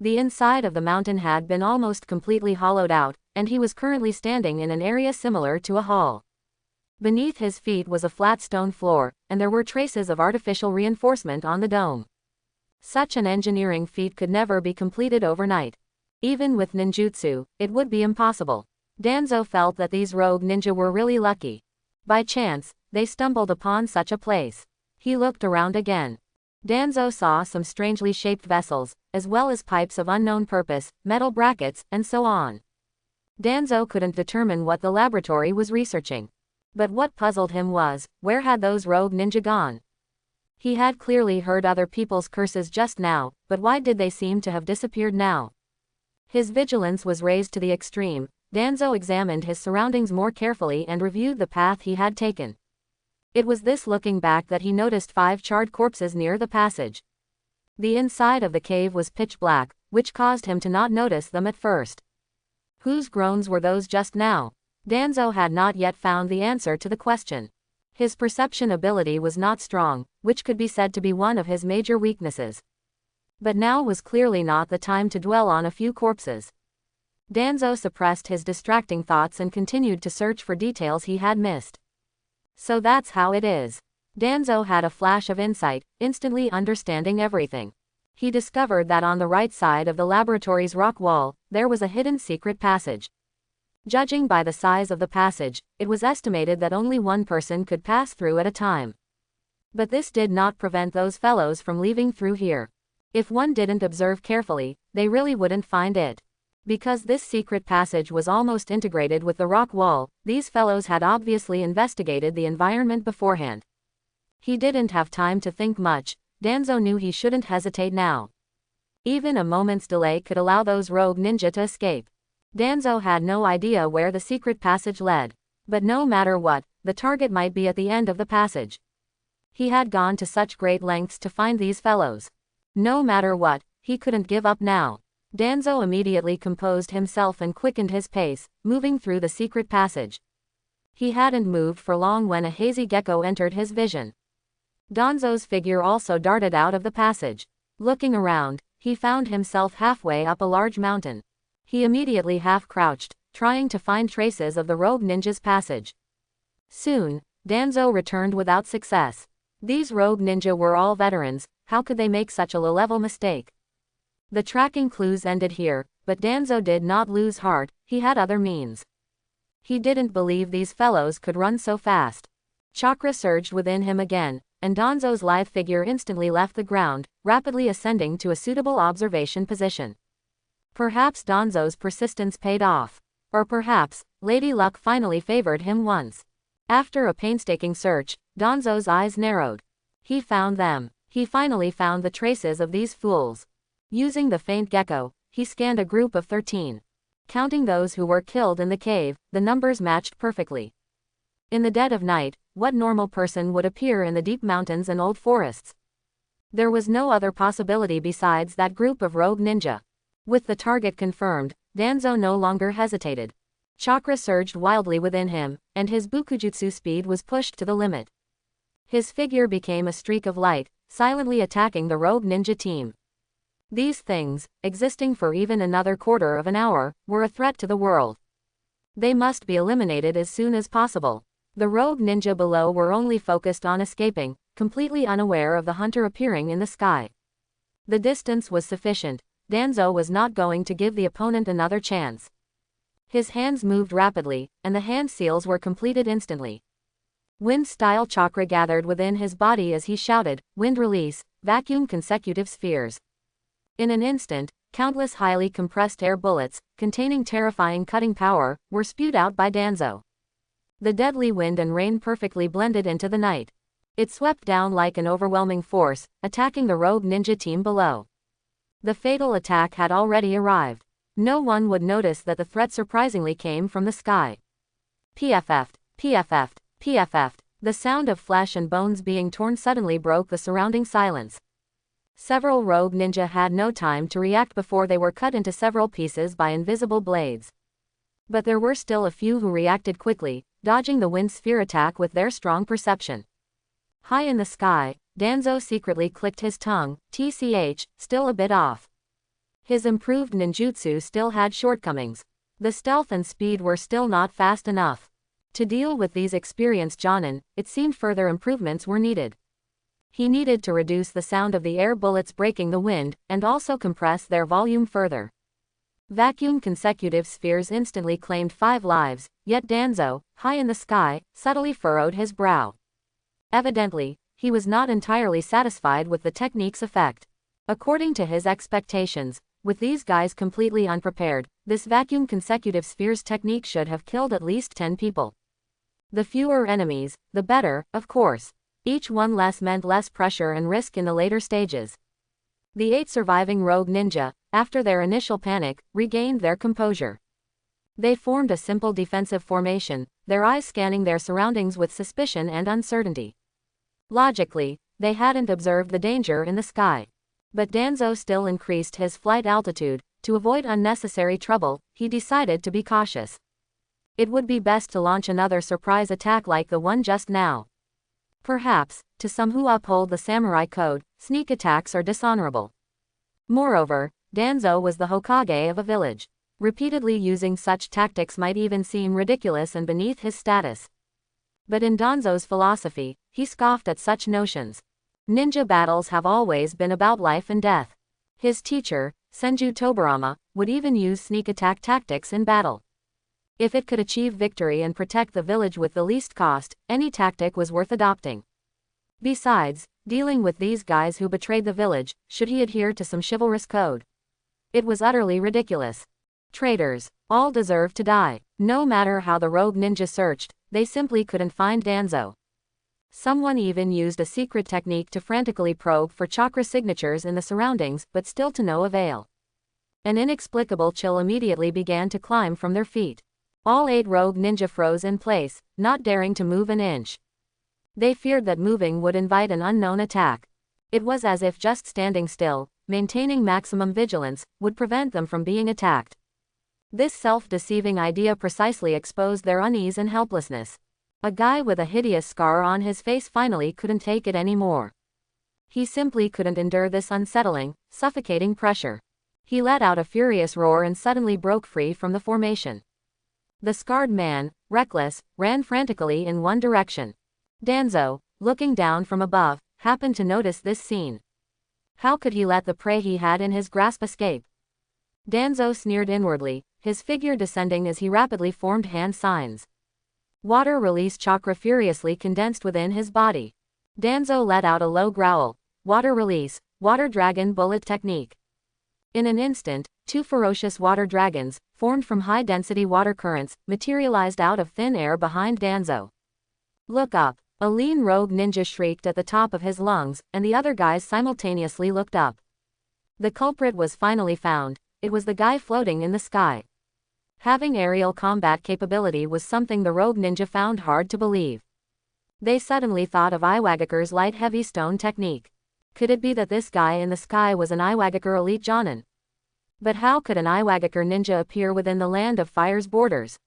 The inside of the mountain had been almost completely hollowed out, and he was currently standing in an area similar to a hall. Beneath his feet was a flat stone floor, and there were traces of artificial reinforcement on the dome. Such an engineering feat could never be completed overnight. Even with ninjutsu, it would be impossible. Danzo felt that these rogue ninja were really lucky. By chance, they stumbled upon such a place. He looked around again. Danzo saw some strangely shaped vessels, as well as pipes of unknown purpose, metal brackets, and so on. Danzo couldn't determine what the laboratory was researching. But what puzzled him was, where had those rogue ninja gone? He had clearly heard other people's curses just now, but why did they seem to have disappeared now? His vigilance was raised to the extreme. Danzo examined his surroundings more carefully and reviewed the path he had taken. It was this looking back that he noticed 5 charred corpses near the passage. The inside of the cave was pitch black, which caused him to not notice them at first. Whose groans were those just now? Danzo had not yet found the answer to the question. His perception ability was not strong, which could be said to be one of his major weaknesses. But now was clearly not the time to dwell on a few corpses. Danzo suppressed his distracting thoughts and continued to search for details he had missed. So that's how it is. Danzo had a flash of insight, instantly understanding everything. He discovered that on the right side of the laboratory's rock wall, there was a hidden secret passage. Judging by the size of the passage, it was estimated that only one person could pass through at a time. But this did not prevent those fellows from leaving through here. If one didn't observe carefully, they really wouldn't find it. Because this secret passage was almost integrated with the rock wall, these fellows had obviously investigated the environment beforehand. He didn't have time to think much. Danzo knew he shouldn't hesitate now. Even a moment's delay could allow those rogue ninja to escape. Danzo had no idea where the secret passage led. But no matter what, the target might be at the end of the passage. He had gone to such great lengths to find these fellows. No matter what, he couldn't give up now. Danzo immediately composed himself and quickened his pace, moving through the secret passage. He hadn't moved for long when a hazy gecko entered his vision. Danzo's figure also darted out of the passage. Looking around, he found himself halfway up a large mountain. He immediately half-crouched, trying to find traces of the rogue ninja's passage. Soon, Danzo returned without success. These rogue ninja were all veterans. How could they make such a low-level mistake? The tracking clues ended here, but Danzo did not lose heart. He had other means. He didn't believe these fellows could run so fast. Chakra surged within him again, and Danzo's lithe figure instantly left the ground, rapidly ascending to a suitable observation position. Perhaps Danzo's persistence paid off. Or perhaps, Lady Luck finally favored him once. After a painstaking search, Danzo's eyes narrowed. He found them. He finally found the traces of these fools. Using the faint gecko, he scanned a group of 13. Counting those who were killed in the cave, the numbers matched perfectly. In the dead of night, what normal person would appear in the deep mountains and old forests? There was no other possibility besides that group of rogue ninja. With the target confirmed, Danzo no longer hesitated. Chakra surged wildly within him, and his bukujutsu speed was pushed to the limit. His figure became a streak of light, silently attacking the rogue ninja team. These things, existing for even another quarter of an hour, were a threat to the world. They must be eliminated as soon as possible. The rogue ninja below were only focused on escaping, completely unaware of the hunter appearing in the sky. The distance was sufficient. Danzo was not going to give the opponent another chance. His hands moved rapidly, and the hand seals were completed instantly. Wind-style chakra gathered within his body as he shouted, "Wind release, vacuum consecutive spheres." In an instant, countless highly compressed air bullets, containing terrifying cutting power, were spewed out by Danzo. The deadly wind and rain perfectly blended into the night. It swept down like an overwhelming force, attacking the rogue ninja team below. The fatal attack had already arrived. No one would notice that the threat surprisingly came from the sky. PFF'd, PFF'd, PFF'd. The sound of flesh and bones being torn suddenly broke the surrounding silence. Several rogue ninja had no time to react before they were cut into several pieces by invisible blades. But there were still a few who reacted quickly, dodging the wind sphere attack with their strong perception. High in the sky, Danzo secretly clicked his tongue, TCH, still a bit off. His improved ninjutsu still had shortcomings. The stealth and speed were still not fast enough. To deal with these experienced Jonin, it seemed further improvements were needed. He needed to reduce the sound of the air bullets breaking the wind, and also compress their volume further. Vacuum consecutive spheres instantly claimed 5 lives, yet Danzo, high in the sky, subtly furrowed his brow. Evidently, he was not entirely satisfied with the technique's effect. According to his expectations, with these guys completely unprepared, this vacuum consecutive spheres technique should have killed at least 10 people. The fewer enemies, the better, of course. Each one less meant less pressure and risk in the later stages. The 8 surviving rogue ninja, after their initial panic, regained their composure. They formed a simple defensive formation, their eyes scanning their surroundings with suspicion and uncertainty. Logically, they hadn't observed the danger in the sky. But Danzo still increased his flight altitude. To avoid unnecessary trouble, he decided to be cautious. It would be best to launch another surprise attack like the one just now. Perhaps, to some who uphold the samurai code, sneak attacks are dishonorable. Moreover, Danzo was the Hokage of a village. Repeatedly using such tactics might even seem ridiculous and beneath his status. But in Danzo's philosophy, he scoffed at such notions. Ninja battles have always been about life and death. His teacher, Senju Tobarama, would even use sneak attack tactics in battle. If it could achieve victory and protect the village with the least cost, any tactic was worth adopting. Besides, dealing with these guys who betrayed the village, should he adhere to some chivalrous code? It was utterly ridiculous. Traitors, all deserved to die. No matter how the rogue ninja searched, they simply couldn't find Danzo. Someone even used a secret technique to frantically probe for chakra signatures in the surroundings, but still to no avail. An inexplicable chill immediately began to climb from their feet. All 8 rogue ninja froze in place, not daring to move an inch. They feared that moving would invite an unknown attack. It was as if just standing still, maintaining maximum vigilance, would prevent them from being attacked. This self-deceiving idea precisely exposed their unease and helplessness. A guy with a hideous scar on his face finally couldn't take it anymore. He simply couldn't endure this unsettling, suffocating pressure. He let out a furious roar and suddenly broke free from the formation. The scarred man, reckless, ran frantically in one direction. Danzo, looking down from above, happened to notice this scene. How could he let the prey he had in his grasp escape? Danzo sneered inwardly, his figure descending as he rapidly formed hand signs. Water release chakra furiously condensed within his body. Danzo let out a low growl. Water release, water dragon bullet technique. In an instant, 2 ferocious water dragons, formed from high-density water currents, materialized out of thin air behind Danzo. Look up! A lean rogue ninja shrieked at the top of his lungs, and the other guys simultaneously looked up. The culprit was finally found. It was the guy floating in the sky. Having aerial combat capability was something the rogue ninja found hard to believe. They suddenly thought of Iwagaker's light heavy stone technique. Could it be that this guy in the sky was an Iwagaker elite Jonin? But how could an Iwagaker ninja appear within the land of fire's borders?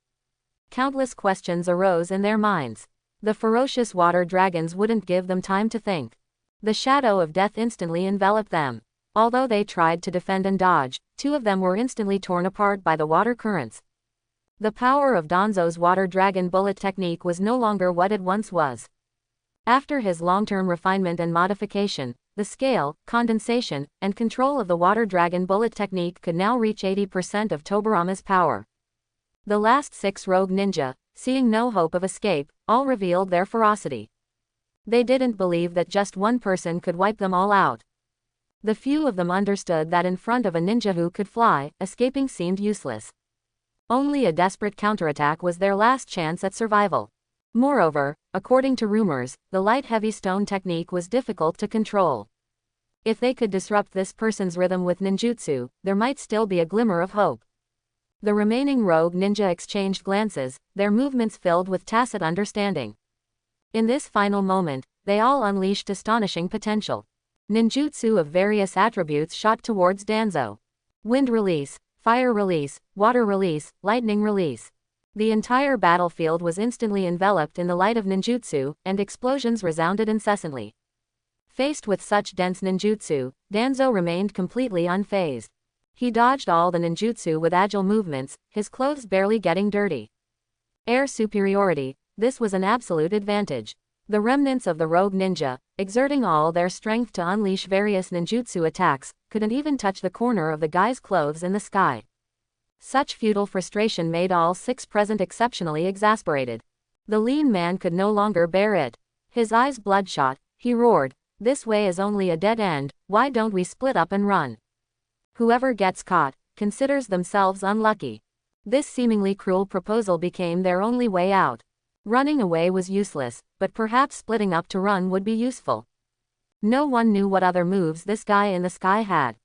Countless questions arose in their minds. The ferocious water dragons wouldn't give them time to think. The shadow of death instantly enveloped them. Although they tried to defend and dodge, 2 of them were instantly torn apart by the water currents. The power of Danzo's water dragon bullet technique was no longer what it once was. After his long-term refinement and modification, the scale, condensation, and control of the water dragon bullet technique could now reach 80% of Tobarama's power. The last 6 rogue ninja, seeing no hope of escape, all revealed their ferocity. They didn't believe that just one person could wipe them all out. The few of them understood that in front of a ninja who could fly, escaping seemed useless. Only a desperate counterattack was their last chance at survival. Moreover, according to rumors, the light heavy stone technique was difficult to control. If they could disrupt this person's rhythm with ninjutsu, there might still be a glimmer of hope. The remaining rogue ninja exchanged glances, their movements filled with tacit understanding. In this final moment, they all unleashed astonishing potential. Ninjutsu of various attributes shot towards Danzo. Wind release, fire release, water release, lightning release. The entire battlefield was instantly enveloped in the light of ninjutsu, and explosions resounded incessantly. Faced with such dense ninjutsu, Danzo remained completely unfazed. He dodged all the ninjutsu with agile movements, his clothes barely getting dirty. Air superiority, this was an absolute advantage. The remnants of the rogue ninja, exerting all their strength to unleash various ninjutsu attacks, couldn't even touch the corner of the guy's clothes in the sky. Such futile frustration made all 6 present exceptionally exasperated. The lean man could no longer bear it. His eyes bloodshot, he roared, "This way is only a dead end, why don't we split up and run? Whoever gets caught, considers themselves unlucky." This seemingly cruel proposal became their only way out. Running away was useless, but perhaps splitting up to run would be useful. No one knew what other moves this guy in the sky had.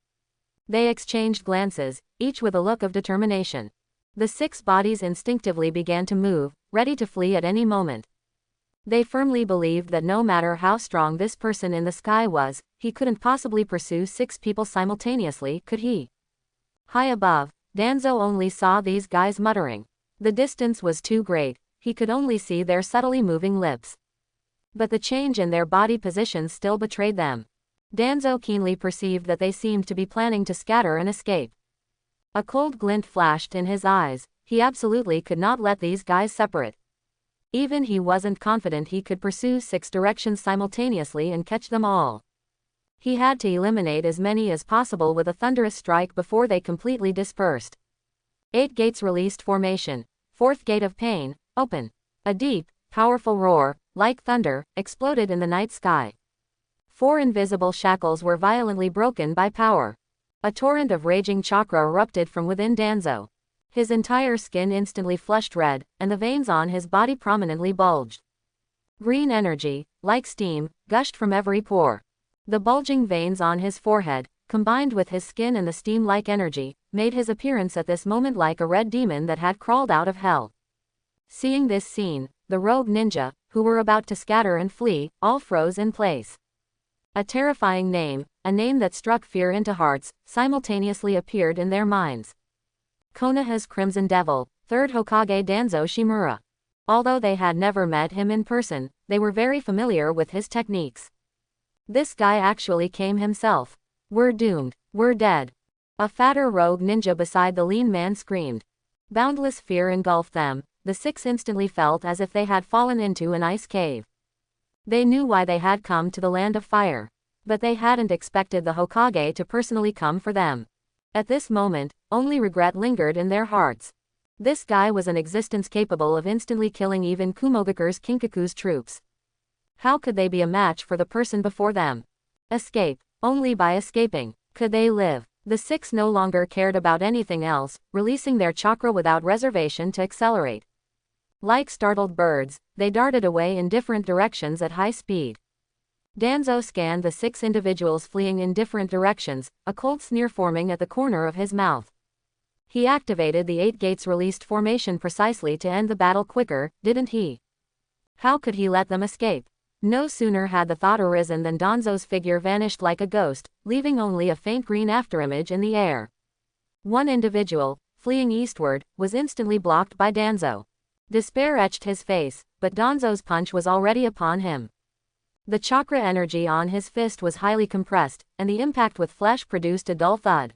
They exchanged glances, each with a look of determination. The 6 bodies instinctively began to move, ready to flee at any moment. They firmly believed that no matter how strong this person in the sky was, he couldn't possibly pursue 6 people simultaneously, could he? High above, Danzo only saw these guys muttering. The distance was too great, he could only see their subtly moving lips. But the change in their body positions still betrayed them. Danzo keenly perceived that they seemed to be planning to scatter and escape. A cold glint flashed in his eyes, he absolutely could not let these guys separate. Even he wasn't confident he could pursue 6 directions simultaneously and catch them all. He had to eliminate as many as possible with a thunderous strike before they completely dispersed. 8 gates released formation. 4th gate of pain, open. A deep, powerful roar, like thunder, exploded in the night sky. 4 invisible shackles were violently broken by power. A torrent of raging chakra erupted from within Danzo. His entire skin instantly flushed red, and the veins on his body prominently bulged. Green energy, like steam, gushed from every pore. The bulging veins on his forehead, combined with his skin and the steam-like energy, made his appearance at this moment like a red demon that had crawled out of hell. Seeing this scene, the rogue ninja, who were about to scatter and flee, all froze in place. A terrifying name, a name that struck fear into hearts, simultaneously appeared in their minds. Konoha's Crimson Devil, 3rd Hokage Danzo Shimura. Although they had never met him in person, they were very familiar with his techniques. This guy actually came himself. We're doomed, we're dead. A fatter rogue ninja beside the lean man screamed. Boundless fear engulfed them, the 6 instantly felt as if they had fallen into an ice cave. They knew why they had come to the land of fire. But they hadn't expected the Hokage to personally come for them. At this moment, only regret lingered in their hearts. This guy was an existence capable of instantly killing even Kumogakure's Kinkaku's troops. How could they be a match for the person before them? Escape. Only by escaping could they live. The 6 no longer cared about anything else, releasing their chakra without reservation to accelerate. Like startled birds, they darted away in different directions at high speed. Danzo scanned the 6 individuals fleeing in different directions, a cold sneer forming at the corner of his mouth. He activated the 8 gates released formation precisely to end the battle quicker, didn't he? How could he let them escape? No sooner had the thought arisen than Danzo's figure vanished like a ghost, leaving only a faint green afterimage in the air. One individual, fleeing eastward, was instantly blocked by Danzo. Despair etched his face, but Danzo's punch was already upon him. The chakra energy on his fist was highly compressed, and the impact with flesh produced a dull thud.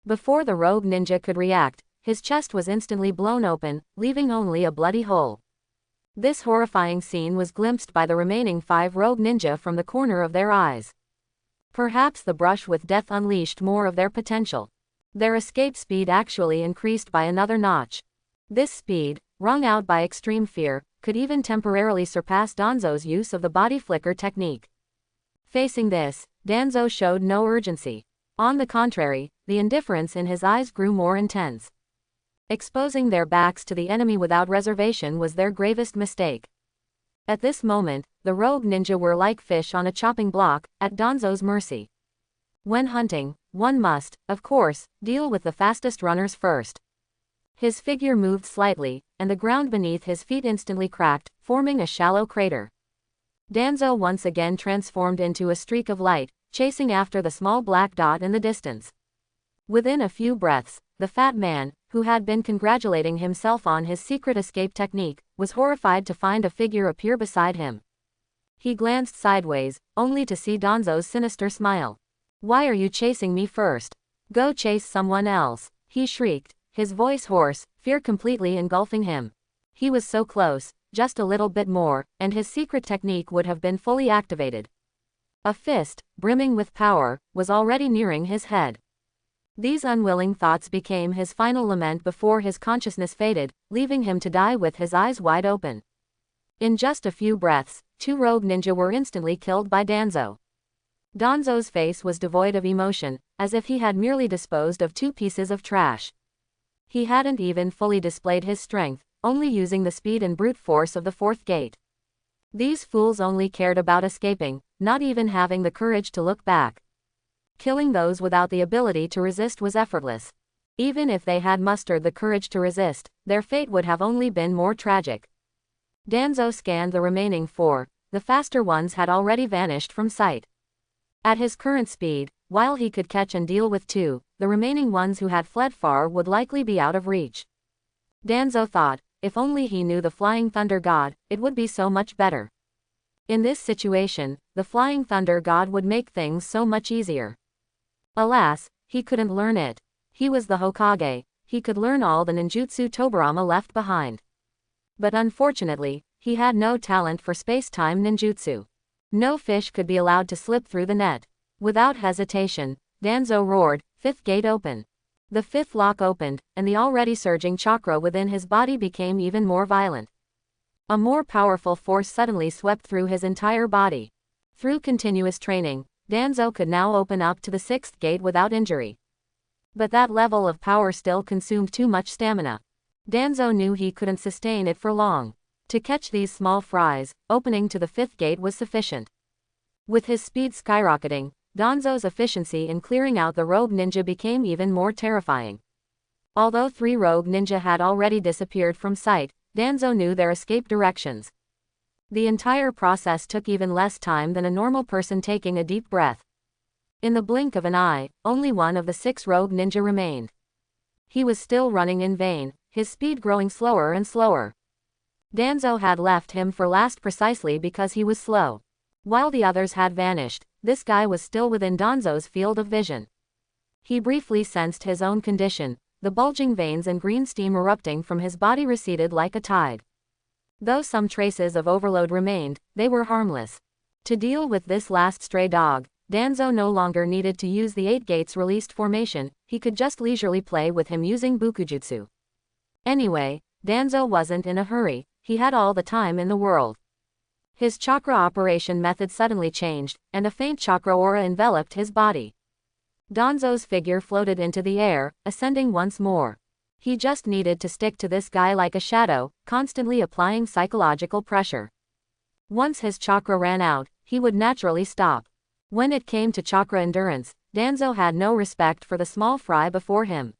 Before the rogue ninja could react, his chest was instantly blown open, leaving only a bloody hole. This horrifying scene was glimpsed by the remaining 5 rogue ninja from the corner of their eyes. Perhaps the brush with death unleashed more of their potential. Their escape speed actually increased by another notch. This speed, wrung out by extreme fear, could even temporarily surpass Danzo's use of the body flicker technique. Facing this, Danzo showed no urgency. On the contrary, the indifference in his eyes grew more intense. Exposing their backs to the enemy without reservation was their gravest mistake. At this moment, the rogue ninja were like fish on a chopping block, at Danzo's mercy. When hunting, one must, of course, deal with the fastest runners first. His figure moved slightly, and the ground beneath his feet instantly cracked, forming a shallow crater. Danzo once again transformed into a streak of light, chasing after the small black dot in the distance. Within a few breaths, the fat man, who had been congratulating himself on his secret escape technique, was horrified to find a figure appear beside him. He glanced sideways, only to see Danzo's sinister smile. "Why are you chasing me first? Go chase someone else," he shrieked, his voice hoarse, fear completely engulfing him. He was so close, just a little bit more, and his secret technique would have been fully activated. A fist, brimming with power, was already nearing his head. These unwilling thoughts became his final lament before his consciousness faded, leaving him to die with his eyes wide open. In just a few breaths, 2 rogue ninja were instantly killed by Danzo. Danzo's face was devoid of emotion, as if he had merely disposed of 2 pieces of trash. He hadn't even fully displayed his strength, only using the speed and brute force of the fourth gate. These fools only cared about escaping, not even having the courage to look back. Killing those without the ability to resist was effortless. Even if they had mustered the courage to resist, their fate would have only been more tragic. Danzo scanned the remaining four. The faster ones had already vanished from sight. At his current speed, while he could catch and deal with two, the remaining ones who had fled far would likely be out of reach. Danzo thought, if only he knew the Flying Thunder God, it would be so much better. In this situation, the Flying Thunder God would make things so much easier. Alas, he couldn't learn it. He was the Hokage, he could learn all the ninjutsu Tobirama left behind. But unfortunately, he had no talent for space-time ninjutsu. No fish could be allowed to slip through the net. Without hesitation, Danzo roared, "Fifth gate open." The fifth lock opened, and the already surging chakra within his body became even more violent. A more powerful force suddenly swept through his entire body. Through continuous training, Danzo could now open up to the sixth gate without injury. But that level of power still consumed too much stamina. Danzo knew he couldn't sustain it for long. To catch these small fries, opening to the fifth gate was sufficient. With his speed skyrocketing, Danzo's efficiency in clearing out the rogue ninja became even more terrifying. Although 3 rogue ninja had already disappeared from sight, Danzo knew their escape directions. The entire process took even less time than a normal person taking a deep breath. In the blink of an eye, only one of the 6 rogue ninja remained. He was still running in vain, his speed growing slower and slower. Danzo had left him for last precisely because he was slow. While the others had vanished, this guy was still within Danzo's field of vision. He briefly sensed his own condition, the bulging veins and green steam erupting from his body receded like a tide. Though some traces of overload remained, they were harmless. To deal with this last stray dog, Danzo no longer needed to use the 8 gates released formation, he could just leisurely play with him using Bukujutsu. Anyway, Danzo wasn't in a hurry, he had all the time in the world. His chakra operation method suddenly changed, and a faint chakra aura enveloped his body. Danzo's figure floated into the air, ascending once more. He just needed to stick to this guy like a shadow, constantly applying psychological pressure. Once his chakra ran out, he would naturally stop. When it came to chakra endurance, Danzo had no respect for the small fry before him.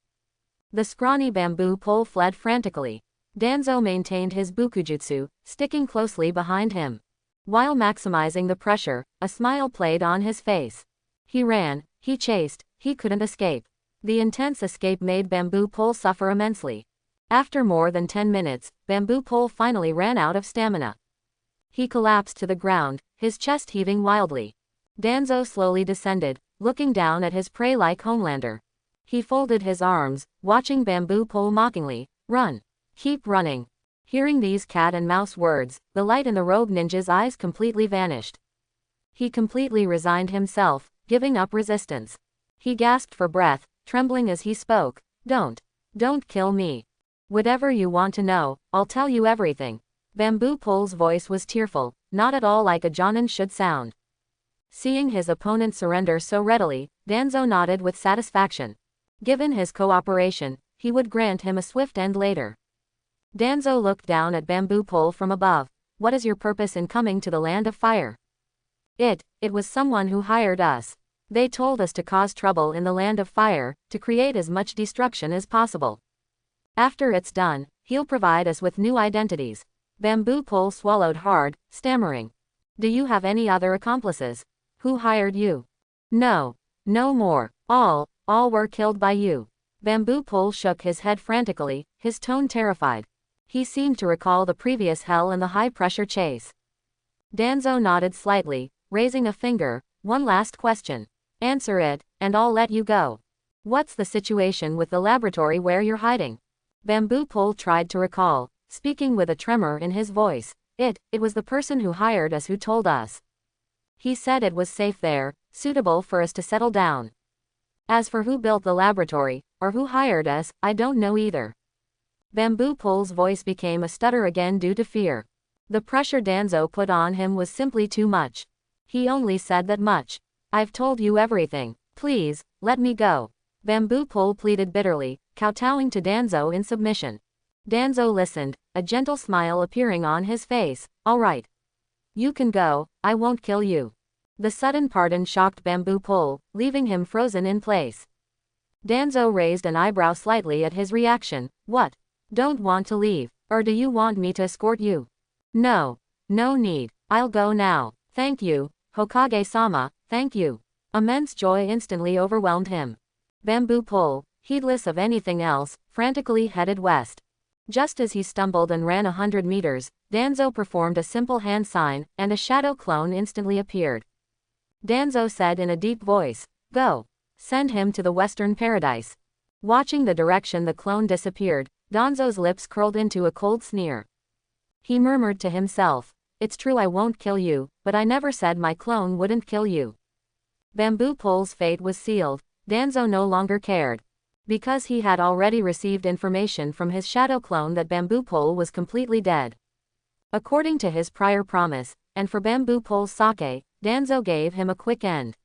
The scrawny bamboo pole fled frantically. Danzo maintained his Bukujutsu, sticking closely behind him. While maximizing the pressure, a smile played on his face. He ran, he chased, he couldn't escape. The intense escape made Bamboo Pole suffer immensely. After more than 10 minutes, Bamboo Pole finally ran out of stamina. He collapsed to the ground, his chest heaving wildly. Danzo slowly descended, looking down at his prey like homelander. He folded his arms, watching Bamboo Pole mockingly, "Run. Keep running." Hearing these cat and mouse words, the light in the rogue ninja's eyes completely vanished. He completely resigned himself, giving up resistance. He gasped for breath, trembling as he spoke, Don't kill me. Whatever you want to know, I'll tell you everything." Bamboo Pole's voice was tearful, not at all like a jonin should sound. Seeing his opponent surrender so readily, Danzo nodded with satisfaction. Given his cooperation, he would grant him a swift end later. Danzo looked down at Bamboo Pole from above. "What is your purpose in coming to the Land of Fire?" It was someone who hired us. They told us to cause trouble in the Land of Fire, to create as much destruction as possible. After it's done, he'll provide us with new identities." Bamboo Pole swallowed hard, stammering. "Do you have any other accomplices? Who hired you?" No more. All were killed by you." Bamboo Pole shook his head frantically, his tone terrified. He seemed to recall the previous hell and the high-pressure chase. Danzo nodded slightly, raising a finger. "One last question. Answer it, and I'll let you go. What's the situation with the laboratory where you're hiding?" Bamboo Pole tried to recall, speaking with a tremor in his voice. It was the person who hired us who told us. He said it was safe there, suitable for us to settle down. As for who built the laboratory, or who hired us, I don't know either." Bamboo Pole's voice became a stutter again due to fear. The pressure Danzo put on him was simply too much. He only said that much. "I've told you everything. Please, let me go." Bamboo Pole pleaded bitterly, kowtowing to Danzo in submission. Danzo listened, a gentle smile appearing on his face. All right. You can go, I won't kill you. The sudden pardon shocked Bamboo Pole, leaving him frozen in place. Danzo raised an eyebrow slightly at his reaction. What? Don't want to leave, or do you want me to escort you? No. No need. I'll go now. Thank you, Hokage-sama, thank you. Immense joy instantly overwhelmed him. Bamboo Pole, heedless of anything else, frantically headed west. Just as he stumbled and ran 100 meters, Danzo performed a simple hand sign, and a shadow clone instantly appeared. Danzo said in a deep voice, "Go. Send him to the Western Paradise." Watching the direction the clone disappeared, Danzo's lips curled into a cold sneer. He murmured to himself, "It's true I won't kill you, but I never said my clone wouldn't kill you." Bamboo Pole's fate was sealed. Danzo no longer cared. Because he had already received information from his shadow clone that Bamboo Pole was completely dead. According to his prior promise, and for Bamboo Pole's sake, Danzo gave him a quick end.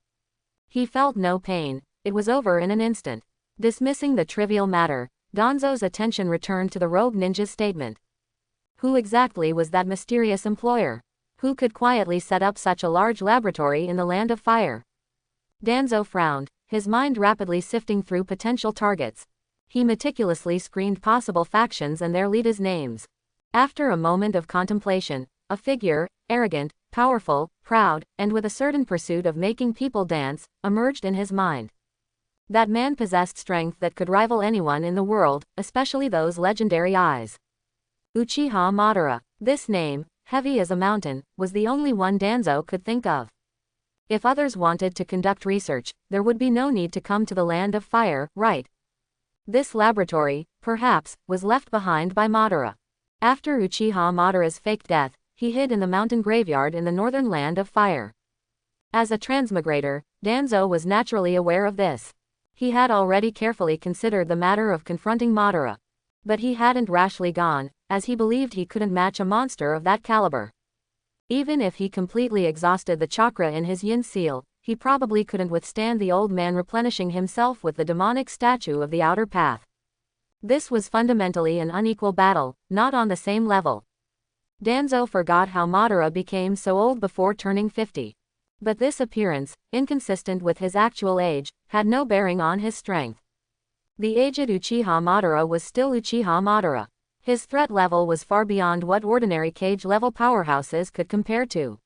He felt no pain, it was over in an instant. Dismissing the trivial matter, Danzo's attention returned to the rogue ninja's statement. Who exactly was that mysterious employer? Who could quietly set up such a large laboratory in the Land of Fire? Danzo frowned, his mind rapidly sifting through potential targets. He meticulously screened possible factions and their leaders' names. After a moment of contemplation, a figure, arrogant, powerful, proud, and with a certain pursuit of making people dance, emerged in his mind. That man possessed strength that could rival anyone in the world, especially those legendary eyes. Uchiha Madara. This name, heavy as a mountain, was the only one Danzo could think of. If others wanted to conduct research, there would be no need to come to the Land of Fire, right? This laboratory, perhaps, was left behind by Madara. After Uchiha Madara's faked death, he hid in the mountain graveyard in the northern Land of Fire. As a transmigrator, Danzo was naturally aware of this. He had already carefully considered the matter of confronting Madara. But he hadn't rashly gone, as he believed he couldn't match a monster of that caliber. Even if he completely exhausted the chakra in his yin seal, he probably couldn't withstand the old man replenishing himself with the demonic statue of the outer path. This was fundamentally an unequal battle, not on the same level. Danzo forgot how Madara became so old before turning 50. But this appearance, inconsistent with his actual age, had no bearing on his strength. The aged Uchiha Madara was still Uchiha Madara. His threat level was far beyond what ordinary cage-level powerhouses could compare to.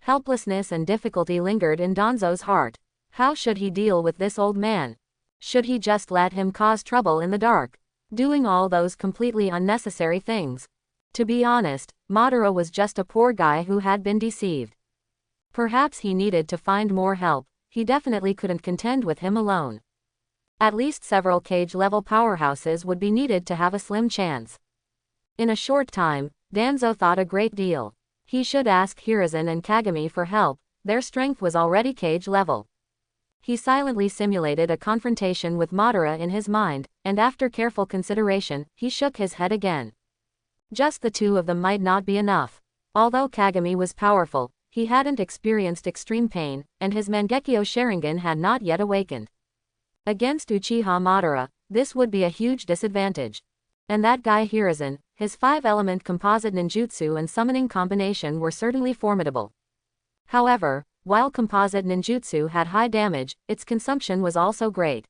Helplessness and difficulty lingered in Danzo's heart. How should he deal with this old man? Should he just let him cause trouble in the dark, doing all those completely unnecessary things? To be honest, Madara was just a poor guy who had been deceived. Perhaps he needed to find more help. He definitely couldn't contend with him alone. At least several cage-level powerhouses would be needed to have a slim chance. In a short time, Danzo thought a great deal. He should ask Hiruzen and Kagami for help, their strength was already cage-level. He silently simulated a confrontation with Madara in his mind, and after careful consideration, he shook his head again. Just the two of them might not be enough. Although Kagami was powerful, he hadn't experienced extreme pain, and his Mangekyo Sharingan had not yet awakened. Against Uchiha Madara, this would be a huge disadvantage. And that guy Hiruzen, his 5-element composite ninjutsu and summoning combination were certainly formidable. However, while composite ninjutsu had high damage, its consumption was also great.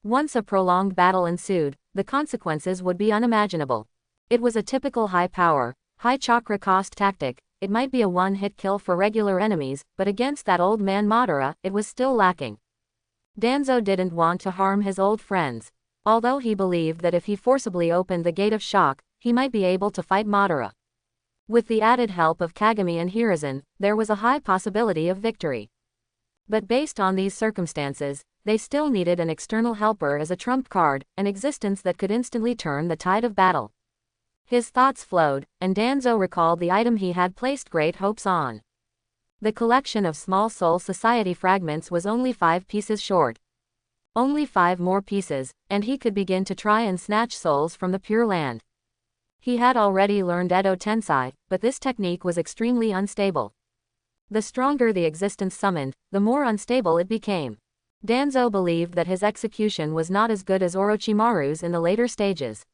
Once a prolonged battle ensued, the consequences would be unimaginable. It was a typical high-power, high-chakra cost tactic. It might be a one-hit kill for regular enemies, but against that old man Madara, it was still lacking. Danzo didn't want to harm his old friends. Although he believed that if he forcibly opened the Gate of Shock, he might be able to fight Madara. With the added help of Kagami and Hiruzen, there was a high possibility of victory. But based on these circumstances, they still needed an external helper as a trump card, an existence that could instantly turn the tide of battle. His thoughts flowed, and Danzo recalled the item he had placed great hopes on. The collection of small soul society fragments was only 5 pieces short. Only 5 more pieces, and he could begin to try and snatch souls from the Pure Land. He had already learned Edo Tensai, but this technique was extremely unstable. The stronger the existence summoned, the more unstable it became. Danzo believed that his execution was not as good as Orochimaru's in the later stages.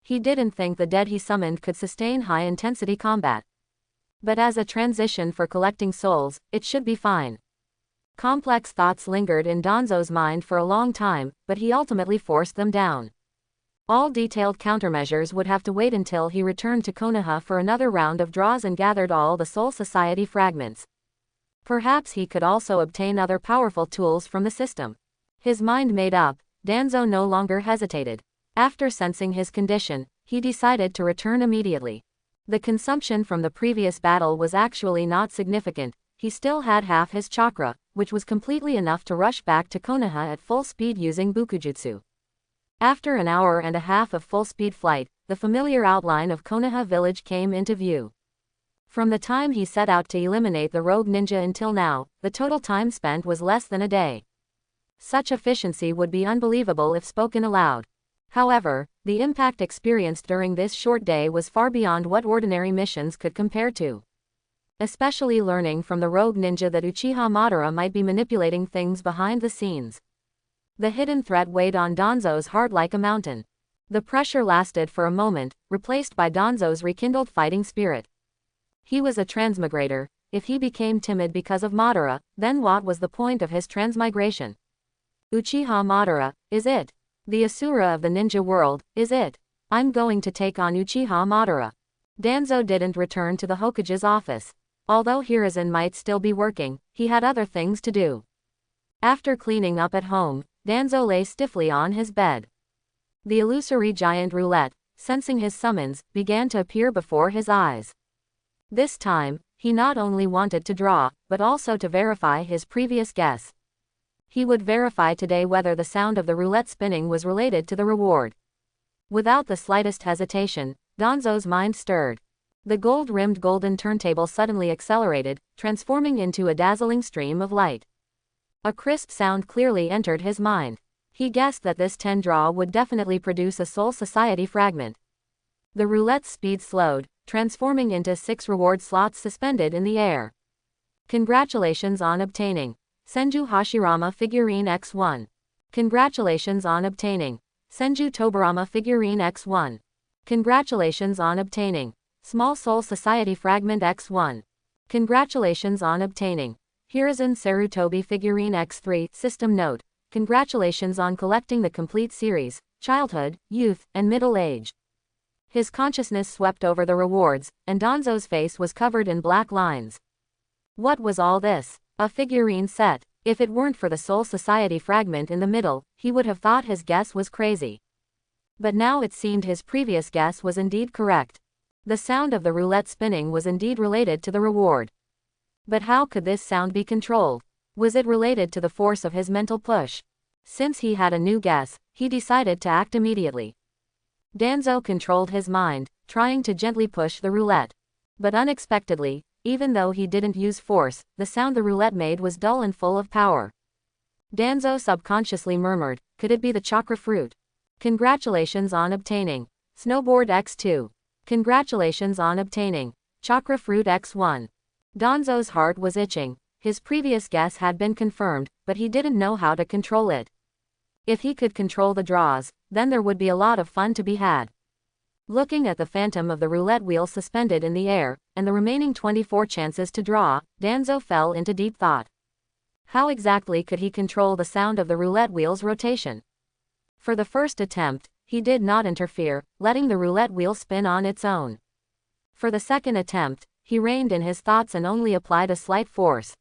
He didn't think the dead he summoned could sustain high-intensity combat. But as a transition for collecting souls, it should be fine. Complex thoughts lingered in Danzo's mind for a long time, but he ultimately forced them down. All detailed countermeasures would have to wait until he returned to Konoha for another round of draws and gathered all the Soul Society fragments. Perhaps he could also obtain other powerful tools from the system. His mind made up, Danzo no longer hesitated. After sensing his condition, he decided to return immediately. The consumption from the previous battle was actually not significant. He still had half his chakra, which was completely enough to rush back to Konoha at full speed using Bukujutsu. After an hour and a half of full-speed flight, the familiar outline of Konoha village came into view. From the time he set out to eliminate the rogue ninja until now, the total time spent was less than a day. Such efficiency would be unbelievable if spoken aloud. However, the impact experienced during this short day was far beyond what ordinary missions could compare to. Especially learning from the rogue ninja that Uchiha Madara might be manipulating things behind the scenes. The hidden threat weighed on Danzo's heart like a mountain. The pressure lasted for a moment, replaced by Danzo's rekindled fighting spirit. He was a transmigrator. If he became timid because of Madara, then what was the point of his transmigration? Uchiha Madara, is it? The Asura of the ninja world, is it? I'm going to take on Uchiha Madara. Danzo didn't return to the Hokage's office. Although Hiruzen might still be working, he had other things to do. After cleaning up at home, Danzo lay stiffly on his bed. The illusory giant roulette, sensing his summons, began to appear before his eyes. This time, he not only wanted to draw, but also to verify his previous guess. He would verify today whether the sound of the roulette spinning was related to the reward. Without the slightest hesitation, Danzo's mind stirred. The gold-rimmed golden turntable suddenly accelerated, transforming into a dazzling stream of light. A crisp sound clearly entered his mind. He guessed that this 10 draw would definitely produce a Soul Society fragment. The roulette's speed slowed, transforming into 6 reward slots suspended in the air. Congratulations on obtaining Senju Hashirama figurine X1. Congratulations on obtaining Senju Tobarama figurine X1. Congratulations on obtaining Small Soul Society fragment X1. Congratulations on obtaining Hiruzen Sarutobi figurine X3. System note: congratulations on collecting the complete series, childhood, youth, and middle age. His consciousness swept over the rewards, and Danzo's face was covered in black lines. What was all this? A figurine set. If it weren't for the Soul Society fragment in the middle, he would have thought his guess was crazy. But now it seemed his previous guess was indeed correct. The sound of the roulette spinning was indeed related to the reward. But how could this sound be controlled? Was it related to the force of his mental push? Since he had a new guess, he decided to act immediately. Danzo controlled his mind, trying to gently push the roulette. But unexpectedly, even though he didn't use force, the sound the roulette made was dull and full of power. Danzo subconsciously murmured, could it be the chakra fruit? Congratulations on obtaining Snowboard X2. Congratulations on obtaining Chakra Fruit X1. Danzo's heart was itching. His previous guess had been confirmed, but he didn't know how to control it. If he could control the draws, then there would be a lot of fun to be had. Looking at the phantom of the roulette wheel suspended in the air, and the remaining 24 chances to draw, Danzo fell into deep thought. How exactly could he control the sound of the roulette wheel's rotation? For the first attempt, he did not interfere, letting the roulette wheel spin on its own. For the second attempt, he reined in his thoughts and only applied a slight force.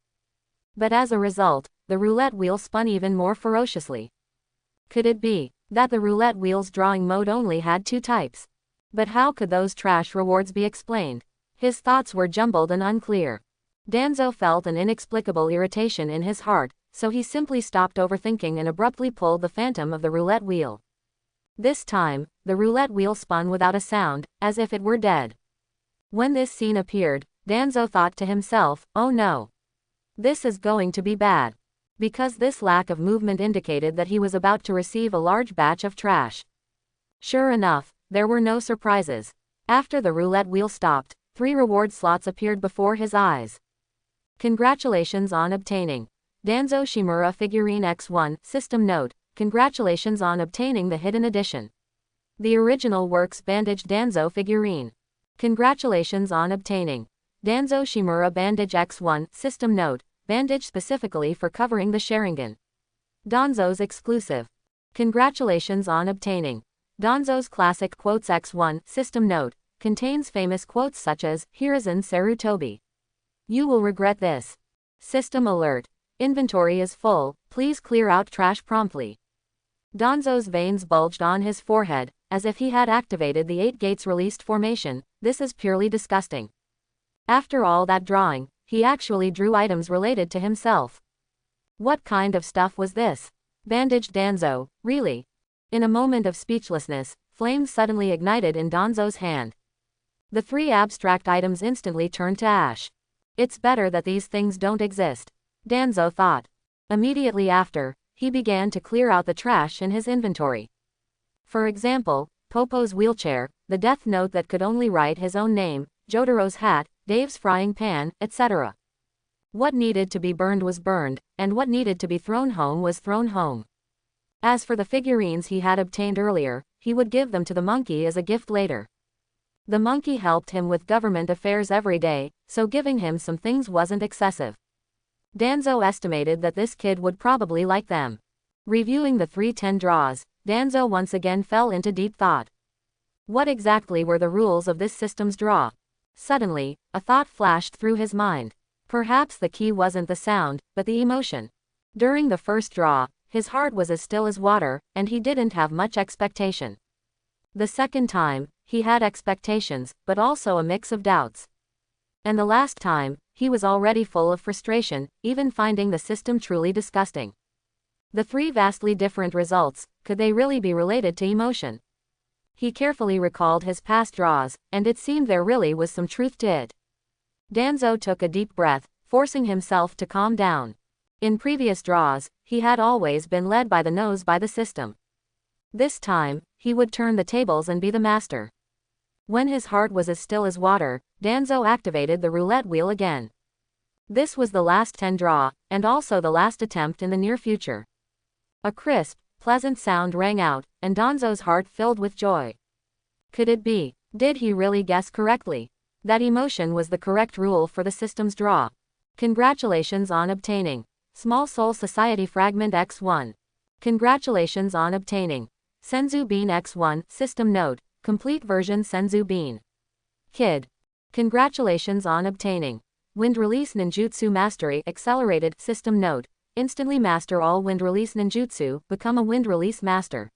But as a result, the roulette wheel spun even more ferociously. Could it be that the roulette wheel's drawing mode only had 2 types? But how could those trash rewards be explained? His thoughts were jumbled and unclear. Danzo felt an inexplicable irritation in his heart, so he simply stopped overthinking and abruptly pulled the phantom of the roulette wheel. This time, the roulette wheel spun without a sound, as if it were dead. When this scene appeared, Danzo thought to himself, oh no. This is going to be bad. Because this lack of movement indicated that he was about to receive a large batch of trash. Sure enough, there were no surprises. After the roulette wheel stopped, 3 reward slots appeared before his eyes. Congratulations on obtaining Danzo Shimura figurine X1. System note: congratulations on obtaining the hidden edition. The original works Bandage Danzo figurine. Congratulations on obtaining Danzo Shimura Bandage X1 System Note, bandage specifically for covering the Sharingan. Danzo's exclusive. Congratulations on obtaining Danzo's Classic Quotes X1 System Note, contains famous quotes such as, Hiruzen Sarutobi. You will regret this. System alert. Inventory is full, please clear out trash promptly. Danzo's veins bulged on his forehead, as if he had activated the 8 gates released formation. This is purely disgusting. After all that drawing, he actually drew items related to himself. What kind of stuff was this? Bandaged Danzo, really? In a moment of speechlessness, flames suddenly ignited in Danzo's hand. The 3 abstract items instantly turned to ash. It's better that these things don't exist, Danzo thought. Immediately after, he began to clear out the trash in his inventory. For example, Popo's wheelchair, the death note that could only write his own name, Jotaro's hat, Dave's frying pan, etc. What needed to be burned was burned, and what needed to be thrown home was thrown home. As for the figurines he had obtained earlier, he would give them to the monkey as a gift later. The monkey helped him with government affairs every day, so giving him some things wasn't excessive. Danzo estimated that this kid would probably like them. Reviewing the 310 draws, Danzo once again fell into deep thought. What exactly were the rules of this system's draw? Suddenly, a thought flashed through his mind. Perhaps the key wasn't the sound, but the emotion. During the first draw, his heart was as still as water, and he didn't have much expectation. The second time, he had expectations, but also a mix of doubts. And the last time, he was already full of frustration, even finding the system truly disgusting. The 3 vastly different results, could they really be related to emotion? He carefully recalled his past draws, and it seemed there really was some truth to it. Danzo took a deep breath, forcing himself to calm down. In previous draws, he had always been led by the nose by the system. This time, he would turn the tables and be the master. When his heart was as still as water, Danzo activated the roulette wheel again. This was the last 10 draw, and also the last attempt in the near future. A crisp, pleasant sound rang out, and Danzo's heart filled with joy. Could it be? Did he really guess correctly? That emotion was the correct rule for the system's draw. Congratulations on obtaining Small Soul Society Fragment X1. Congratulations on obtaining Senzu Bean X1 System Note, Complete Version Senzu Bean. Kid. Congratulations on obtaining Wind Release Ninjutsu Mastery Accelerated System Note. Instantly master all Wind Release Ninjutsu, become a Wind Release Master.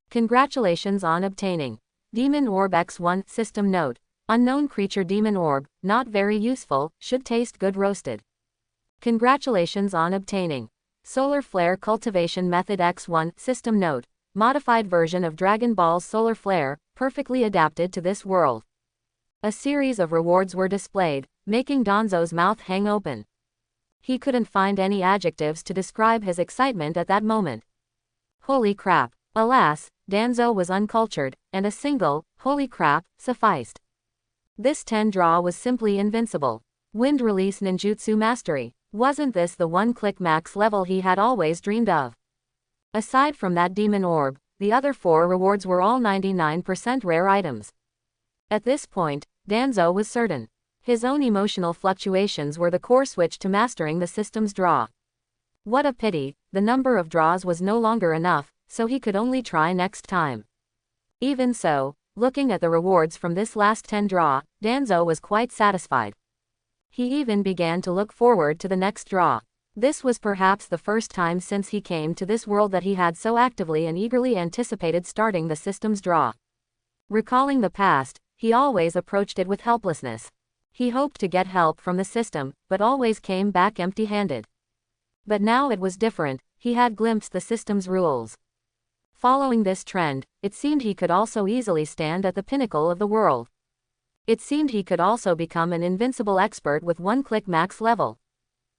Congratulations on obtaining Demon Orb X1 System Note. Unknown creature Demon Orb, not very useful, should taste good roasted. Congratulations on obtaining Solar Flare Cultivation Method X1 System Note. Modified version of Dragon Ball's Solar Flare, perfectly adapted to this world. A series of rewards were displayed, making Danzo's mouth hang open. He couldn't find any adjectives to describe his excitement at that moment. Holy crap! Alas, Danzo was uncultured, and a single, holy crap, sufficed. This 10 draw was simply invincible. Wind Release Ninjutsu Mastery. Wasn't this the one-click max level he had always dreamed of? Aside from that Demon Orb, the other 4 rewards were all 99% rare items. At this point, Danzo was certain. His own emotional fluctuations were the core switch to mastering the system's draw. What a pity, the number of draws was no longer enough, so he could only try next time. Even so, looking at the rewards from this last 10 draw, Danzo was quite satisfied. He even began to look forward to the next draw. This was perhaps the first time since he came to this world that he had so actively and eagerly anticipated starting the system's draw. Recalling the past, he always approached it with helplessness. He hoped to get help from the system, but always came back empty-handed. But now it was different, he had glimpsed the system's rules. Following this trend, it seemed he could also easily stand at the pinnacle of the world. It seemed he could also become an invincible expert with one-click max level.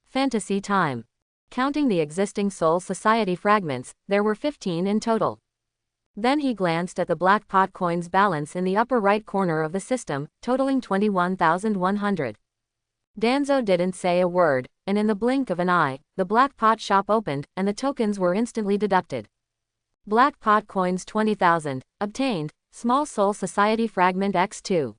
Fantasy time. Counting the existing Soul Society fragments, there were 15 in total. Then he glanced at the black pot coins balance in the upper right corner of the system, totaling 21,100. Danzo didn't say a word, and in the blink of an eye, the black pot shop opened, and the tokens were instantly deducted. Black pot coins 20,000, obtained, Small Soul Society Fragment X2.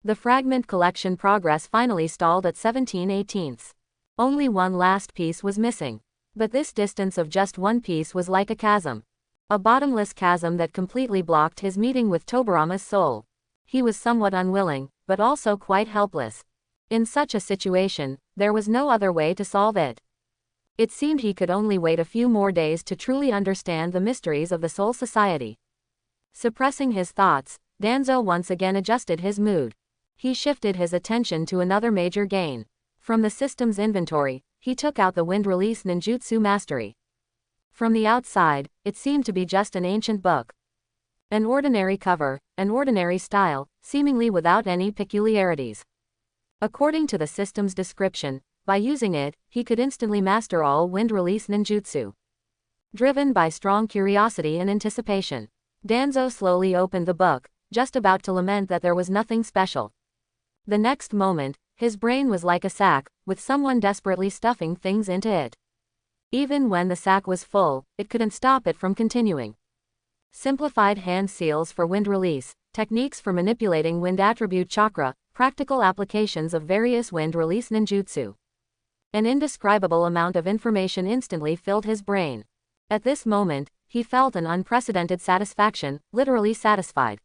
The fragment collection progress finally stalled at 17/18. Only one last piece was missing. But this distance of just one piece was like a chasm. A bottomless chasm that completely blocked his meeting with Tobarama's soul. He was somewhat unwilling, but also quite helpless. In such a situation, there was no other way to solve it. It seemed he could only wait a few more days to truly understand the mysteries of the Soul Society. Suppressing his thoughts, Danzo once again adjusted his mood. He shifted his attention to another major gain. From the system's inventory, he took out the Wind Release Ninjutsu Mastery. From the outside, it seemed to be just an ancient book. An ordinary cover, an ordinary style, seemingly without any peculiarities. According to the system's description, by using it, he could instantly master all Wind Release Ninjutsu. Driven by strong curiosity and anticipation, Danzo slowly opened the book, just about to lament that there was nothing special. The next moment, his brain was like a sack, with someone desperately stuffing things into it. Even when the sack was full, it couldn't stop it from continuing. Simplified hand seals for wind release, techniques for manipulating wind attribute chakra, practical applications of various wind release ninjutsu. An indescribable amount of information instantly filled his brain. At this moment, he felt an unprecedented satisfaction, literally satisfied.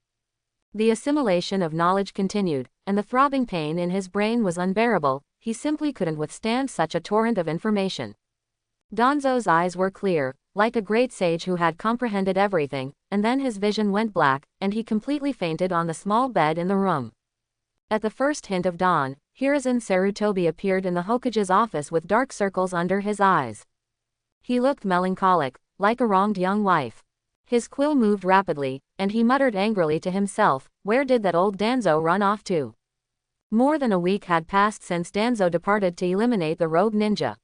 The assimilation of knowledge continued, and the throbbing pain in his brain was unbearable. He simply couldn't withstand such a torrent of information. Danzo's eyes were clear, like a great sage who had comprehended everything, and then his vision went black, and he completely fainted on the small bed in the room. At the first hint of dawn, Hiruzen Sarutobi appeared in the Hokage's office with dark circles under his eyes. He looked melancholic, like a wronged young wife. His quill moved rapidly, and he muttered angrily to himself, "Where did that old Danzo run off to?" More than a week had passed since Danzo departed to eliminate the rogue ninja.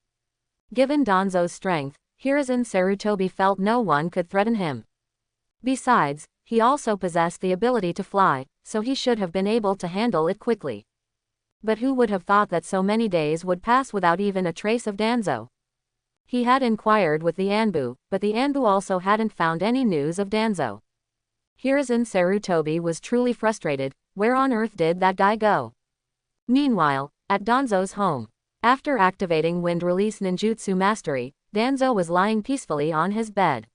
Given Danzo's strength, Hiruzen Sarutobi felt no one could threaten him. Besides, he also possessed the ability to fly, so he should have been able to handle it quickly. But who would have thought that so many days would pass without even a trace of Danzo? He had inquired with the Anbu, but the Anbu also hadn't found any news of Danzo. Hiruzen Sarutobi was truly frustrated. Where on earth did that guy go? Meanwhile, at Danzo's home, after activating Wind Release Ninjutsu Mastery, Danzo was lying peacefully on his bed.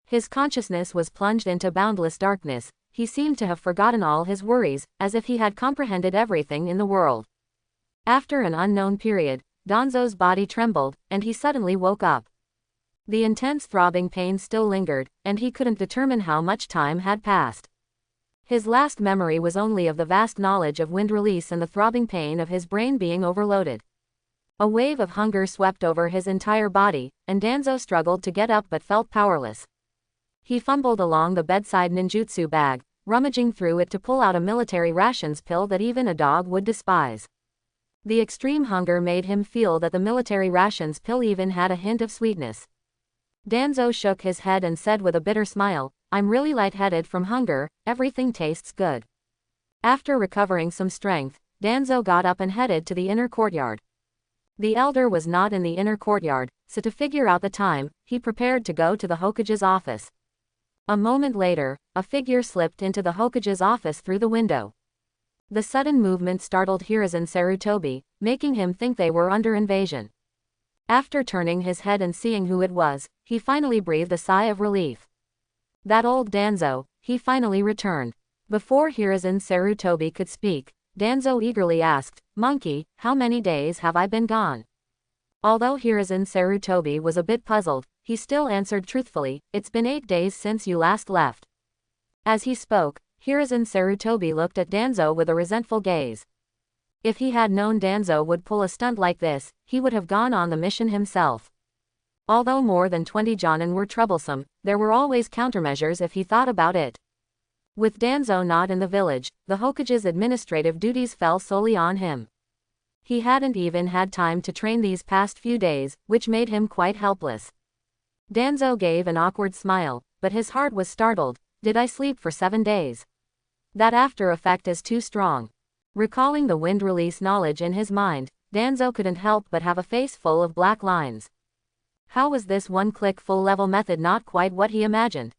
His consciousness was plunged into boundless darkness. He seemed to have forgotten all his worries, as if he had comprehended everything in the world. After an unknown period, Danzo's body trembled, and he suddenly woke up. The intense throbbing pain still lingered, and he couldn't determine how much time had passed. His last memory was only of the vast knowledge of wind release and the throbbing pain of his brain being overloaded. A wave of hunger swept over his entire body, and Danzo struggled to get up but felt powerless. He fumbled along the bedside ninjutsu bag, rummaging through it to pull out a military rations pill that even a dog would despise. The extreme hunger made him feel that the military rations pill even had a hint of sweetness. Danzo shook his head and said with a bitter smile, "I'm really lightheaded from hunger, everything tastes good." After recovering some strength, Danzo got up and headed to the inner courtyard. The elder was not in the inner courtyard, so to figure out the time, he prepared to go to the Hokage's office. A moment later, a figure slipped into the Hokage's office through the window. The sudden movement startled Hiruzen Sarutobi, making him think they were under invasion. After turning his head and seeing who it was, he finally breathed a sigh of relief. That old Danzo, he finally returned. Before Hiruzen Sarutobi could speak, Danzo eagerly asked, "Monkey, how many days have I been gone?" Although Hiruzen Sarutobi was a bit puzzled, he still answered truthfully, "It's been 8 days since you last left." As he spoke, Hiruzen Sarutobi looked at Danzo with a resentful gaze. If he had known Danzo would pull a stunt like this, he would have gone on the mission himself. Although more than 20 jonin were troublesome, there were always countermeasures if he thought about it. With Danzo not in the village, the Hokage's administrative duties fell solely on him. He hadn't even had time to train these past few days, which made him quite helpless. Danzo gave an awkward smile, but his heart was startled. "Did I sleep for 7 days? That after effect is too strong." Recalling the wind release knowledge in his mind, Danzo couldn't help but have a face full of black lines. How was this one-click full-level method not quite what he imagined?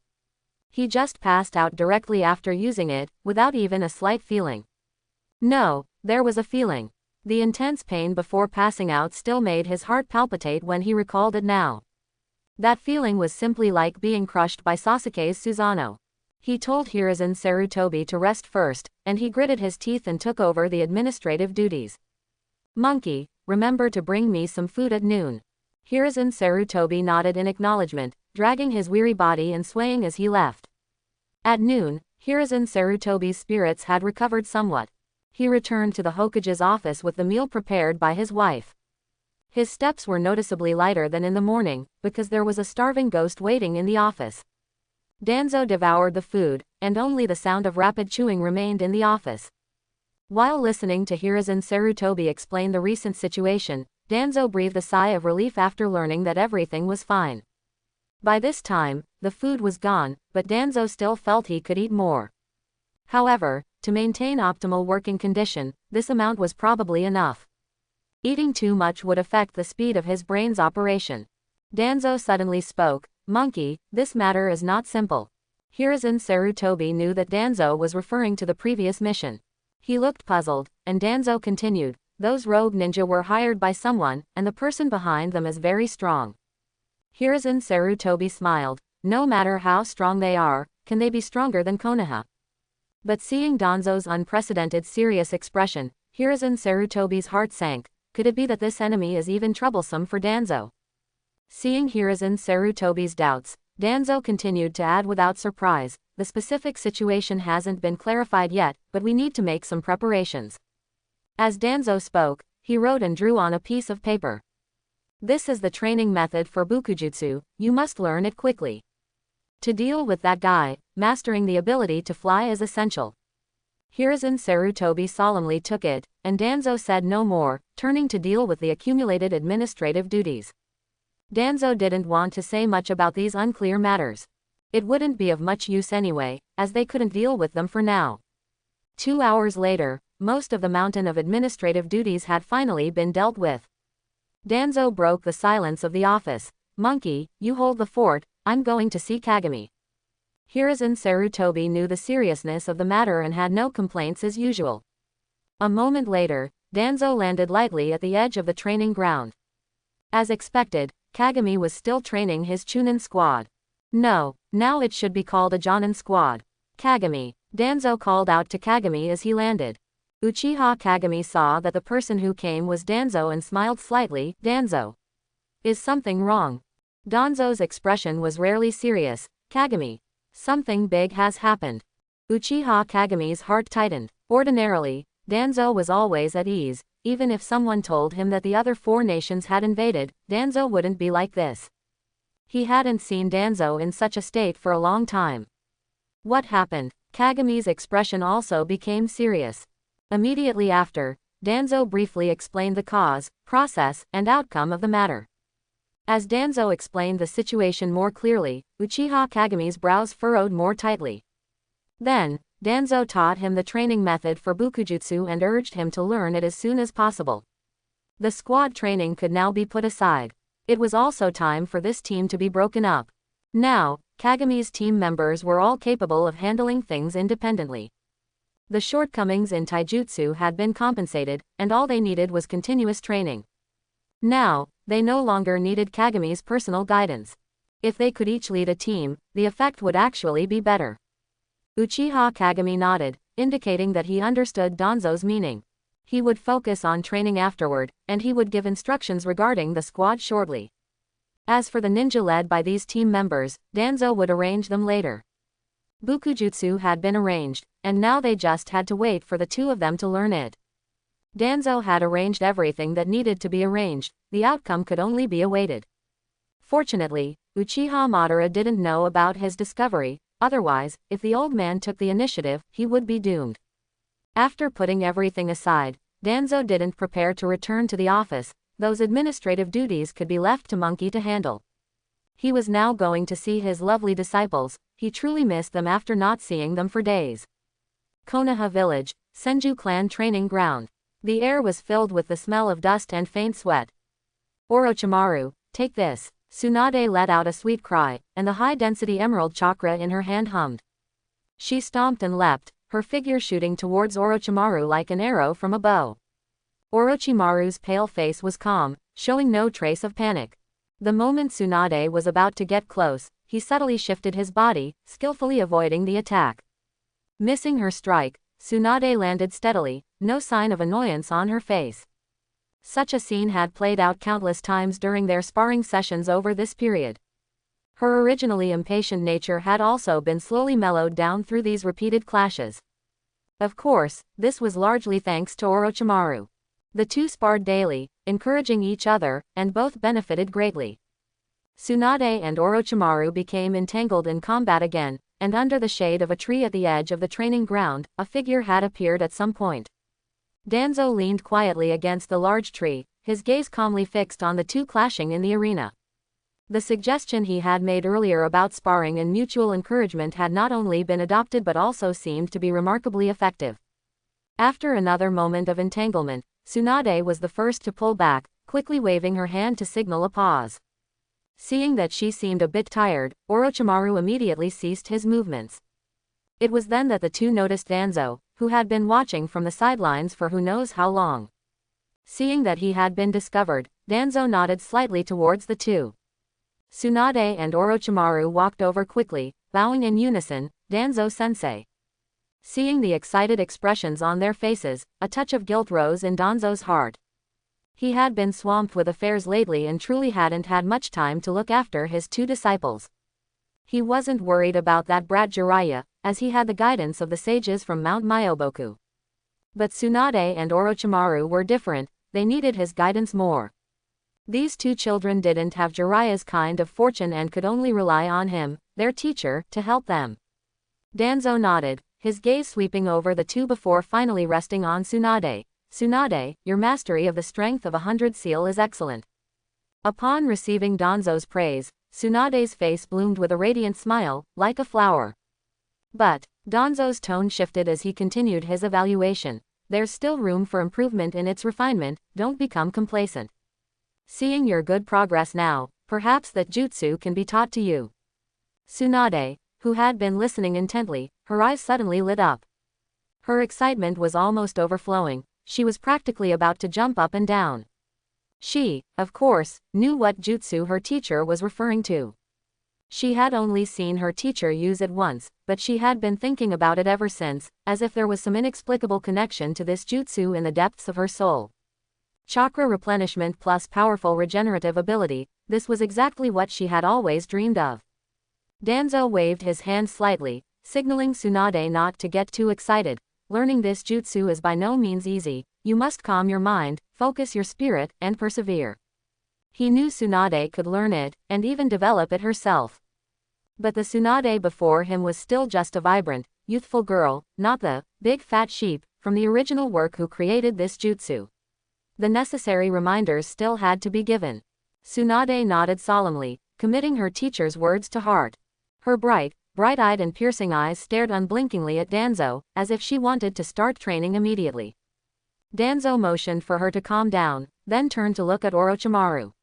He just passed out directly after using it, without even a slight feeling. No, there was a feeling. The intense pain before passing out still made his heart palpitate when he recalled it now. That feeling was simply like being crushed by Sasuke's Susanoo. He told Hiruzen Sarutobi to rest first, and he gritted his teeth and took over the administrative duties. Monkey, remember to bring me some food at noon. Hiruzen Sarutobi nodded in acknowledgement, dragging his weary body and swaying as he left. At noon, Hiruzen Sarutobi's spirits had recovered somewhat. He returned to the Hokage's office with the meal prepared by his wife. His steps were noticeably lighter than in the morning, because there was a starving ghost waiting in the office. Danzo devoured the food, and only the sound of rapid chewing remained in the office. While listening to Hiruzen Sarutobi explain the recent situation, Danzo breathed a sigh of relief after learning that everything was fine. By this time, the food was gone, but Danzo still felt he could eat more. However, to maintain optimal working condition, this amount was probably enough. Eating too much would affect the speed of his brain's operation. Danzo suddenly spoke, "Monkey, this matter is not simple." Hiruzen Sarutobi knew that Danzo was referring to the previous mission. He looked puzzled, and Danzo continued, "Those rogue ninja were hired by someone, and the person behind them is very strong." Hiruzen Sarutobi smiled. "No matter how strong they are, can they be stronger than Konoha?" But seeing Danzo's unprecedented serious expression, Hiruzen Sarutobi's heart sank. Could it be that this enemy is even troublesome for Danzo? Seeing Hiruzen Sarutobi's doubts, Danzo continued to add without surprise, "The specific situation hasn't been clarified yet, but we need to make some preparations." As Danzo spoke, he wrote and drew on a piece of paper. "This is the training method for Bukujutsu, you must learn it quickly. To deal with that guy, mastering the ability to fly is essential." Hiruzen Sarutobi solemnly took it, and Danzo said no more, turning to deal with the accumulated administrative duties. Danzo didn't want to say much about these unclear matters. It wouldn't be of much use anyway, as they couldn't deal with them for now. 2 hours later, most of the mountain of administrative duties had finally been dealt with. Danzo broke the silence of the office. "Monkey, you hold the fort, I'm going to see Kagami." Hiruzen Sarutobi knew the seriousness of the matter and had no complaints as usual. A moment later, Danzo landed lightly at the edge of the training ground. As expected, Kagami was still training his Chunin squad. No, now it should be called a Jonin squad. "Kagami," Danzo called out to Kagami as he landed. Uchiha Kagami saw that the person who came was Danzo and smiled slightly. "Danzo. Is something wrong?" Danzo's expression was rarely serious. "Kagami. Something big has happened." Uchiha Kagami's heart tightened. Ordinarily, Danzo was always at ease. Even if someone told him that the other 4 nations had invaded, Danzo wouldn't be like this. He hadn't seen Danzo in such a state for a long time. What happened? Kagami's expression also became serious. Immediately after, Danzo briefly explained the cause, process, and outcome of the matter. As Danzo explained the situation more clearly, Uchiha Kagami's brows furrowed more tightly. Then, Danzo taught him the training method for Bukujutsu and urged him to learn it as soon as possible. The squad training could now be put aside. It was also time for this team to be broken up. Now, Kagami's team members were all capable of handling things independently. The shortcomings in taijutsu had been compensated, and all they needed was continuous training. Now, they no longer needed Kagami's personal guidance. If they could each lead a team, the effect would actually be better. Uchiha Kagami nodded, indicating that he understood Danzo's meaning. He would focus on training afterward, and he would give instructions regarding the squad shortly. As for the ninja led by these team members, Danzo would arrange them later. Bukujutsu had been arranged, and now they just had to wait for the 2 of them to learn it. Danzo had arranged everything that needed to be arranged, the outcome could only be awaited. Fortunately, Uchiha Madara didn't know about his discovery, otherwise, if the old man took the initiative, he would be doomed. After putting everything aside, Danzo didn't prepare to return to the office. Those administrative duties could be left to Monkey to handle. He was now going to see his lovely disciples. He truly missed them after not seeing them for days. Konoha Village, Senju Clan Training Ground. The air was filled with the smell of dust and faint sweat. "Orochimaru, take this." Tsunade let out a sweet cry, and the high-density emerald chakra in her hand hummed. She stomped and leapt, her figure shooting towards Orochimaru like an arrow from a bow. Orochimaru's pale face was calm, showing no trace of panic. The moment Tsunade was about to get close, he subtly shifted his body, skillfully avoiding the attack. Missing her strike, Tsunade landed steadily, no sign of annoyance on her face. Such a scene had played out countless times during their sparring sessions over this period. Her originally impatient nature had also been slowly mellowed down through these repeated clashes. Of course, this was largely thanks to Orochimaru. The two sparred daily, encouraging each other, and both benefited greatly. Tsunade and Orochimaru became entangled in combat again, and under the shade of a tree at the edge of the training ground, a figure had appeared at some point. Danzo leaned quietly against the large tree, his gaze calmly fixed on the two clashing in the arena. The suggestion he had made earlier about sparring and mutual encouragement had not only been adopted but also seemed to be remarkably effective. After another moment of entanglement, Tsunade was the first to pull back, quickly waving her hand to signal a pause. Seeing that she seemed a bit tired, Orochimaru immediately ceased his movements. It was then that the two noticed Danzo, who had been watching from the sidelines for who knows how long. Seeing that he had been discovered, Danzo nodded slightly towards the two. Tsunade and Orochimaru walked over quickly, bowing in unison, "Danzo-sensei." Seeing the excited expressions on their faces, a touch of guilt rose in Danzo's heart. He had been swamped with affairs lately and truly hadn't had much time to look after his two disciples. He wasn't worried about that brat Jiraiya, as he had the guidance of the sages from Mount Myoboku. But Tsunade and Orochimaru were different, they needed his guidance more. These two children didn't have Jiraiya's kind of fortune and could only rely on him, their teacher, to help them. Danzo nodded, his gaze sweeping over the two before finally resting on Tsunade. "Tsunade, your mastery of the strength of 100 seal is excellent." Upon receiving Danzo's praise, Tsunade's face bloomed with a radiant smile, like a flower. But Danzo's tone shifted as he continued his evaluation. "There's still room for improvement in its refinement, don't become complacent. Seeing your good progress now, perhaps that jutsu can be taught to you." Tsunade, who had been listening intently, her eyes suddenly lit up. Her excitement was almost overflowing, she was practically about to jump up and down. She, of course, knew what jutsu her teacher was referring to. She had only seen her teacher use it once, but she had been thinking about it ever since, as if there was some inexplicable connection to this jutsu in the depths of her soul. Chakra replenishment plus powerful regenerative ability, this was exactly what she had always dreamed of. Danzo waved his hand slightly, signaling Tsunade not to get too excited. "Learning this jutsu is by no means easy, you must calm your mind, focus your spirit, and persevere." He knew Tsunade could learn it, and even develop it herself. But the Tsunade before him was still just a vibrant, youthful girl, not the big fat sheep from the original work who created this jutsu. The necessary reminders still had to be given. Tsunade nodded solemnly, committing her teacher's words to heart. Her bright-eyed and piercing eyes stared unblinkingly at Danzo, as if she wanted to start training immediately. Danzo motioned for her to calm down, then turned to look at Orochimaru.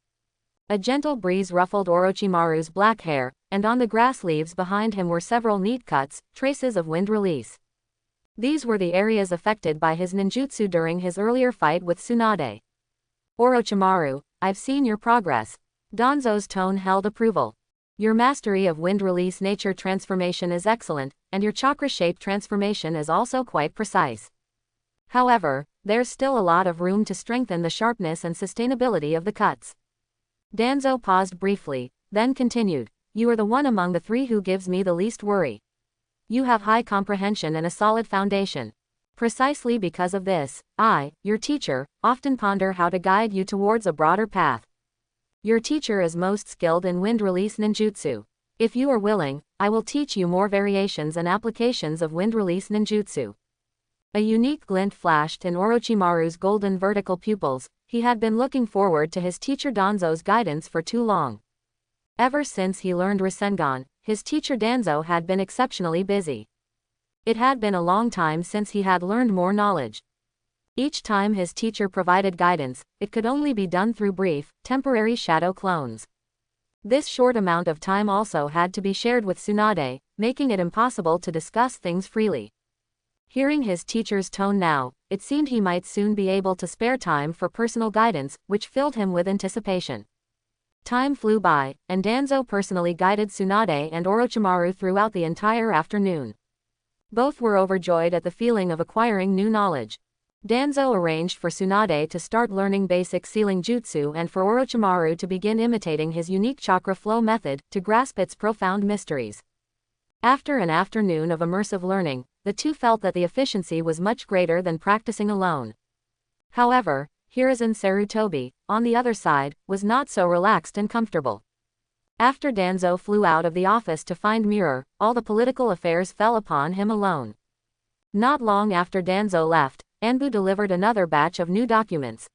A gentle breeze ruffled Orochimaru's black hair, and on the grass leaves behind him were several neat cuts, traces of wind release. These were the areas affected by his ninjutsu during his earlier fight with Tsunade. "Orochimaru, I've seen your progress." Danzo's tone held approval. "Your mastery of wind release nature transformation is excellent, and your chakra shape transformation is also quite precise. However, there's still a lot of room to strengthen the sharpness and sustainability of the cuts." Danzo paused briefly, then continued, "You are the one among the three who gives me the least worry. You have high comprehension and a solid foundation. Precisely because of this, I, your teacher, often ponder how to guide you towards a broader path. Your teacher is most skilled in wind release ninjutsu. If you are willing, I will teach you more variations and applications of wind release ninjutsu." A unique glint flashed in Orochimaru's golden vertical pupils. He had been looking forward to his teacher Danzo's guidance for too long. Ever since he learned Rasengan, his teacher Danzo had been exceptionally busy. It had been a long time since he had learned more knowledge. Each time his teacher provided guidance, it could only be done through brief, temporary shadow clones. This short amount of time also had to be shared with Tsunade, making it impossible to discuss things freely. Hearing his teacher's tone now, it seemed he might soon be able to spare time for personal guidance, which filled him with anticipation. Time flew by, and Danzo personally guided Tsunade and Orochimaru throughout the entire afternoon. Both were overjoyed at the feeling of acquiring new knowledge. Danzo arranged for Tsunade to start learning basic sealing jutsu and for Orochimaru to begin imitating his unique chakra flow method to grasp its profound mysteries. After an afternoon of immersive learning, the two felt that the efficiency was much greater than practicing alone. However, Hiruzen Sarutobi, on the other side, was not so relaxed and comfortable. After Danzo flew out of the office to find Mirror, all the political affairs fell upon him alone. Not long after Danzo left, Anbu delivered another batch of new documents.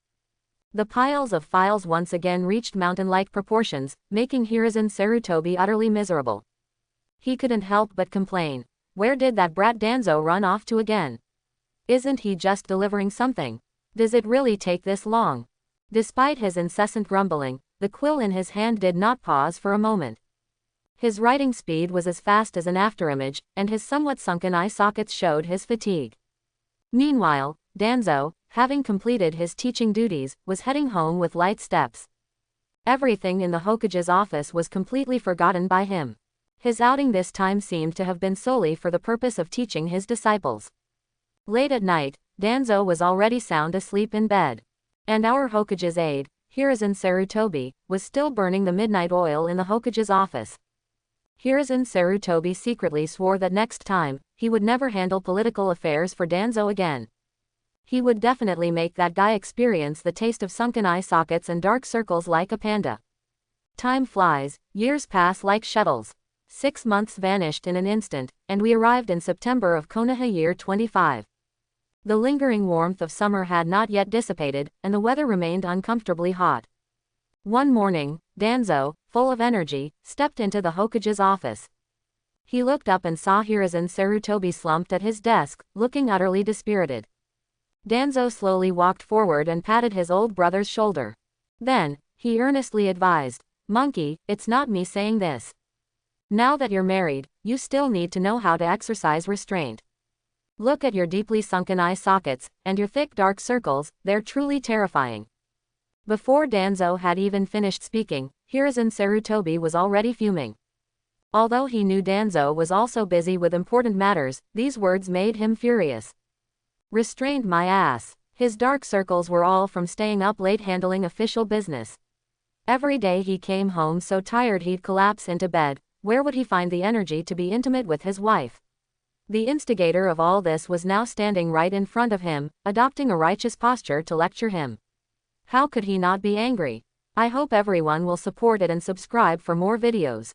The piles of files once again reached mountain-like proportions, making Hiruzen Sarutobi utterly miserable. He couldn't help but complain. Where did that brat Danzo run off to again? Isn't he just delivering something? Does it really take this long? Despite his incessant grumbling, the quill in his hand did not pause for a moment. His writing speed was as fast as an afterimage, and his somewhat sunken eye sockets showed his fatigue. Meanwhile, Danzo, having completed his teaching duties, was heading home with light steps. Everything in the Hokage's office was completely forgotten by him. His outing this time seemed to have been solely for the purpose of teaching his disciples. Late at night, Danzo was already sound asleep in bed. And our Hokage's aide, Hiruzen Sarutobi, was still burning the midnight oil in the Hokage's office. Hiruzen Sarutobi secretly swore that next time, he would never handle political affairs for Danzo again. He would definitely make that guy experience the taste of sunken eye sockets and dark circles like a panda. Time flies, years pass like shuttles. 6 months vanished in an instant, and we arrived in September of Konoha year 25. The lingering warmth of summer had not yet dissipated, and the weather remained uncomfortably hot. One morning, Danzo, full of energy, stepped into the Hokage's office. He looked up and saw Hiruzen Sarutobi slumped at his desk, looking utterly dispirited. Danzo slowly walked forward and patted his old brother's shoulder. Then, he earnestly advised, "Monkey, it's not me saying this. Now that you're married, you still need to know how to exercise restraint. Look at your deeply sunken eye sockets, and your thick dark circles, they're truly terrifying." Before Danzo had even finished speaking, Hiruzen Sarutobi was already fuming. Although he knew Danzo was also busy with important matters, these words made him furious. Restrained my ass. His dark circles were all from staying up late handling official business. Every day he came home so tired he'd collapse into bed. Where would he find the energy to be intimate with his wife? The instigator of all this was now standing right in front of him, adopting a righteous posture to lecture him. How could he not be angry? I hope everyone will support it and subscribe for more videos.